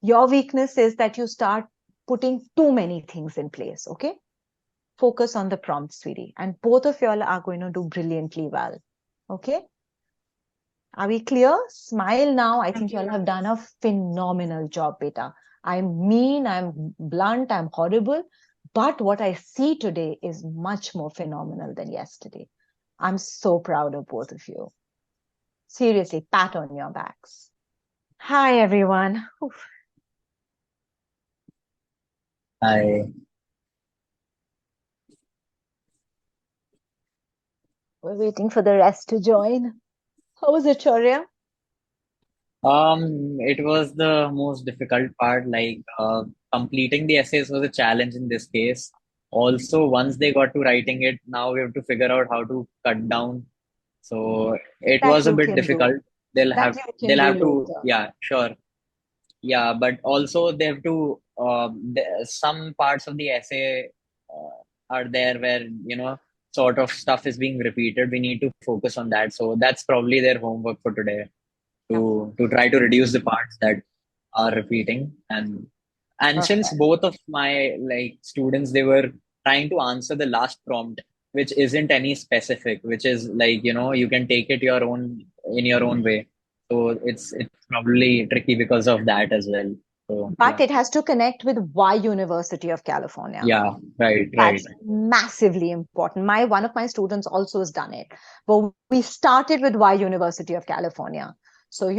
Your weakness is that you start putting too many things in place. Okay. Focus on the prompt, sweetie. And both of y'all are going to do brilliantly well. Okay. Are we clear? Smile now. I think y'all have done a phenomenal job, beta. I'm mean, I'm blunt, I'm horrible. But what I see today is much more phenomenal than yesterday. I'm so proud of both of you. Seriously, pat on your backs. Hi, everyone. Oof. Hi. We're waiting for the rest to join. How was it, Shaurya? It was the most difficult part. Like completing the essays was a challenge in this case. Also, once they got to writing it, now we have to figure out how to cut down. So it That was a you bit can do. difficult. That you can do To, later. yeah, sure. Yeah, but also they have to, some parts of the essay are there where, sort of stuff is being repeated. We need to focus on that. So that's probably their homework for today, to try to reduce the parts that are repeating. And since Perfect. both of my like students, they were trying to answer the last prompt, which isn't any specific, which is like, you can take it your own in your own way. So it's probably tricky because of that as well. So But yeah. it has to connect with why University of California. Yeah, right. That's massively important. One of my students also has done it. But we started with why University of California. So,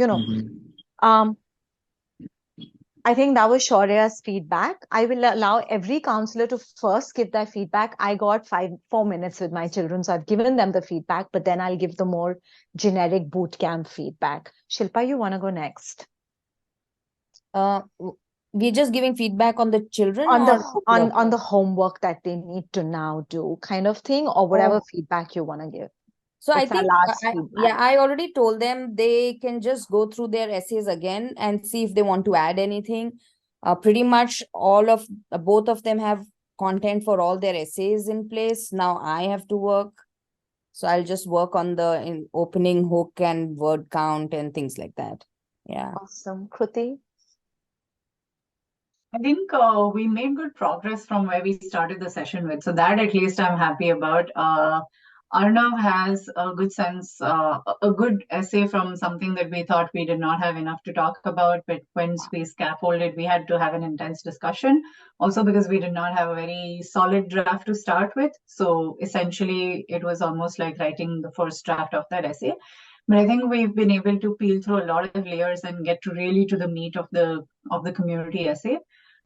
I think that was Shaurya's feedback. I will allow every counselor to first give their feedback. I got 4 minutes with my children, so I've given them the feedback, but then I'll give the more generic boot camp feedback. Shilpa, you want to go next? We're just giving feedback on the children on or the on the homework that they need to now do, kind of thing, or whatever feedback you want to give. So It's I think, I already told them they can just go through their essays again and see if they want to add anything. Pretty much both of them have content for all their essays in place. Now I have to work. So I'll just work on the opening hook and word count and things like that. Yeah. Awesome. Kruti? I think we made good progress from where we started the session with. So that at least I'm happy about. Arnav has a good sense, a good essay from something that we thought we did not have enough to talk about. But once we scaffolded, we had to have an intense discussion. Also because we did not have a very solid draft to start with. So essentially, it was almost like writing the first draft of that essay. But I think we've been able to peel through a lot of layers and get to really to the meat of the community essay.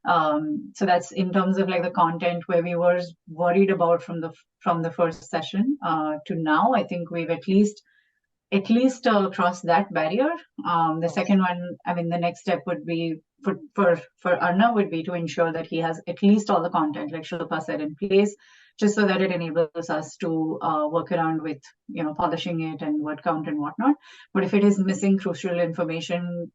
So that's in terms of like the content where we were worried about from the first session to now. I think we've at least crossed that barrier. The second one, I mean, the next step would be for Arnav would be to ensure that he has at least all the content, like Shilpa said, in place, just so that it enables us to work around with polishing it and word count and whatnot. But if it is missing crucial information,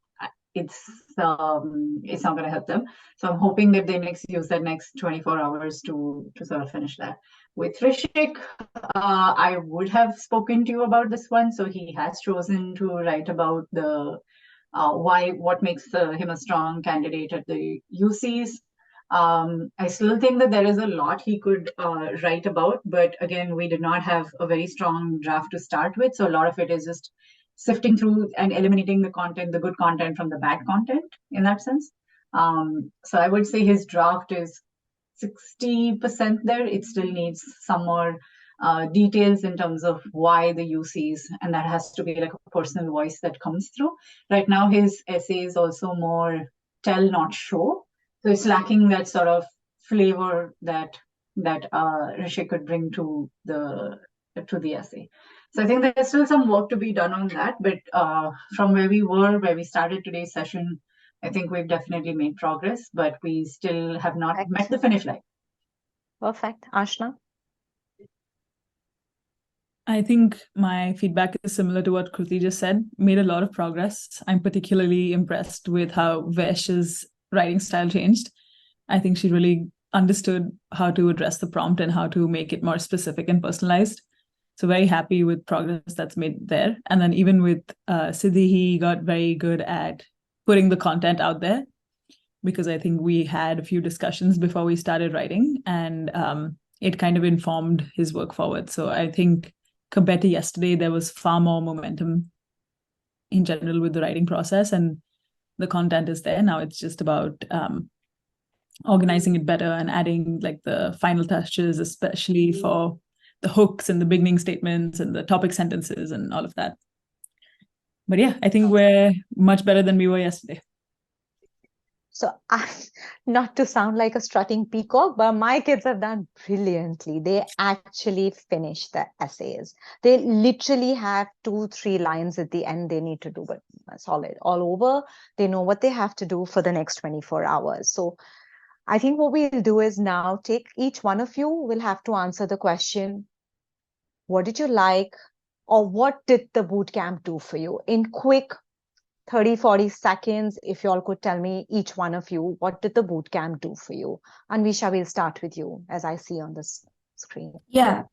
it's not going to help them. So I'm hoping that they use that next 24 hours to sort of finish that. With Rishik, I would have spoken to you about this one. So he has chosen to write about the what makes him a strong candidate at the UCs. I still think that there is a lot he could write about, but again, we did not have a very strong draft to start with. So a lot of it is just sifting through and eliminating the content, the good content from the bad content in that sense. So I would say his draft is 60% there. It still needs some more details in terms of why the UCs, and that has to be like a personal voice that comes through. Right now, his essay is also more tell, not show. So it's lacking that sort of flavor that Rishi could bring to the essay. So I think there's still some work to be done on that. But from where we started today's session, I think we've definitely made progress, but we still have not met the finish line. Perfect. Ashna? I think my feedback is similar to what Kruti just said. Made a lot of progress. I'm particularly impressed with how Vesh's writing style changed. I think she really understood how to address the prompt and how to make it more specific and personalized. So very happy with progress that's made there. And then even with Siddhi, he got very good at putting the content out there, because I think we had a few discussions before we started writing, and it kind of informed his work forward. So I think compared to yesterday, there was far more momentum in general with the writing process, and the content is there. Now it's just about organizing it better and adding like the final touches, especially for the hooks and the beginning statements and the topic sentences and all of that. But yeah, I think we're much better than we were yesterday. So, not to sound like a strutting peacock, but my kids have done brilliantly. They actually finished the essays. They literally have 2-3 lines at the end they need to do, but solid all over. They know what they have to do for the next 24 hours. So I think what we'll do is now take each one of you will have to answer the question, what did you like, or what did the bootcamp do for you? In quick 30-40 seconds, if you all could tell me, each one of you, what did the bootcamp do for you? Anvisha, we'll start with you, as I see on this screen. Yeah.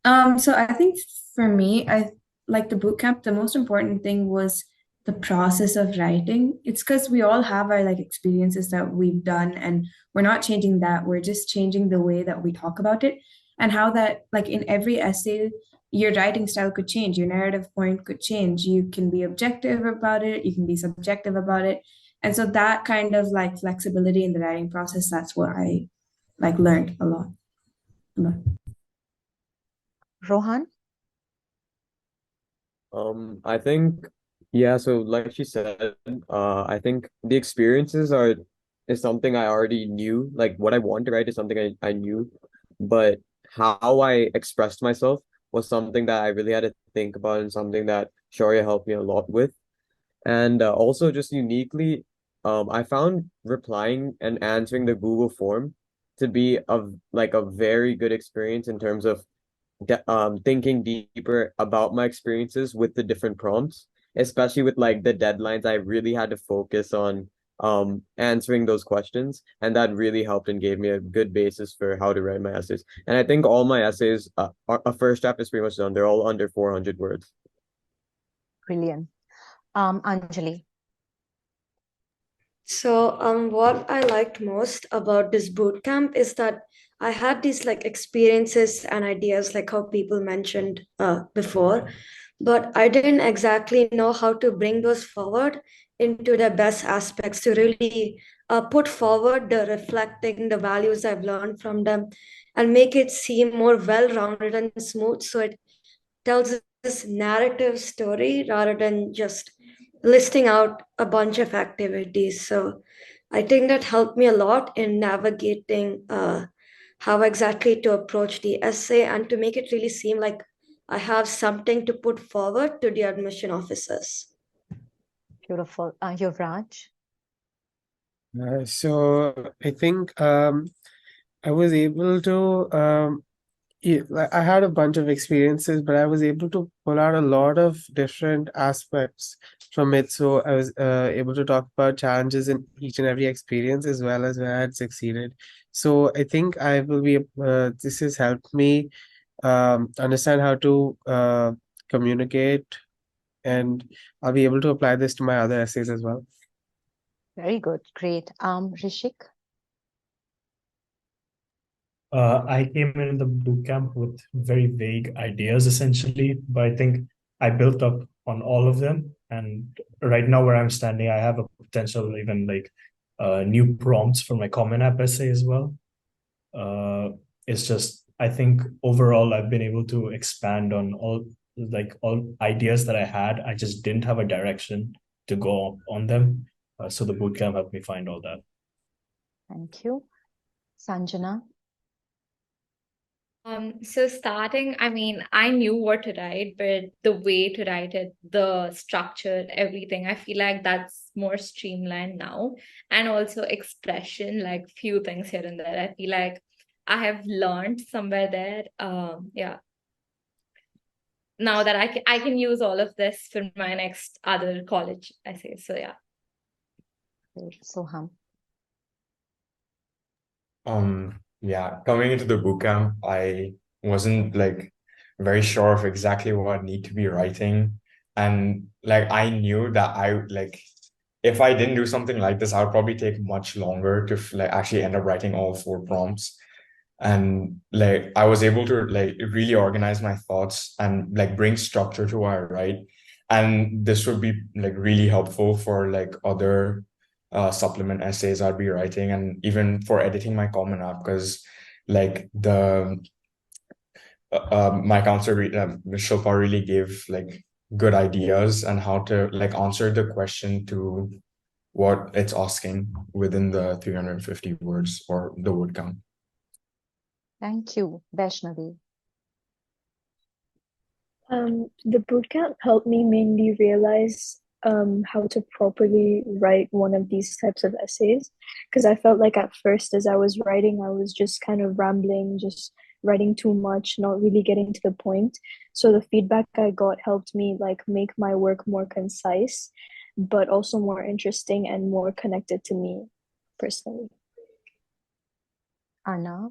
So I think for me, I like the bootcamp, the most important thing was the process of writing. It's because we all have our like experiences that we've done, and we're not changing that. We're just changing the way that we talk about it, and how that like in every essay, your writing style could change, your narrative point could change. You can be objective about it, you can be subjective about it. And so that kind of like flexibility in the writing process, that's what I like learned a lot about. Rohan? I think, yeah, so like she said, I think the experiences is something I already knew. Like what I want to write is something I knew, but how I expressed myself was something that I really had to think about, and something that Shaurya helped me a lot with. And also just uniquely, I found replying and answering the Google form to be a very good experience in terms of thinking deeper about my experiences with the different prompts, especially with like the deadlines. I really had to focus on answering those questions, and that really helped and gave me a good basis for how to write my essays. And I think all my essays, a first draft is pretty much done. They're all under 400 words. Brilliant. Anjali? So, what I liked most about this bootcamp is that I had these like experiences and ideas, like how people mentioned before, but I didn't exactly know how to bring those forward into their best aspects to really put forward the reflecting the values I've learned from them and make it seem more well-rounded and smooth. So it tells this narrative story rather than just listing out a bunch of activities. So I think that helped me a lot in navigating how exactly to approach the essay and to make it really seem like I have something to put forward to the admission officers. Beautiful. Yuvraj? So I think I was able to I had a bunch of experiences, but I was able to pull out a lot of different aspects from it. So I was able to talk about challenges in each and every experience as well as where I had succeeded. So I think I will be, this has helped me understand how to communicate, and I'll be able to apply this to my other essays as well. Very good. Great. Rishik? I came in the bootcamp with very vague ideas essentially, but I think I built up on all of them. And right now, where I'm standing, I have a potential even like new prompts for my Common App essay as well. It's just, I think overall, I've been able to expand on all ideas that I had. I just didn't have a direction to go on them. So the bootcamp helped me find all that. Thank you. Sanjana? So starting, I mean, I knew what to write, but the way to write it, the structure, everything, I feel like that's more streamlined now. And also expression, like few things here and there. I feel like I have learned somewhere there. Yeah. now that I can use all of this for my next other college essays. So yeah. Soham. Yeah, coming into the bootcamp, I wasn't like very sure of exactly what I need to be writing. And like I knew that I like if I didn't do something like this, I would probably take much longer to like actually end up writing all 4 prompts. And like I was able to like really organize my thoughts and like bring structure to what I write. And this would be like really helpful for like other supplement essays I'd be writing, and even for editing my Common App, because like the my counselor Shilpa really gave like good ideas and how to like answer the question to what it's asking within the 350 words or the word count. Thank you, Vaishnavi. The bootcamp helped me mainly realize how to properly write one of these types of essays, because I felt like at first as I was writing, I was just kind of rambling, just writing too much, not really getting to the point. So the feedback I got helped me like make my work more concise, but also more interesting and more connected to me personally. Arnav?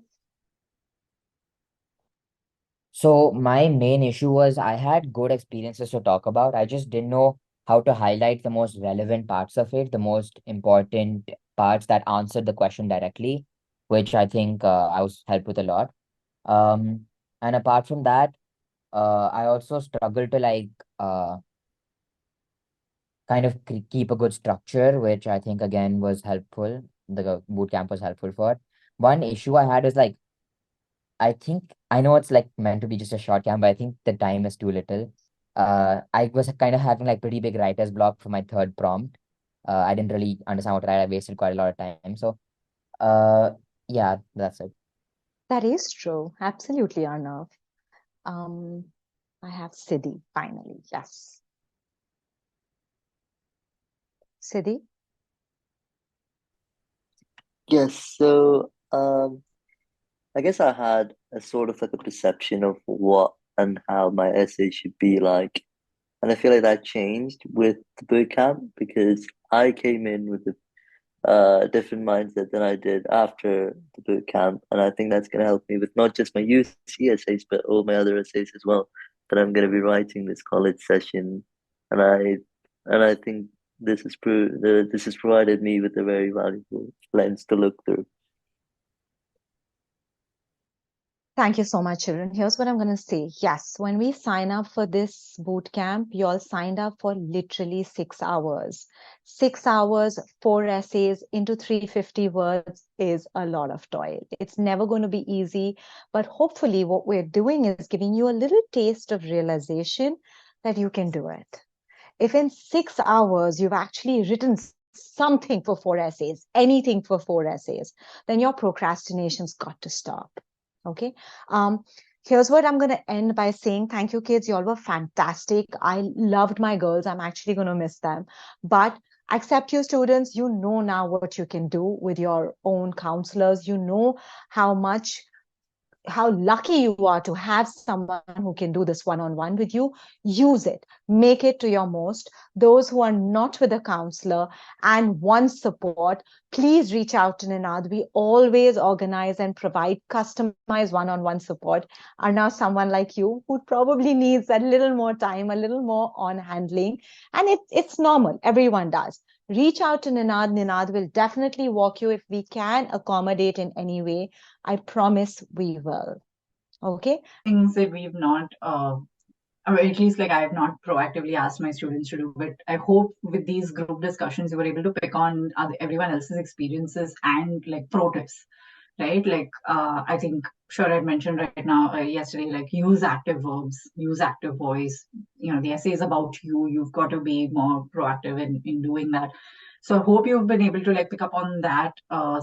So my main issue was I had good experiences to talk about. I just didn't know how to highlight the most relevant parts of it, the most important parts that answered the question directly, which I think I was helped with a lot. And apart from that, I also struggled to like kind of keep a good structure, which I think again was helpful. The boot camp was helpful for. One issue I had is like I think I know it's like meant to be just a short camp, but I think the time is too little. I was kind of having like pretty big writer's block for my third prompt. I didn't really understand what to write. I wasted quite a lot of time. So, yeah, that's it. That is true. Absolutely, Arnav. I have Siddhi finally. Yes. Siddhi? Yes, so I guess I had a sort of like a perception of what and how my essay should be like. And I feel like that changed with the bootcamp because I came in with a different mindset than I did after the bootcamp. And I think that's going to help me with not just my UC essays, but all my other essays as well that I'm going to be writing this college session. And I think this has provided me with a very valuable lens to look through. Thank you so much, children. Here's what I'm going to say. Yes, when we sign up for this boot camp, you all signed up for literally 6 hours. 6 hours, 4 essays into 350 words is a lot of toil. It's never going to be easy, but hopefully what we're doing is giving you a little taste of realization that you can do it. If in 6 hours you've actually written something for 4 essays, anything for 4 essays, then your procrastination's got to stop. Okay. Here's what I'm going to end by saying. Thank you, kids. You all were fantastic. I loved my girls. I'm actually going to miss them. But AcceptU students, you know now what you can do with your own counselors. You know how lucky you are to have someone who can do this one-on-one with you. Use it, make it to your most. Those who are not with a counselor and want support, please reach out to Ninad. We always organize and provide customized one-on-one support. Are now someone like you who probably needs a little more time, a little more on handling, and it's normal. Everyone does. Reach out to Ninad. Ninad will definitely walk you if we can accommodate in any way. I promise we will. Okay. Things that we've not, or at least like I have not proactively asked my students to do, but I hope with these group discussions you were able to pick on everyone else's experiences and like pro tips, right? Like I think sure I mentioned right now yesterday, like use active verbs, use active voice. You know, the essay is about you. You've got to be more proactive in doing that. So I hope you've been able to like pick up on that,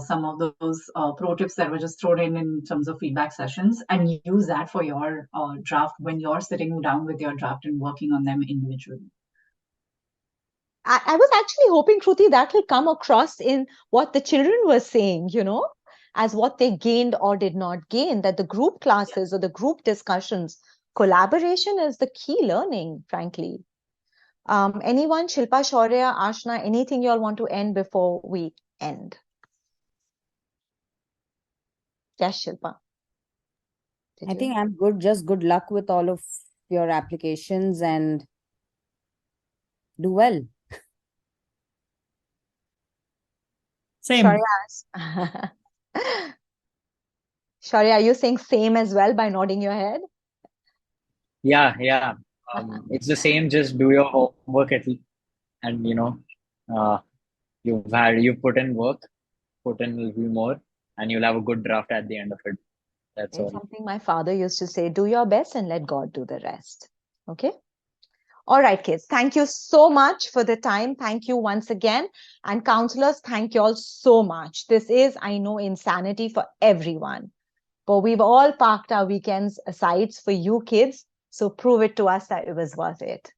some of those pro tips that were just thrown in terms of feedback sessions, and use that for your draft when you're sitting down with your draft and working on them individually. I was actually hoping, Kruti, that will come across in what the children were saying, as what they gained or did not gain, that the group classes or the group discussions collaboration is the key learning, frankly. Anyone, Shilpa, Shaurya, Ashna, anything you all want to end before we end? Yes, Shilpa. I think I'm good. Just good luck with all of your applications and do well. Same. Shaurya, Shaurya, are you saying same as well by nodding your head? Yeah, yeah. It's the same. Just do your homework and you've put in work, put in a little more, and you'll have a good draft at the end of it. That's It's all. something my father used to say, do your best and let God do the rest. Okay. All right, kids. Thank you so much for the time. Thank you once again. And counselors, thank you all so much. This is, I know, insanity for everyone. But we've all parked our weekends aside for you kids. So prove it to us that it was worth it.